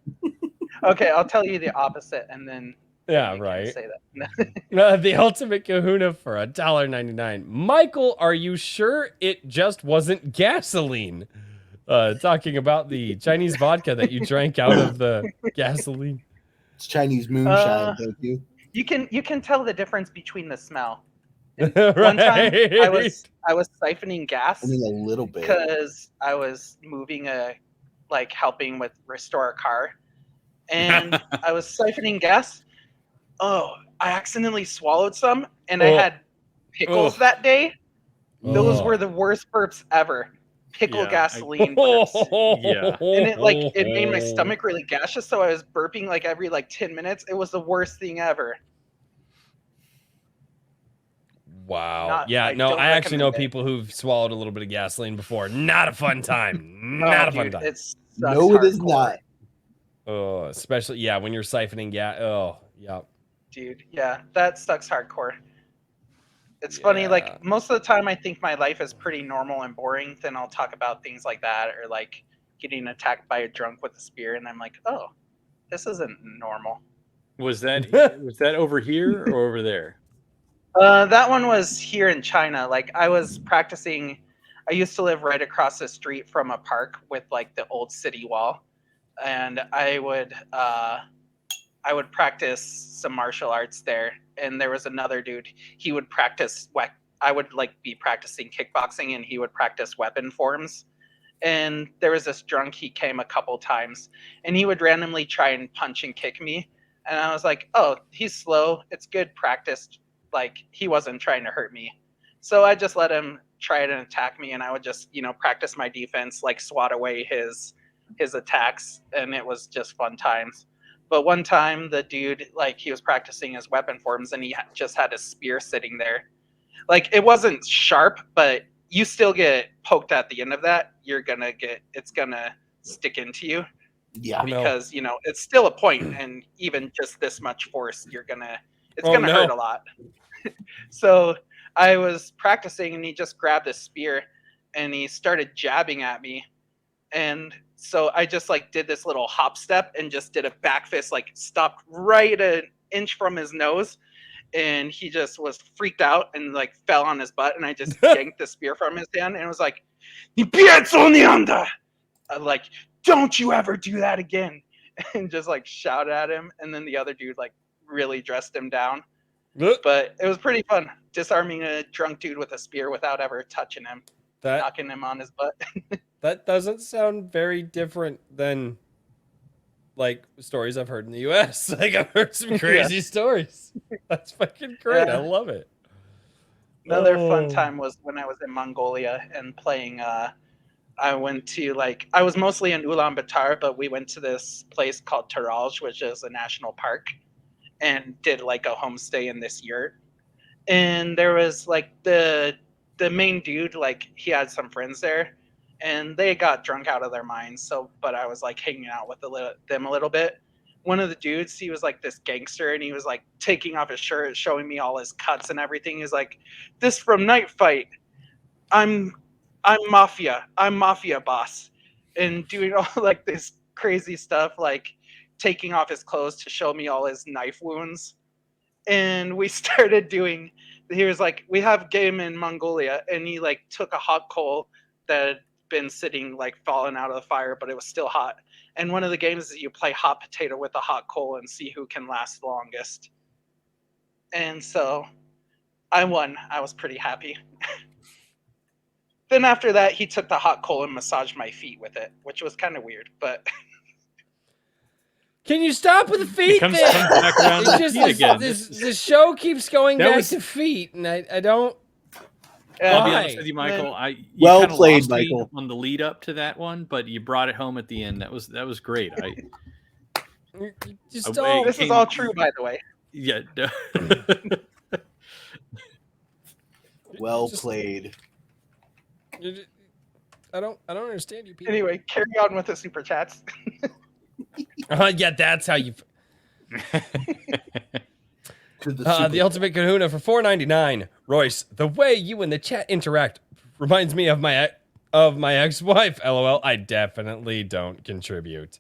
Okay, I'll tell you the opposite, and then Yeah, you can right. say that. The ultimate kahuna for $1.99. Michael, are you sure it just wasn't gasoline? Talking about the Chinese vodka that you drank out of the gasoline. It's Chinese moonshine, thank you. You can tell the difference between the smell. Right. One time I was siphoning gas I mean, a little bit. because I was moving helping with restore a car, and I was siphoning gas. Oh, I accidentally swallowed some, and I had pickles that day. Those were the worst burps ever. Pickle Yeah, gasoline burps. Yeah. And it made my stomach really gaseous, so I was burping every 10 minutes. It was the worst thing ever. Wow. I I don't actually know recommend it. people who've swallowed a little bit of gasoline before. Not a fun time. Oh, Not a fun dude, time. it sucks No, it is hardcore. not. Oh, especially when you're siphoning gas. Oh, yeah. Dude, yeah, that sucks hardcore. It's funny, Yeah. most of the time I think my life is pretty normal and boring. Then I'll talk about things like that, or getting attacked by a drunk with a spear, and I'm like, oh, this isn't normal. Was that over here or over there? That one was here in China. I was practicing. I used to live right across the street from a park with the old city wall, and I would practice some martial arts there. And there was another dude. He would practice. I would be practicing kickboxing, and he would practice weapon forms. And there was this drunk. He came a couple times, and he would randomly try and punch and kick me. And I was like, oh, he's slow. It's good practice. Like, he wasn't trying to hurt me. So I just let him try to attack me, and I would just, practice my defense, like swat away his attacks, and it was just fun times. But one time the dude, like, he was practicing his weapon forms, and he just had a spear sitting there. Like, it wasn't sharp, but you still get poked at the end of that. It's gonna stick into you. Yeah. Because, it's still a point, and even just this much force, it's gonna hurt a lot. So I was practicing, and he just grabbed a spear and he started jabbing at me. And so I just like did this little hop step and just did a back fist, like stopped right an inch from his nose. And he just was freaked out and like fell on his butt. And I just yanked the spear from his hand and it was like, like, don't you ever do that again. And just like shouted at him. And then the other dude like really dressed him down. But it was pretty fun disarming a drunk dude with a spear without ever touching him, knocking him on his butt. That doesn't sound very different than like stories I've heard in the US. Like, I've heard some crazy stories. That's fucking great. Yeah. I love it. Another fun time was when I was in Mongolia and playing. I went to I was mostly in Ulaanbaatar, but we went to this place called Taraj, which is a national park, and did like a homestay in this yurt. And there was like the main dude, like he had some friends there, and they got drunk out of their minds. So, but I was like hanging out with them a little bit. One of the dudes, he was like this gangster, and he was like taking off his shirt, showing me all his cuts and everything. He's like, "This from Night Fight. I'm mafia. I'm mafia boss," and doing all like this crazy stuff, like taking off his clothes to show me all his knife wounds. And we started doing. He was like, "We have game in Mongolia," and he like took a hot coal that had been sitting like falling out of the fire, but it was still hot. And one of the games is you play hot potato with a hot coal and see who can last longest. And so I won. I was pretty happy. Then after that, he took the hot coal and massaged my feet with it, which was kind of weird, but... Can you stop with the feet thing? Back around to the feet again. This show keeps going back to feet, and I don't... I'll be honest with you, Michael. You well played, Michael. On the lead up to that one, but you brought it home at the end. That was great. This is all true, by the way. Yeah. Well played. I don't understand you people. Anyway, carry on with the super chats. Yeah, that's how you. The Ultimate Kahuna for $4.99. Royce, the way you and the chat interact reminds me of my ex-wife. LOL. I definitely don't contribute.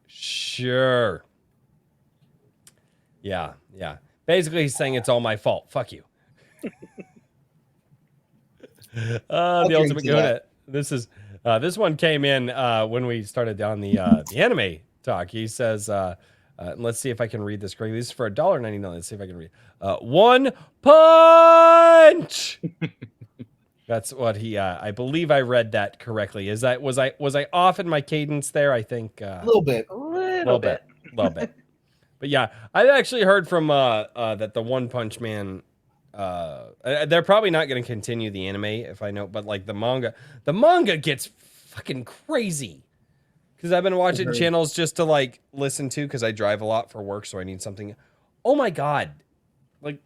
Sure. Yeah. Basically, he's saying it's all my fault. Fuck you. The Ultimate Kahuna. This one came in when we started down the anime talk. He says. Let's see if I can read this correctly. This is for $1.99. Let's see if I can read. One punch. That's what he. I believe I read that correctly. Was I off in my cadence there? I think a little bit. But yeah, I've actually heard from that the One Punch Man. They're probably not going to continue the anime if I know, but like the manga gets fucking crazy. Because I've been watching channels just to like listen to, because I drive a lot for work, so I need something. Oh my god, like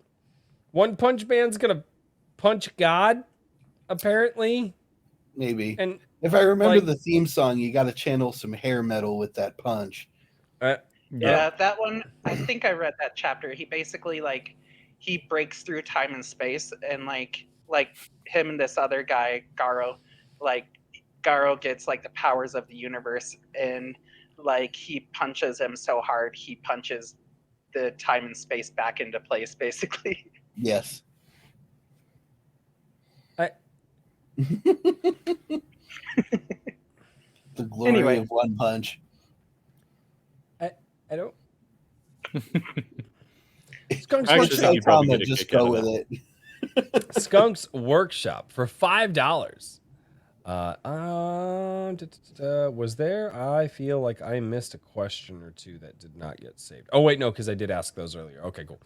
One Punch Man's gonna punch God, apparently. Maybe. And if I remember the theme song, you got to channel some hair metal with that punch. Yeah, that one. I think I read that chapter. He basically he breaks through time and space, and like him and this other guy, Garo, Garo gets like the powers of the universe, and like he punches him so hard he punches the time and space back into place, basically. Yes. The glory of One Punch. I don't. Skunk's just go with it. Skunk's Workshop for $5. Was there? I feel like I missed a question or two that did not get saved. Oh, wait, no, because I did ask those earlier. Okay, cool.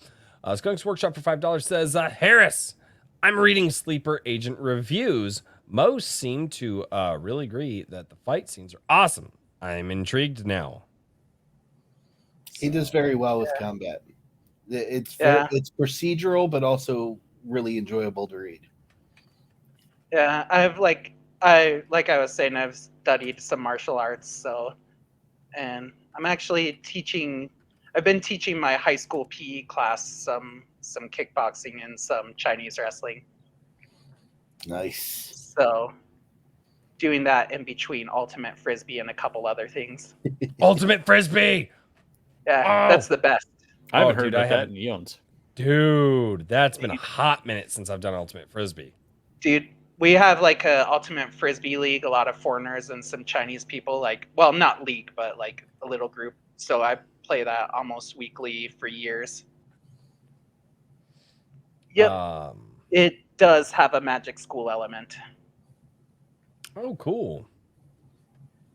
Skunks Workshop for $5 says, Harris, I'm reading Sleeper Agent reviews. Most seem to really agree that the fight scenes are awesome. I'm intrigued now. He does very well with combat. It's it's procedural, but also really enjoyable to read. Yeah, I was saying, I've studied some martial arts, and I'm actually teaching. I've been teaching my high school PE class some kickboxing and some Chinese wrestling. Nice. So, doing that in between Ultimate Frisbee and a couple other things. Ultimate Frisbee. Yeah, that's the best. I haven't heard about that in eons. Dude, that's been a hot minute since I've done Ultimate Frisbee. Dude, we have like a Ultimate Frisbee league, a lot of foreigners and some Chinese people, like, well, not league, but like a little group. So I play that almost weekly for years. Yep. It does have a magic school element. Oh, cool.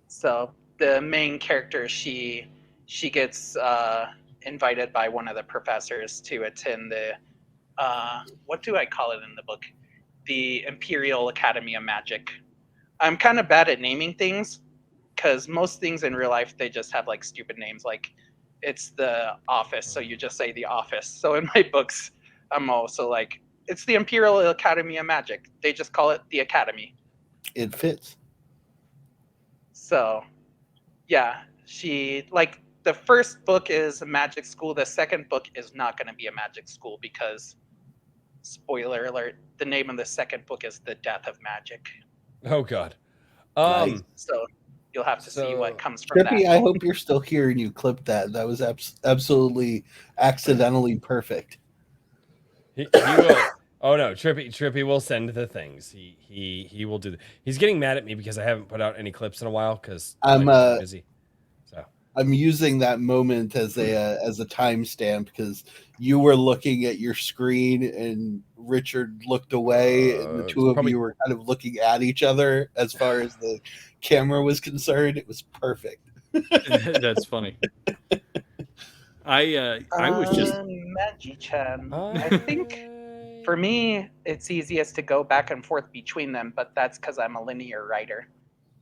So the main character, she gets invited by one of the professors to attend the what do I call it in the book? The Imperial Academy of Magic. I'm kind of bad at naming things because most things in real life, they just have like stupid names. Like it's the office, so you just say the office. So in my books, I'm also like, it's the Imperial Academy of Magic. They just call it the Academy. It fits. So yeah, she, like, the first book is a magic school. The second book is not going to be a magic school because, spoiler alert, the name of the second book is The Death of Magic. Oh, God. Nice. So you'll have to see what comes from Trippy, that. I hope you're still here and you clipped that. That was absolutely accidentally perfect. He will. Oh no, Trippy will send the things. He will do. He's getting mad at me because I haven't put out any clips in a while because I'm busy. So I'm using that moment as a timestamp because you were looking at your screen and Richard looked away, and the two of you were kind of looking at each other as far as the camera was concerned. It was perfect. That's funny. I was just Magi-chan. I think for me, it's easiest to go back and forth between them, but that's because I'm a linear writer.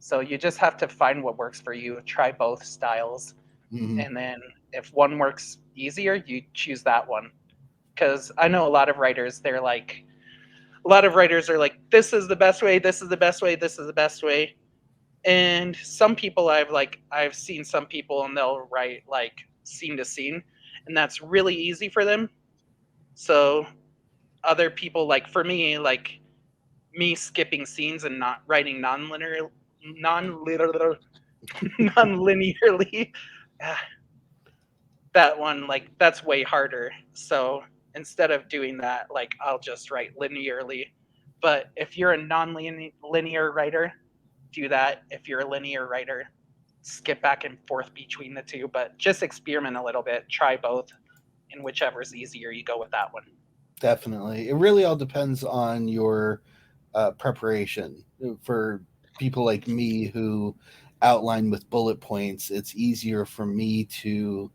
So you just have to find what works for you. Try both styles, and then if one works easier, you choose that one. Because I know a lot of writers, they're like, a lot of writers are like, this is the best way, this is the best way, this is the best way. And some people I've seen some people and they'll write like scene to scene, and that's really easy for them. So other people, like for me, like me skipping scenes and not writing non-linearly, that one, like, that's way harder. So instead of doing that, like, I'll just write linearly. But if you're a non-linear writer, do that. If you're a linear writer, skip back and forth between the two, but just experiment a little bit, try both, and whichever's easier, you go with that one. Definitely. It really all depends on your preparation. For people like me who outline with bullet points, it's easier for me to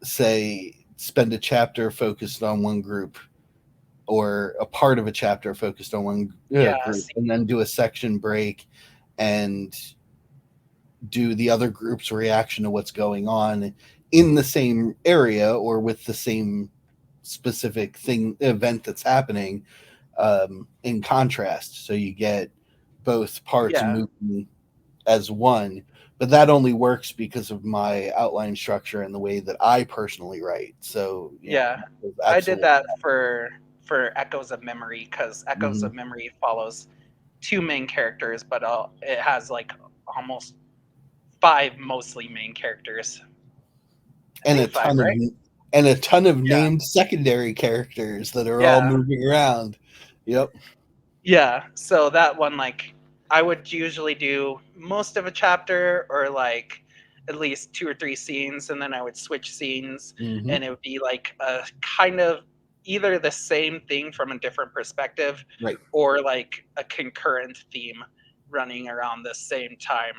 say spend a chapter focused on one group or a part of a chapter focused on one group, and then do a section break and do the other group's reaction to what's going on in the same area or with the same specific event that's happening, in contrast. So you get both parts moving as one, but that only works because of my outline structure and the way that I personally write. So I did that for Echoes of Memory, because Echoes of Memory follows two main characters, but it has like almost 5 mostly main characters, and a ton of named secondary characters that are all moving around. Yep. Yeah, so that one, like, I would usually do most of a chapter or like at least 2 or 3 scenes, and then I would switch scenes, and it would be like a kind of either the same thing from a different perspective, right, or like a concurrent theme. running around the same time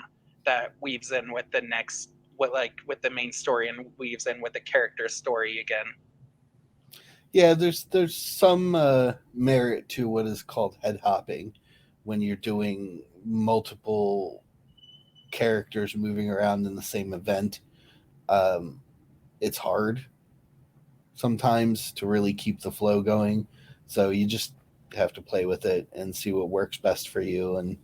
that weaves in with the next, with the main story and weaves in with the character story again. Yeah, there's some merit to what is called head hopping when you're doing multiple characters moving around in the same event. It's hard sometimes to really keep the flow going, so you just have to play with it and see what works best for you. And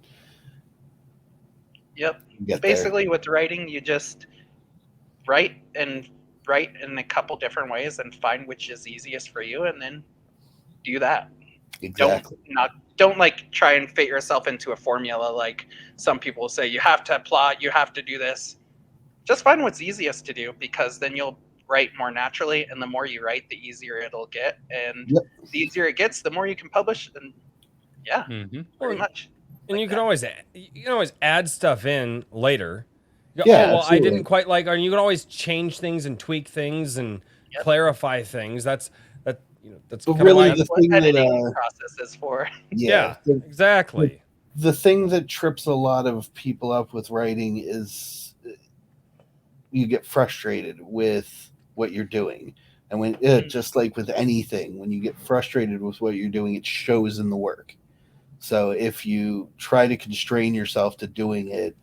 Yep. get Basically, there. with writing, you just write in a couple different ways and find which is easiest for you, and then do that. Exactly. Don't like try and fit yourself into a formula. Like some people say, you have to plot, you have to do this. Just find what's easiest to do, because then you'll write more naturally, and the more you write, the easier it'll get, and Yep. the easier it gets, the more you can publish. And yeah, pretty much. And like you can that. always add stuff in later. You go, Yeah, oh, well, I absolutely. didn't quite like, or you can always change things and tweak things and Yep. clarify things. That's But kind really, of the What thing that editing process is for. yeah, the exactly. the thing that trips a lot of people up with writing is you get frustrated with what you're doing. And when just like with anything, when you get frustrated with what you're doing, it shows in the work. So if you try to constrain yourself to doing it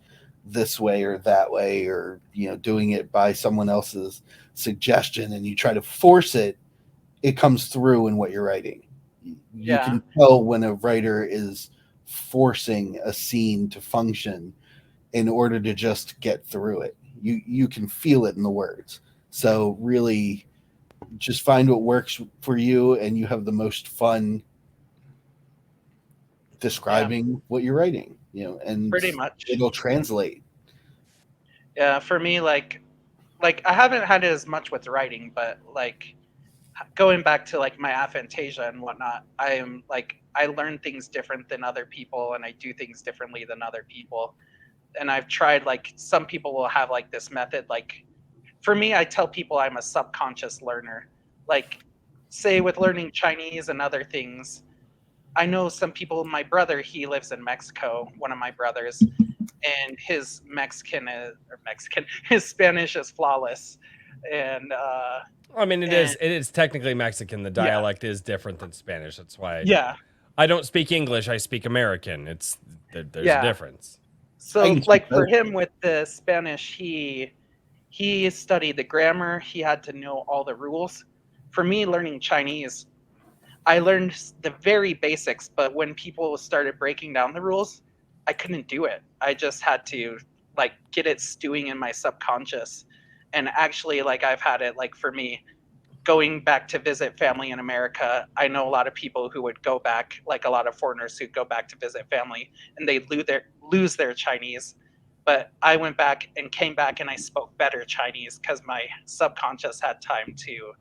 this way or that way, or doing it by someone else's suggestion, and you try to force it, it comes through in what you're writing. You can tell when a writer is forcing a scene to function in order to just get through it. You can feel it in the words. So really, just find what works for you, and you have the most fun describing what you're writing, and Pretty much. it'll translate. Yeah, for me, like I haven't had it as much with writing, but like going back to like my aphantasia and whatnot, I learn things different than other people, and I do things differently than other people. And I've tried, like, some people will have like this method. Like for me, I tell people I'm a subconscious learner. Like, say with learning Chinese and other things, I know some people. My brother, he lives in Mexico, one of my brothers, and his his Spanish is flawless. And I mean, it is technically Mexican. The dialect is different than Spanish. That's why I don't speak English. I speak American. There's a difference. So like for him with the Spanish, he studied the grammar. He had to know all the rules. For me, learning Chinese, I learned the very basics, but when people started breaking down the rules, I couldn't do it. I just had to like get it stewing in my subconscious. And actually, like, I've had it, like, for me, going back to visit family in America, I know a lot of people who would go back, like a lot of foreigners who go back to visit family, and they lose their Chinese. But I went back and came back, and I spoke better Chinese because my subconscious had time to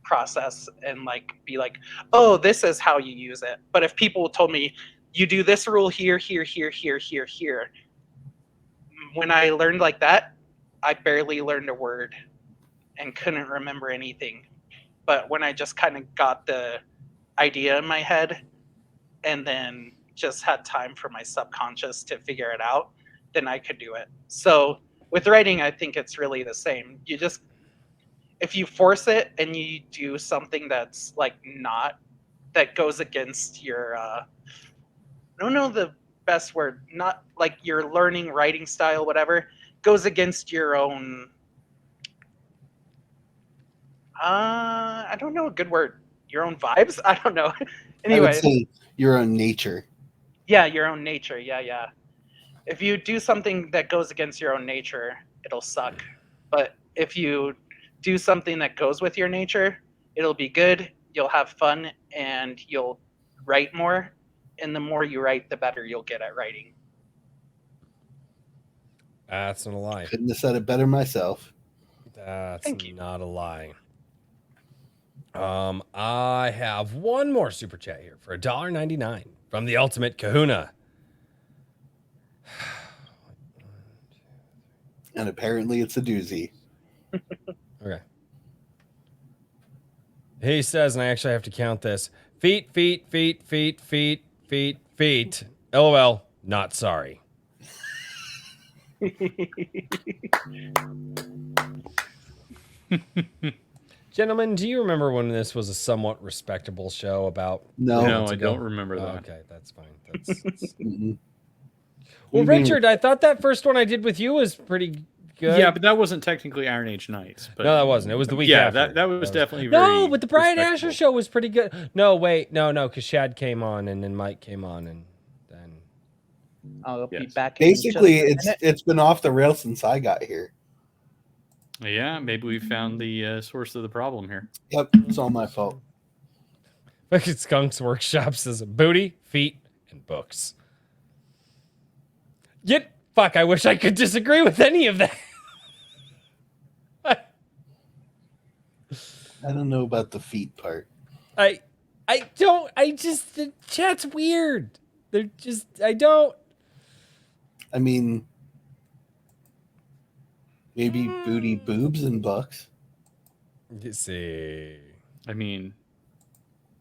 process and like be like, oh, this is how you use it. But if people told me, you do this rule here, here, here, here, here, here, when I learned like that, I barely learned a word and couldn't remember anything. But when I just kind of got the idea in my head and then just had time for my subconscious to figure it out, then I could do it. So with writing, I think it's really the same. You just, if you force it and you do something that's like that goes against your, I don't know the best word, not like your learning writing style, whatever, goes against your own, I don't know a good word, your own vibes. I don't know. Anyway, I would say your own nature. Yeah, your own nature. Yeah. If you do something that goes against your own nature, it'll suck. But if you do something that goes with your nature, it'll be good. You'll have fun, and you'll write more. And the more you write, the better you'll get at writing. That's not a lie. Couldn't have said it better myself. That's not a lie. I have one more super chat here for $1.99 from the Ultimate Kahuna. And apparently it's a doozy. Okay. He says, and I actually have to count this. Feet. LOL, not sorry. Gentlemen, do you remember when this was a somewhat respectable show about? No, I don't remember that. Okay, that's fine. That's... Mm-mm. Well, You mean- Richard, I thought that first one I did with you was pretty good. Yeah, but that wasn't technically Iron Age Nights. But No, that wasn't. It was the week yeah, after. that was definitely very No, but the Brian Asher respectable. show was pretty good. No, wait, no, because Shad came on and then Mike came on and then. I'll be Yes. back. in Basically, just a minute. it's been off the rails since I got here. Yeah, maybe we found the source of the problem here. Yep, it's all my fault. Look at Skunk's Workshop says booty, feet, and books. Yet, fuck, I wish I could disagree with any of that. I don't know about the feet part. The chat's weird. They're just, I mean, maybe booty, boobs, and bucks. You see. I mean,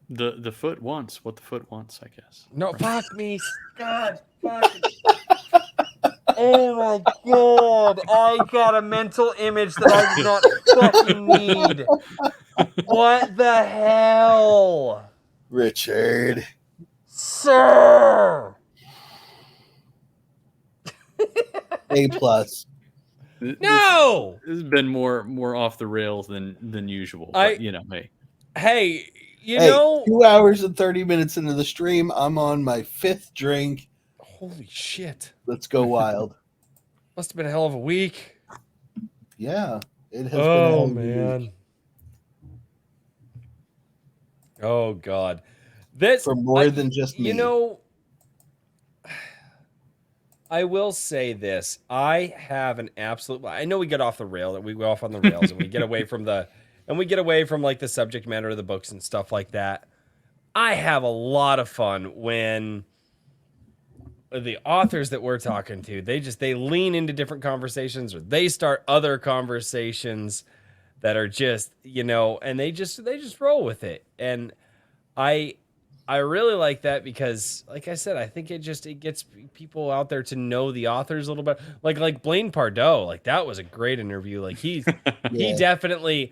the foot wants what the foot wants, I guess. No, fuck me. God, fuck. Oh my god. I got a mental image that I do not fucking need. What the hell? Richard. Sir. A plus. No. This has been more off the rails than usual. I- But, you know, hey. Hey, you Hey, know. 2 hours and 30 minutes into the stream, I'm on my 5th drink. Holy shit. Let's go wild. Must have been a hell of a week. Yeah, it has been. a Oh hell of a week. man. Oh god. This For more than just me. You know, I will say this. I have an absolute I know we get off the rail, we go off on the rails and we get away from like the subject matter of the books and stuff like that. I have a lot of fun when the authors that we're talking to, they lean into different conversations or they start other conversations that are just, and they just roll with it. And I really like that because, like I said, I think it gets people out there to know the authors a little bit. Like Blaine Pardoe, like that was a great interview. Like he definitely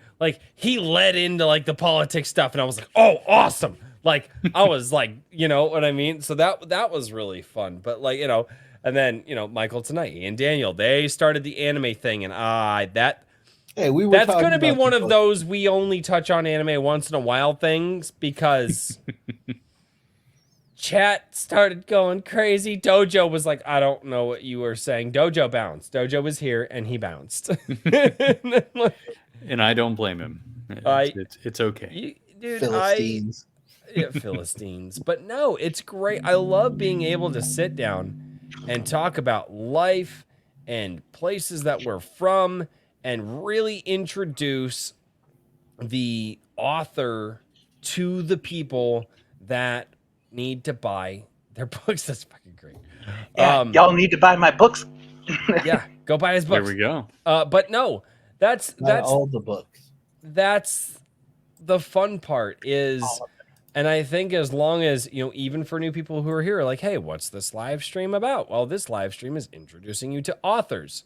he led into like the politics stuff, and I was like, oh, awesome. Like I was like, you know what I mean? So that was really fun. But and then Michael tonight and Daniel, they started the anime thing, and Hey, we were that's talking going to be about one the of book. those we only touch on anime once in a while things because chat started going crazy. Dojo was like, I don't know what you were saying. Dojo bounced. Dojo was here and he bounced. And I don't blame him. It's okay. Dude, Philistines. Philistines. But no, it's great. I love being able to sit down and talk about life and places that we're from and really introduce the author to the people that need to buy their books. That's fucking great. Yeah, y'all need to buy my books. Yeah, go buy his books. There we go. But no, that's all the books. that's the fun part is, and I think as long as, even for new people who are here, like, hey, what's this live stream about? Well, this live stream is introducing you to authors.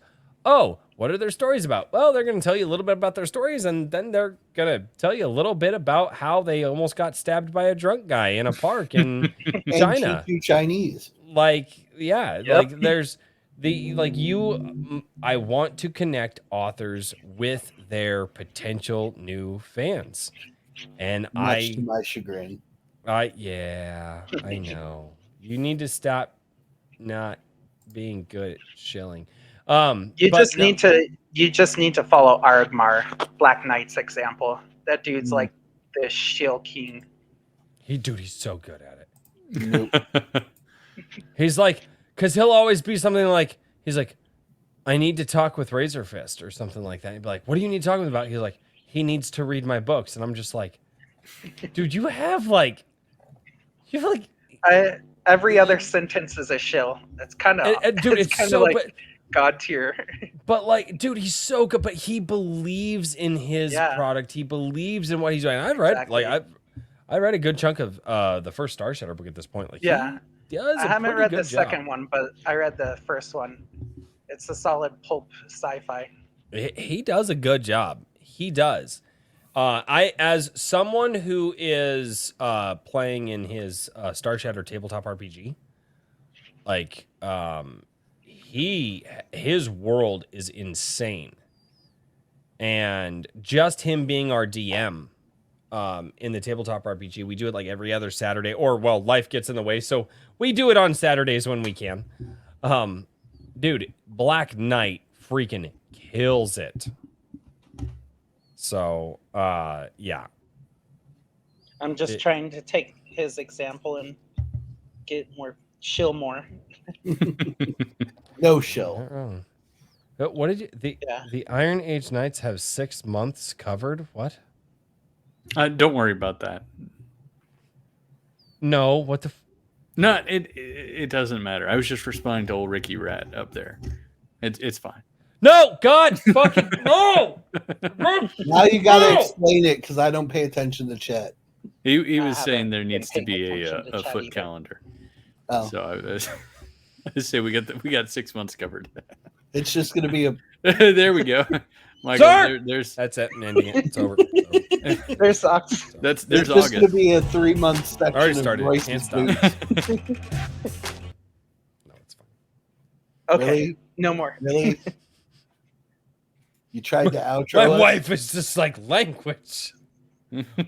Oh, what are their stories about? Well, they're going to tell you a little bit about their stories, and then they're going to tell you a little bit about how they almost got stabbed by a drunk guy in a park in China. And Chinese. There's I want to connect authors with their potential new fans. And Much to my chagrin. I know. You need to stop not being good at shilling. You just need to follow Ardmar, Black Knight's example. That dude's like the shill king. He's so good at it. He's like, because he'll always be something like, he's like, I need to talk with Razor Fist or something like that. He'd be like, what do you need to talk with about? He's like, he needs to read my books. And I'm just like, dude, you have every other sentence is a shill. That's kind of dude, it's kind so of like God tier. But like, dude, he's so good. But he believes in his product. He believes in what he's doing. I've read I read a good chunk of the first Star Shatter book at this point. Like, yeah, he does I haven't read the second second one, but I read the first one. It's a solid pulp sci-fi. He does a good job. He does. I, as someone who is playing in his Star Shatter tabletop RPG, like his world is insane, and just him being our DM in the tabletop RPG, we do it like every other Saturday, or well, life gets in the way, so we do it on Saturdays when we can. Dude, Black Knight freaking kills it. So, yeah. I'm just trying to take his example and get more shill more. No shill. What did you the Iron Age Knights have 6 months covered? What? Don't worry about that. No, what the No, it doesn't matter. I was just responding to old Ricky Rat up there. It's fine. No, God fucking no! Now you gotta explain it because I don't pay attention to chat. He was saying there needs to be a foot calendar. Oh. So I say we got 6 months covered. It's just gonna be a. There we go, Michael. There's that's it. I'm ending it. It's over. There's socks. There's it's August. just gonna be a 3-month section. Already started. Of Royce's Can't stop. boots. No, it's fine. Okay, Really? no more. Really? You tried to outro My us? wife is just like language.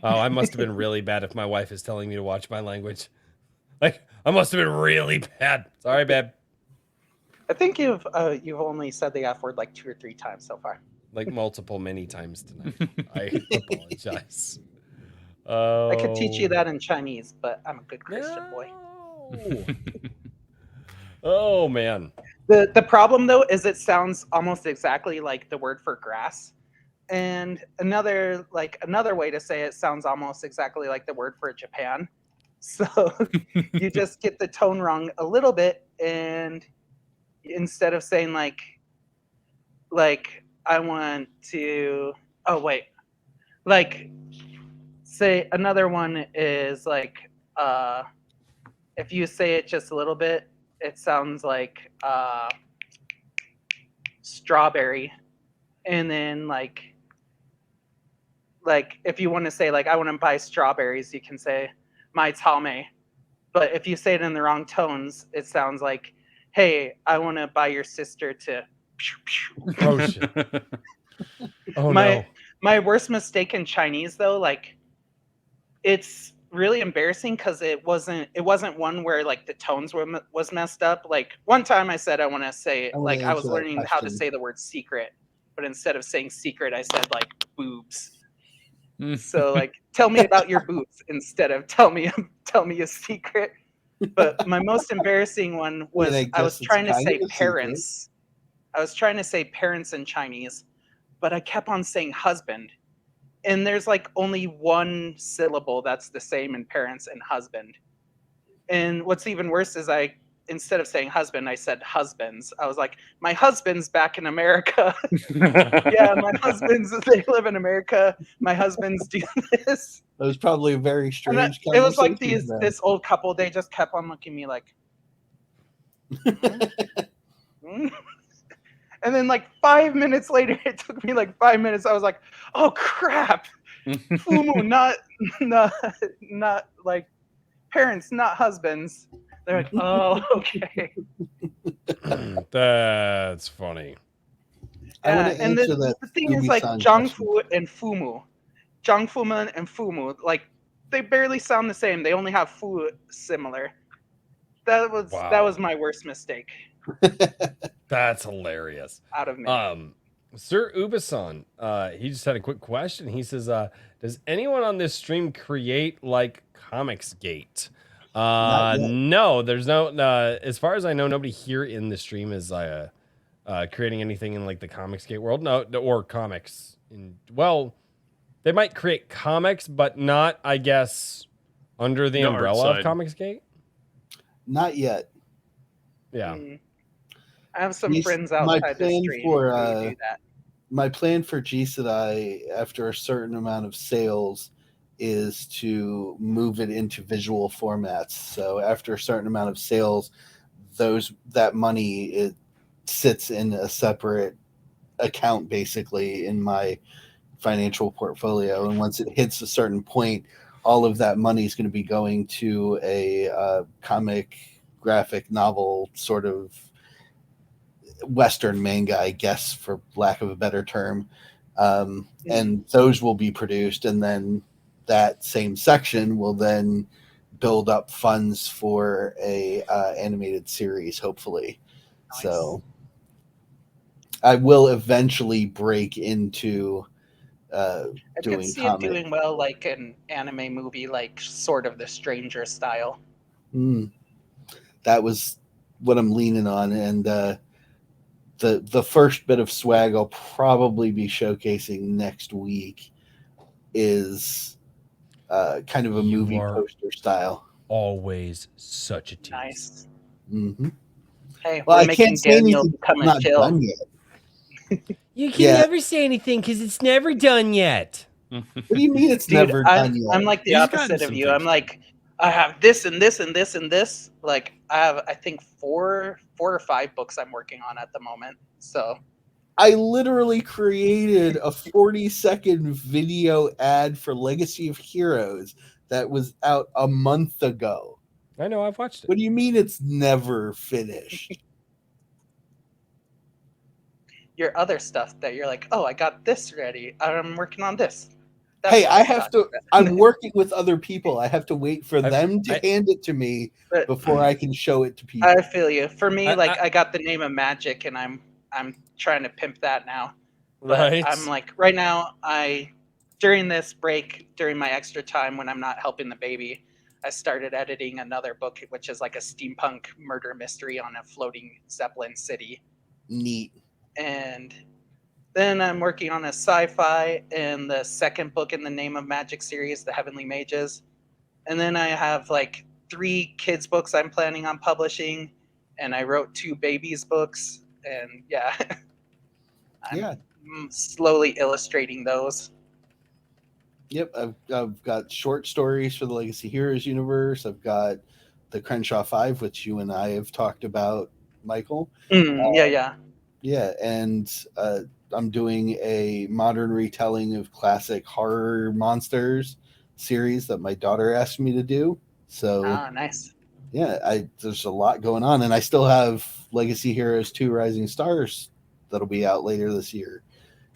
Oh, I must have been really bad if my wife is telling me to watch my language. Like, I must have been really bad. Sorry, babe. I think you've only said the F word like 2 or 3 times so far. Like many times tonight. I apologize. Oh. I could teach you that in Chinese, but I'm a good Christian boy. No. Oh man. The problem though is it sounds almost exactly like the word for grass. And another way to say it sounds almost exactly like the word for Japan. So you just get the tone wrong a little bit, and instead of saying like I want to say another one is like if you say it just a little bit, it sounds like strawberry. And then like if you want to say like I want to buy strawberries, you can say my tame. But if you say it in the wrong tones, it sounds like, hey, I want to buy your sister to Oh shit. Oh my no. My worst mistake in Chinese though, like it's really embarrassing because it wasn't one where like the tones was messed up. Like one time I said I want to say like I was learning how to say the word secret, but instead of saying secret, I said like boobs. So like tell me about your boobs instead of tell me a secret. But my most embarrassing one was I was trying to say parents. I was trying to say parents in Chinese, but I kept on saying husband. And there's like only one syllable that's the same in parents and husband. And what's even worse is instead of saying husband, I said husbands. I was like, my husband's back in America. Yeah, my husbands, they live in America. My husbands do this. It was probably a very strange It was like conversation this old couple, they just kept on looking at me like, And then like 5 minutes later, it took me like 5 minutes. I was like, oh crap. Fumu, not like parents, not husbands. They're like, oh, okay. That's funny. And the thing is like Zhangfu and Fumu. Zhangfumen and Fumu, like they barely sound the same. They only have Fu similar. That was my worst mistake. That's hilarious. Out of me. Sir Ubasan, he just had a quick question. He says, does anyone on this stream create like Comicsgate? No, there's no, as far as I know, nobody here in the stream is creating anything in like the Comicsgate world. No, or comics. Well, they might create comics, but not, I guess, under the umbrella of Comicsgate. Not yet. Yeah. I have some friends outside the stream who do that. My plan for G Sedai after a certain amount of sales is to move it into visual formats. So after a certain amount of sales, that money sits in a separate account basically in my financial portfolio, and once it hits a certain point, all of that money is going to be going to a comic graphic novel sort of Western manga, I guess, for lack of a better term. And those will be produced, and then that same section will then build up funds for a animated series, hopefully. Nice. So I will eventually break into I doing could see comic. it doing well, like an anime movie, like sort of the Stranger style. That was what I'm leaning on, and the first bit of swag I'll probably be showcasing next week is kind of a You movie are poster style. Always such a tease. Nice. Mm-hmm. Hey, Well, we're I making can't say Daniel anything become a not chill. done yet. You can Yeah. never say anything because it's never done yet. What do you mean it's Dude, never done yet? I'm like the He's gotten opposite of some you. things I'm like, I have this and this and this and this. Like, I have, I think, four or five books I'm working on at the moment. So I literally created a 40-second video ad for Legacy of Heroes that was out a month ago. I know, I've watched it. What do you mean it's never finished? your other stuff that you're like, oh, I got this ready. I'm working on this. That's Hey, what I I'm have talking to. about. I'm working with other people. I have to wait for them to hand it to me But- before I can show it to people. I feel you. For me, I- I got the name of Magic, and I'm trying to pimp that now. But Right. I'm like, right now, during this break, during my extra time when I'm not helping the baby, I started editing another book, which is like a steampunk murder mystery on a floating Zeppelin city. Neat. And then I'm working on a sci-fi and the second book in the Name of Magic series, The Heavenly Mages. And then I have like 3 kids books I'm planning on publishing, and I wrote 2 babies books, and yeah. Yeah. I'm slowly illustrating those. Yep. I've got short stories for the Legacy Heroes universe. I've got the Crenshaw 5, which you and I have talked about, Michael. Yeah. Yeah, and I'm doing a modern retelling of classic horror monsters series that my daughter asked me to do. So Nice. yeah, there's a lot going on, and I still have Legacy Heroes 2 Rising Stars that'll be out later this year.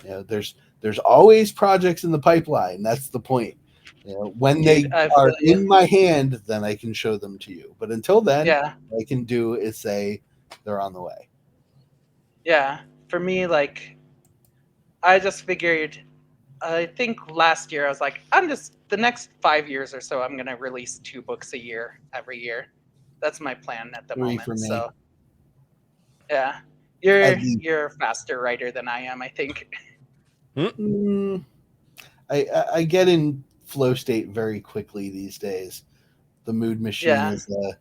You know, there's always projects in the pipeline. That's the point. You know, when they I are feel you. in my hand, then I can show them to you. But until then, Yeah. all I can do is say they're on the way. Yeah, for me, like, I just figured, I think last year I was like, the next 5 years or so, I'm going to release 2 books a year, every year. That's my plan at the 3 moment. for me. So, yeah, At least. you're a faster writer than I am, I think. I get in flow state very quickly these days. The mood machine Yeah.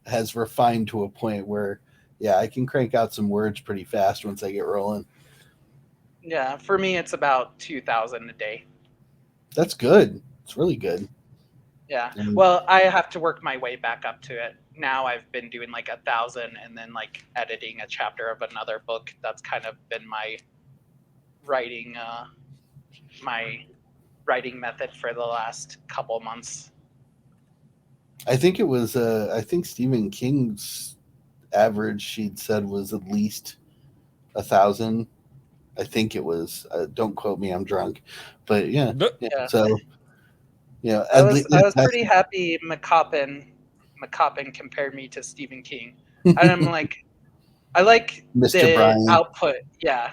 has refined to a point where, yeah, I can crank out some words pretty fast once I get rolling. Yeah, for me, it's about 2,000 a day. That's good. It's really good. Yeah. Mhm. Well, I have to work my way back up to it. Now I've been doing like 1,000 and then like editing a chapter of another book. That's kind of been my writing method for the last couple months. I think it was. I think Stephen King's average she'd said was at least 1,000. I think it was. Don't quote me. I'm drunk. But yeah. Yeah. So yeah, I was pretty happy McCoppin compared me to Stephen King. And I'm like, I like Mr. the Bryan. output. Yeah.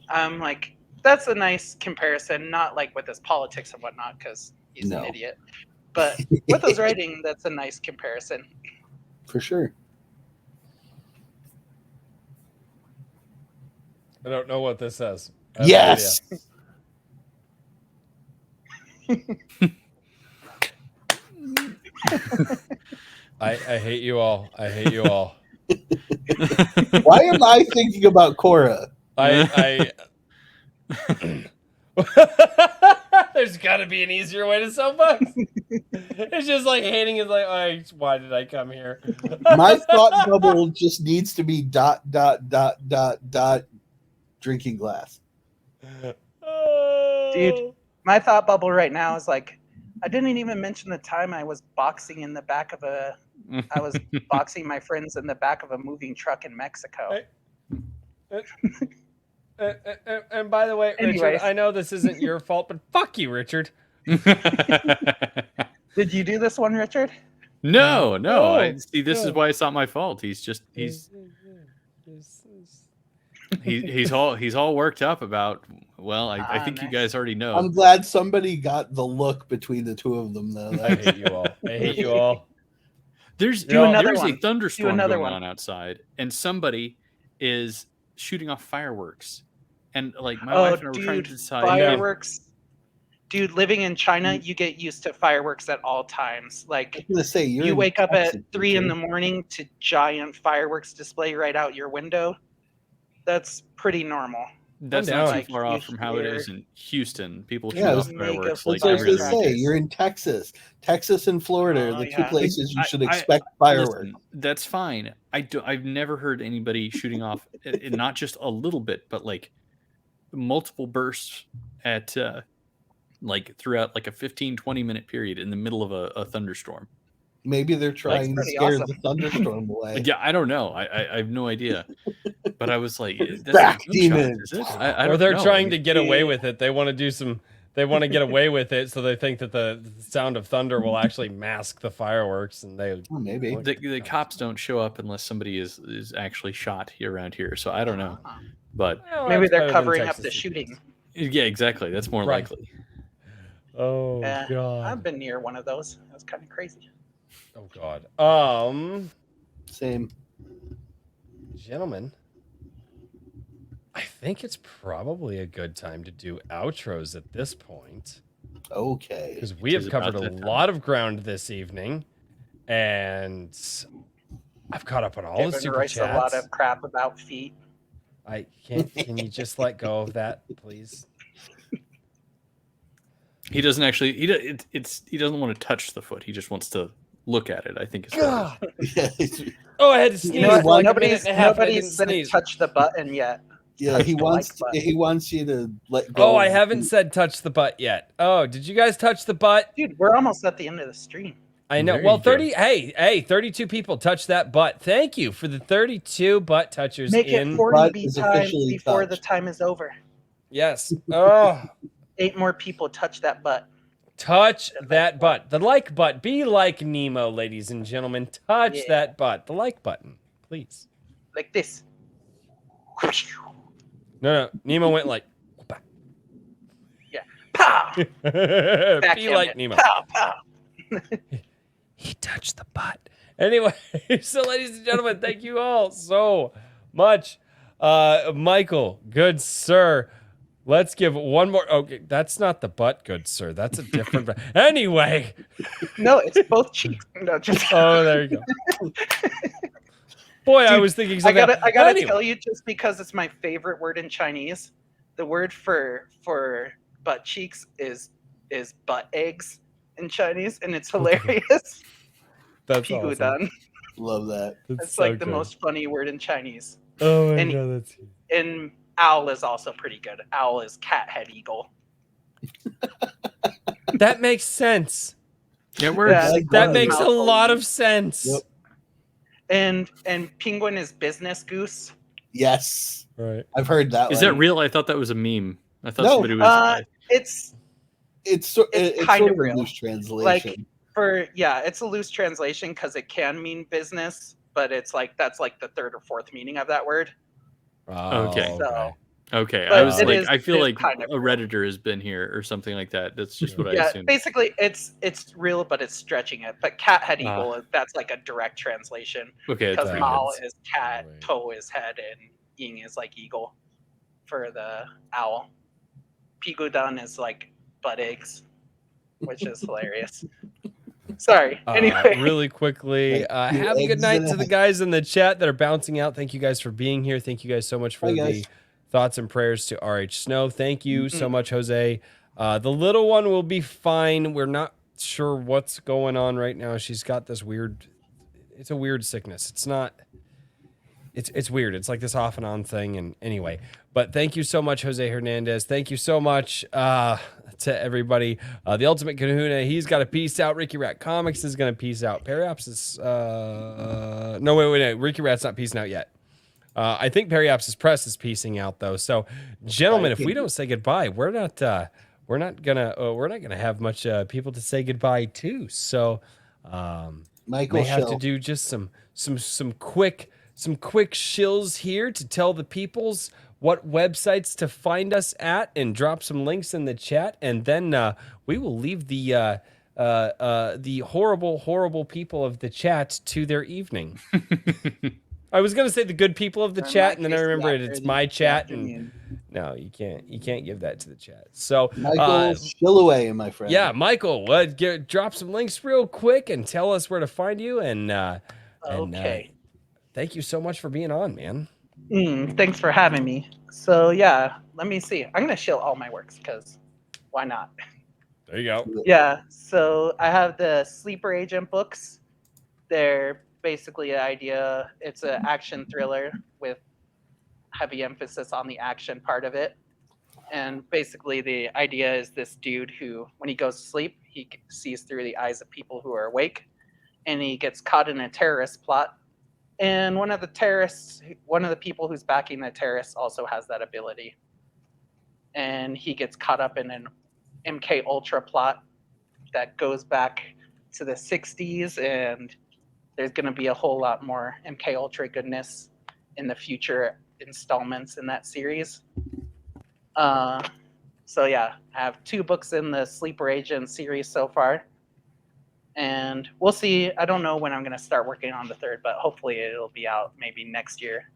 I'm like, that's a nice comparison, not like with his politics and whatnot, because he's No. an idiot. But with his writing, that's a nice comparison. For sure. I don't know what this says. I have no Yes. I hate you all. I hate you all. Why am I thinking about Korra? I There's got to be an easier way to sell bugs. It's just like hating is like, oh, why did I come here? My thought bubble just needs to be ... drinking glass. Dude, my thought bubble right now is like, I didn't even mention the time I was boxing in the back of a. I was boxing my friends in the back of a moving truck in Mexico. And by the way, Anyways. Richard, I know this isn't your fault, but fuck you, Richard. Did you do this one, Richard? No. No, I see. This is no. why it's not my fault. He's all worked up about. Well, I think you nice. guys already know. I'm glad somebody got the look between the two of them, though. I hate you all. I hate you all. There's another a one. thunderstorm another going one. on outside, and somebody is shooting off fireworks. And like my wife and I were trying to decide. Fireworks. Dude, living in China, you get used to fireworks at all times. Like, I'm gonna say you in wake up Texas, at 3 in Richard. the morning to giant fireworks display right out your window. That's pretty normal. That's I'm not down. too far off from how it Like, is in Houston. People shoot Yeah, off mega fireworks That's like what I was crazy. gonna say. You're in Texas. Texas and Florida are Oh, the two yeah. places you should I- expect fireworks. Listen, that's fine. I've never heard anybody shooting off not just a little bit, but like multiple bursts at like throughout like a 15-20 minute period in the middle of a thunderstorm. Maybe they're trying to pretty scare awesome. the thunderstorm away. Yeah, I don't know. I have no idea. But I was like, that's Back not gunshots, demons. is it? I Or don't they're know. trying to get away with it. They want to do some. They want to get away with it, so they think that the sound of thunder will actually mask the fireworks, and they. Oh, maybe. The cops don't show up unless somebody is actually shot here around here. So I don't know. But Well, Maybe that's they're better than covering up Texas the and shooting. yeah, exactly. That's more Right. likely. Oh Yeah, god. I've been near one of those. That was kind of crazy. Oh god. Same. Gentlemen, I think it's probably a good time to do outros at this point Okay. because we have It's about covered a that time. lot of ground this evening, and I've caught up on all the Giving super Royce chats. a lot of crap about feet. I can't. Can you just let go of that, please? He doesn't actually. He doesn't want to touch the foot. He just wants to look at it. I think is what God. Yeah, it's- Oh, I had to sneeze You know what? for like nobody's a minute and a half. And I didn't nobody's said sneeze. touch the button yet. yeah, he the wants like button. he wants you to let go. Oh, I of the haven't feet. said touch the butt yet. Oh, did you guys touch the butt? Dude, we're almost at the end of the stream. I know. There Well, you go. 30. Hey, 32 people touched that butt. Thank you for the 32 butt touchers Make in. it 40 Butt B is times officially before the touched. time is over. Yes. Oh, 8 more people touch that butt. touch that butt. The like button. Be like Nemo, ladies and gentlemen. Touch Yeah. that butt. The like button, please. Like this. No. Nemo went like. Pow! Be Backhand like it. Nemo. Pow, pow. He touched the butt. Anyway, so ladies and gentlemen, thank you all so much. Michael, good sir. Let's give one more. Okay, that's not the butt, good sir. That's a different. Anyway. No, it's both cheeks. No, just Oh, there you go. Boy, I Dude, was thinking I something. gotta Anyway. tell you, just because it's my favorite word in Chinese, the word for butt cheeks is butt eggs in Chinese, and it's hilarious. That's Pigu awesome. dan. Love that. That's It's so like the good. most funny word in Chinese. Oh my and- god, that's And owl is also pretty good. Owl is cat head eagle. that makes sense. Yeah, works. Yeah. Like That that. makes a lot of sense. Yep. And penguin is business goose. Yes, Right. I've heard that. Is one. that real? I thought that was a meme. I thought No, somebody was. It's It's It's kind sort of a real. loose translation. it's a loose translation because it can mean business, but it's like that's like the third or fourth meaning of that word. Okay. So Okay, But I was it like, is- I feel it is like kind of a redditor has been here or something like that. That's just what I yeah, assumed. basically it's real, but it's stretching it. But cat head Ah. eagle, that's like a direct translation Okay, because that's makes mao sense. is cat, Right. toe is head, and ying is like eagle for the owl. Pigudan is like butt eggs, which is hilarious. Sorry. Anyway, Really quickly, Thank you, have a good eggs night and to the eggs. guys in the chat that are bouncing out. Thank you guys for being here. Thank you guys so much for Bye, the guys. thoughts and prayers to RH Snow. Thank you so much, Jose. The little one will be fine. We're not sure what's going on right now. She's got this weird, it's a weird sickness. It's not, it's weird. It's like this off and on thing. And anyway, but thank you so much, Jose Hernandez. Thank you so much to everybody. The Ultimate Kahuna, he's got to peace out. Ricky Rat Comics is going to peace out. Periaps is, no, wait. Ricky Rat's not peacing out yet. I think Periaps's press is peacing out though. So, gentlemen, if we don't say goodbye, we're not gonna have much people to say goodbye to. So, Michael may have to Schill. do just some quick shills here to tell the peoples what websites to find us at, and drop some links in the chat, and then we will leave the horrible people of the chat to their evening. I was gonna say the good people of the chat, and then I remembered it's my chat, and no, you can't give that to the chat. So Michael Shillaway, my friend. yeah, Michael, drop some links real quick and tell us where to find you. And Okay. Thank you so much for being on, man. Thanks for having me. So yeah, let me see. I'm gonna shill all my works because why not? There you go. Yeah. So I have the Sleeper Agent books. They're basically an idea. It's an action thriller with heavy emphasis on the action part of it. And basically the idea is this dude who, when he goes to sleep, he sees through the eyes of people who are awake, and he gets caught in a terrorist plot. And one of the people who's backing the terrorists also has that ability. And he gets caught up in an MK Ultra plot that goes back to the 60s, and there's going to be a whole lot more MK Ultra goodness in the future installments in that series. So yeah, I have 2 books in the Sleeper Agent series so far, and we'll see. I don't know when I'm going to start working on the 3rd, but hopefully it'll be out maybe next year.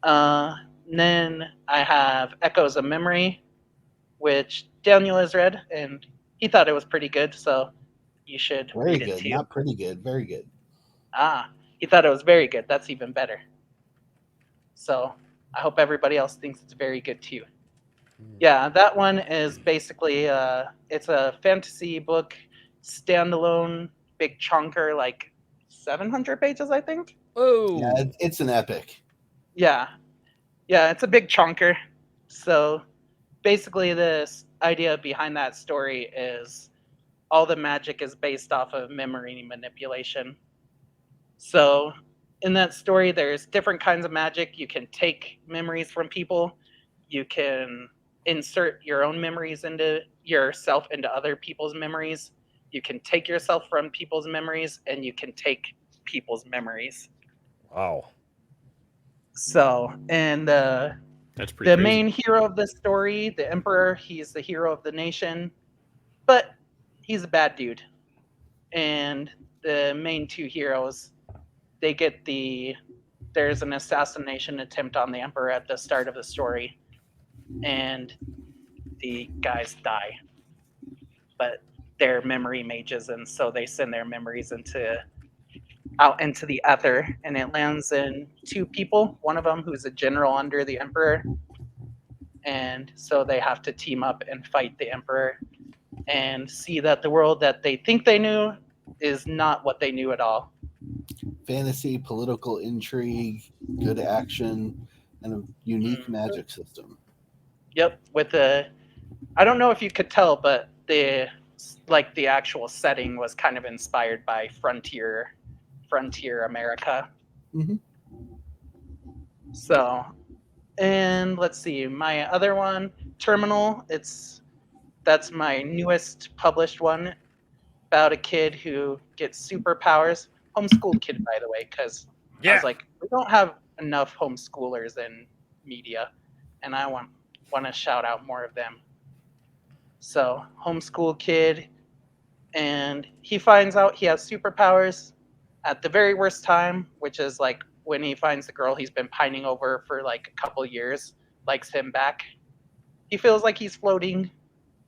Then I have Echoes of Memory, which Daniel has read, and he thought it was pretty good, so you should Very read it good. too. Not pretty good. Very good. He thought it was very good. That's even better. So I hope everybody else thinks it's very good too. Yeah, that one is basically it's a fantasy book, standalone, big chunker, like 700 pages, I think. Oh, Yeah, it's an epic. Yeah, it's a big chunker. So basically, this idea behind that story is all the magic is based off of memory manipulation. So in that story, there's different kinds of magic. You can take memories from people. You can insert your own memories into yourself into other people's memories. You can take yourself from people's memories, and you can take people's memories. wow. So, and That's pretty the crazy. main hero of the story, the Emperor, he's the hero of the nation, but he's a bad dude. And the main 2 heroes, they get there's an assassination attempt on the Emperor at the start of the story, and the guys die. But they're memory mages, and so they send their memories out into the ether, and it lands in 2 people, one of them who's a general under the Emperor. And so they have to team up and fight the Emperor and see that the world that they think they knew is not what they knew at all. Fantasy, political intrigue, good action, and a unique magic system. Yep, I don't know if you could tell, but the actual setting was kind of inspired by frontier America. Mm-hmm. So, and let's see, my other one, Terminal, that's my newest published one, about a kid who gets superpowers. Homeschooled kid, by the way, because I was like, we don't have enough homeschoolers in media, and I want to shout out more of them. So, homeschool kid, and he finds out he has superpowers at the very worst time, which is like when he finds the girl he's been pining over for like a couple years, likes him back. He feels like he's floating,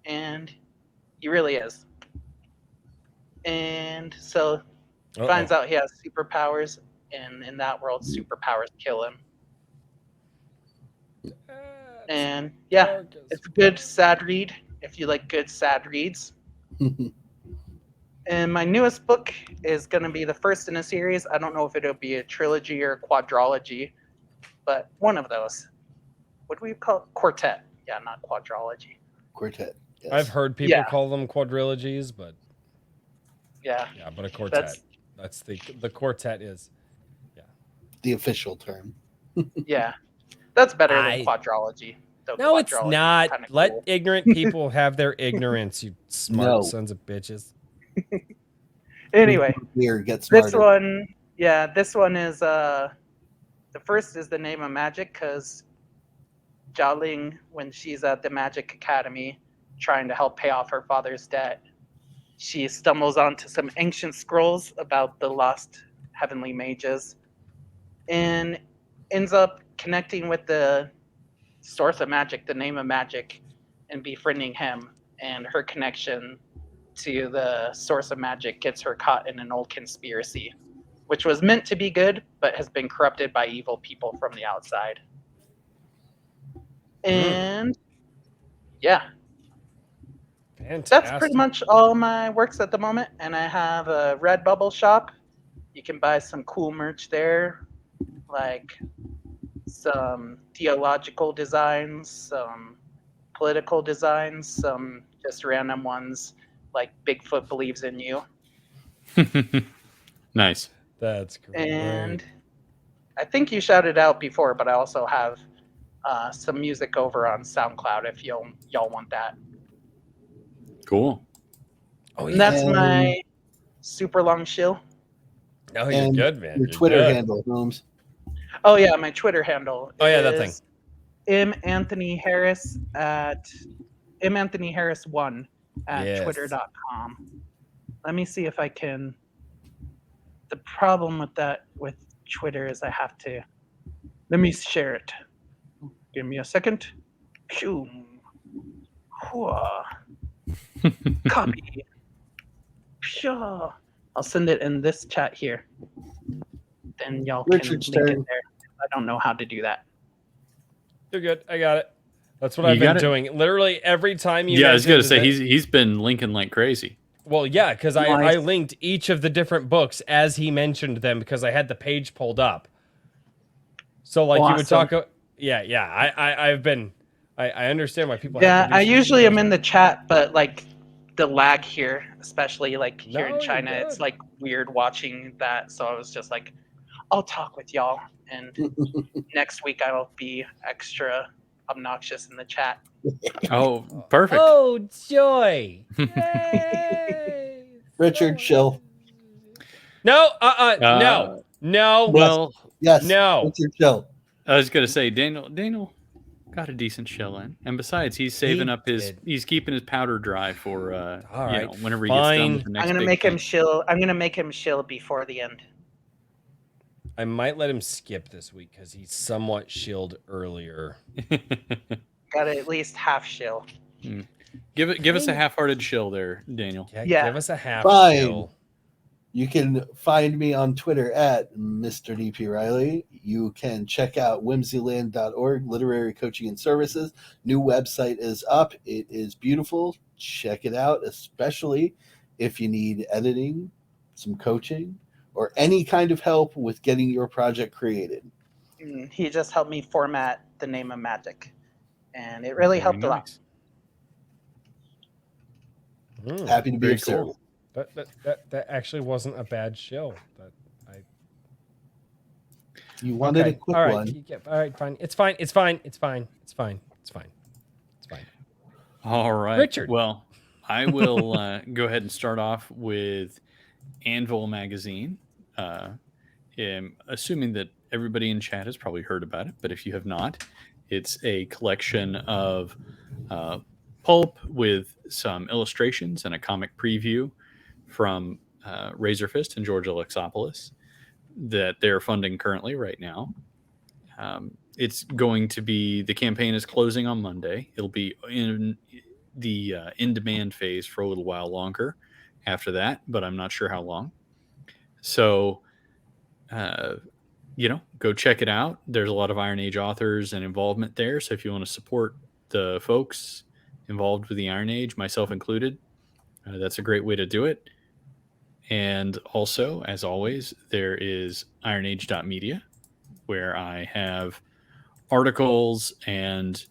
and he really is. And so finds out he has superpowers, and in that world, superpowers kill him. And yeah, it's a good, sad read. if you like good sad reads. And my newest book is going to be the first in a series. I don't know if it'll be a trilogy or a quadrology, but one of those. What do we call it? Quartet? Yeah, not quadrology. Quartet. Yes. I've heard people Yeah. call them quadrilogies, but Yeah, but a quartet. That's the quartet is. the official term. yeah, that's better than quadrology. though No, it's quadrology is not. kinda Let cool. ignorant people have their ignorance, you smart No. sons of bitches. Anyway, Here, get smarter. this one is the first is the Name of Magic, because Jialing, when she's at the Magic Academy trying to help pay off her father's debt, she stumbles onto some ancient scrolls about the lost heavenly mages and ends up connecting with the source of magic, the Name of Magic, and befriending him. And her connection to the source of magic gets her caught in an old conspiracy, which was meant to be good, but has been corrupted by evil people from the outside. And yeah, Fantastic. that's pretty much all my works at the moment. And I have a Redbubble shop. You can buy some cool merch there, like some theological designs, some political designs, some just random ones like Bigfoot believes in you. Nice. That's great. And I think you shouted out before, but I also have some music over on SoundCloud if y'all want that. Cool. Oh, And that's my super long shill. Oh, you're And good, man. Your You're Twitter good. handle, Holmes. Oh yeah, my Twitter handle. Oh, yeah, that thing. is M. Anthony Harris at M. Anthony Harris 1 at Yes. twitter.com. Let me see if I can. The problem with Twitter is I have to. Let me share it. Give me a second. Phew. Hua. Copy. Phew. I'll send it in this chat here. Then y'all can Richard's link turn. it there. I don't know how to do that. You're good. I got it. That's what You I've been got it? doing. Literally every time you. Yeah, I was gonna mentioned say that- he's been linking like crazy. Well, yeah, because I Nice. linked each of the different books as he mentioned them because I had the page pulled up. So like you would Awesome. talk. I've been. I understand why people. Yeah, have to do I some usually things am in like- the chat, but like the lag here, especially like here No, in you're China, it's good. like weird watching that. So I was just like, I'll talk with y'all, and next week I'll be extra obnoxious in the chat. Oh, perfect. Oh joy! Yay! Richard, chill. No, no. Well, Yes. No. Richard, chill. I was gonna say Daniel got a decent shell in, and besides, he's saving up his. did. He's keeping his powder dry for All right, whenever he gets done fine. with the next. I'm gonna big make him thing. chill. I'm gonna make him chill before the end. I might let him skip this week because he's somewhat shielded earlier. Got to at least half chill. Give us a half-hearted shill there, Daniel. Yeah. Give us a half Fine. shill. You can find me on Twitter at Mr. DP Riley. You can check out whimsyland.org, literary coaching and services. New website is up. It is beautiful. Check it out, especially if you need editing, some coaching, or any kind of help with getting your project created. He just helped me format the Name of Magic, and it really helped a lot. Hmm. Happy to be Very of service. cool. That actually wasn't a bad show. You wanted a quick all right, one. all right, fine. It's fine. It's fine. It's fine. It's fine. It's fine. It's fine. All right, Richard. Well, I will go ahead and start off with Anvil Magazine. Assuming that everybody in chat has probably heard about it, but if you have not, it's a collection of pulp with some illustrations and a comic preview from Razorfist and George Alexopoulos that they're funding currently right now. It's going to be, the campaign is closing on Monday. It'll be in the in-demand phase for a little while longer after that, but I'm not sure how long. So, go check it out. There's a lot of Iron Age authors and involvement there. So if you want to support the folks involved with the Iron Age, myself included, that's a great way to do it. And also, as always, there is ironage.media, where I have articles and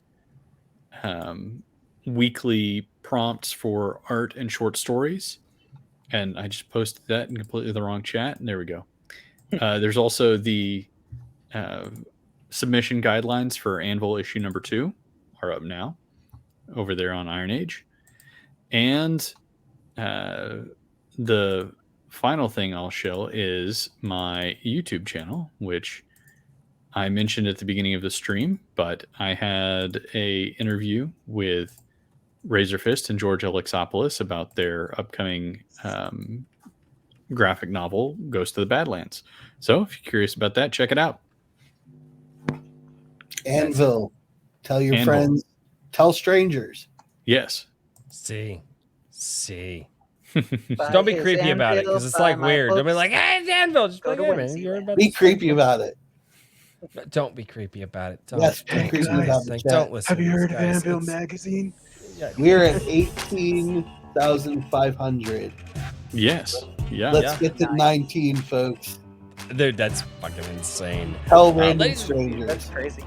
weekly prompts for art and short stories. And I just posted that in completely the wrong chat, and there we go. There's also the submission guidelines for Anvil issue number 2 are up now over there on Iron Age. And the final thing I'll show is my YouTube channel, which I mentioned at the beginning of the stream, but I had a interview with Razorfist and George Alexopoulos about their upcoming graphic novel, Ghost of the Badlands. So if you're curious about that, check it out. Anvil. Tell your friends. Tell strangers. Yes. See. Don't be creepy about it, because it's like weird. Don't be like, hey, it's Anvil. Just be like, hey, man, you're about Be creepy about it. Don't be creepy about it. Don't, Yes, be creepy about it. Don't listen. Have you heard of guys. Anvil magazine? We're at 18,500. Yes. Yeah. Let's get to 19, folks. Dude, that's fucking insane. Tell random ladies- strangers. That's crazy.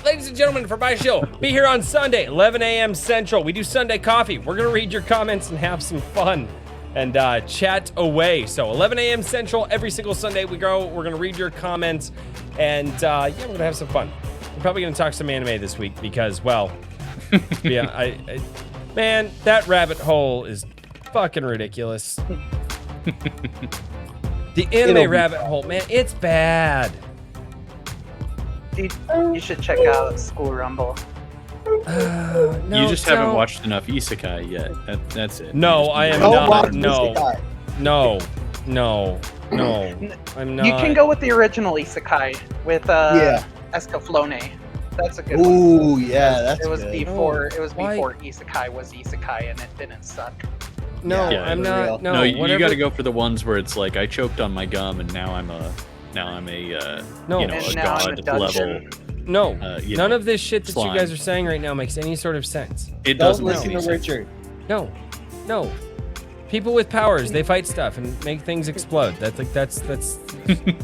Ladies and gentlemen, for my show, be here on Sunday, 11 a.m. Central. We do Sunday coffee. We're going to read your comments and have some fun and chat away. So 11 a.m. Central, every single Sunday we go. We're going to read your comments and yeah, we're going to have some fun. We're probably going to talk some anime this week because, well, yeah, man, that rabbit hole is fucking ridiculous. The anime rabbit hole, man, it's bad. Dude, you should check out School Rumble. No, You just haven't don't. watched enough Isekai yet. That's it. No, You just I need am to- Don't not. watch No. Isekai. No, I'm not. You can go with the original Isekai with Yeah. Escaflowne. That's a good one. Ooh, yeah, that's It was good. before. It was Why? before Isekai was Isekai, and it didn't suck. No, Yeah, I'm for not. real. No, No, you whatever. got to go for the ones where it's like I choked on my gum and now I'm a No. you know, And a now I'm a god dungeon. level. No, you none know, of this shit that slime. you guys are saying right now makes any sort of sense. It Don't doesn't listen make to any sense. Richard. No. People with powers, they fight stuff and make things explode. That's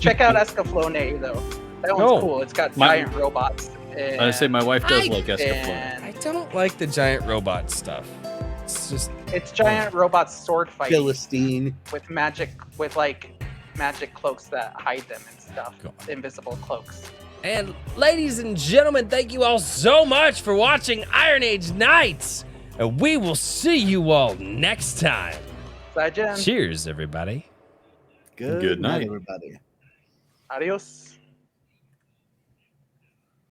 Check out Escaflowne though. That one's No. cool. It's got My- giant robots. And, I say my wife does like Escaflowne. I and don't like the giant robot stuff. It's just it's giant robots sword fighting Philistine. with magic cloaks that hide them and stuff. God. Invisible cloaks. And ladies and gentlemen, thank you all so much for watching Iron Age Nights. And we will see you all next time. Saijan. Cheers, everybody. Good night. everybody. Adios.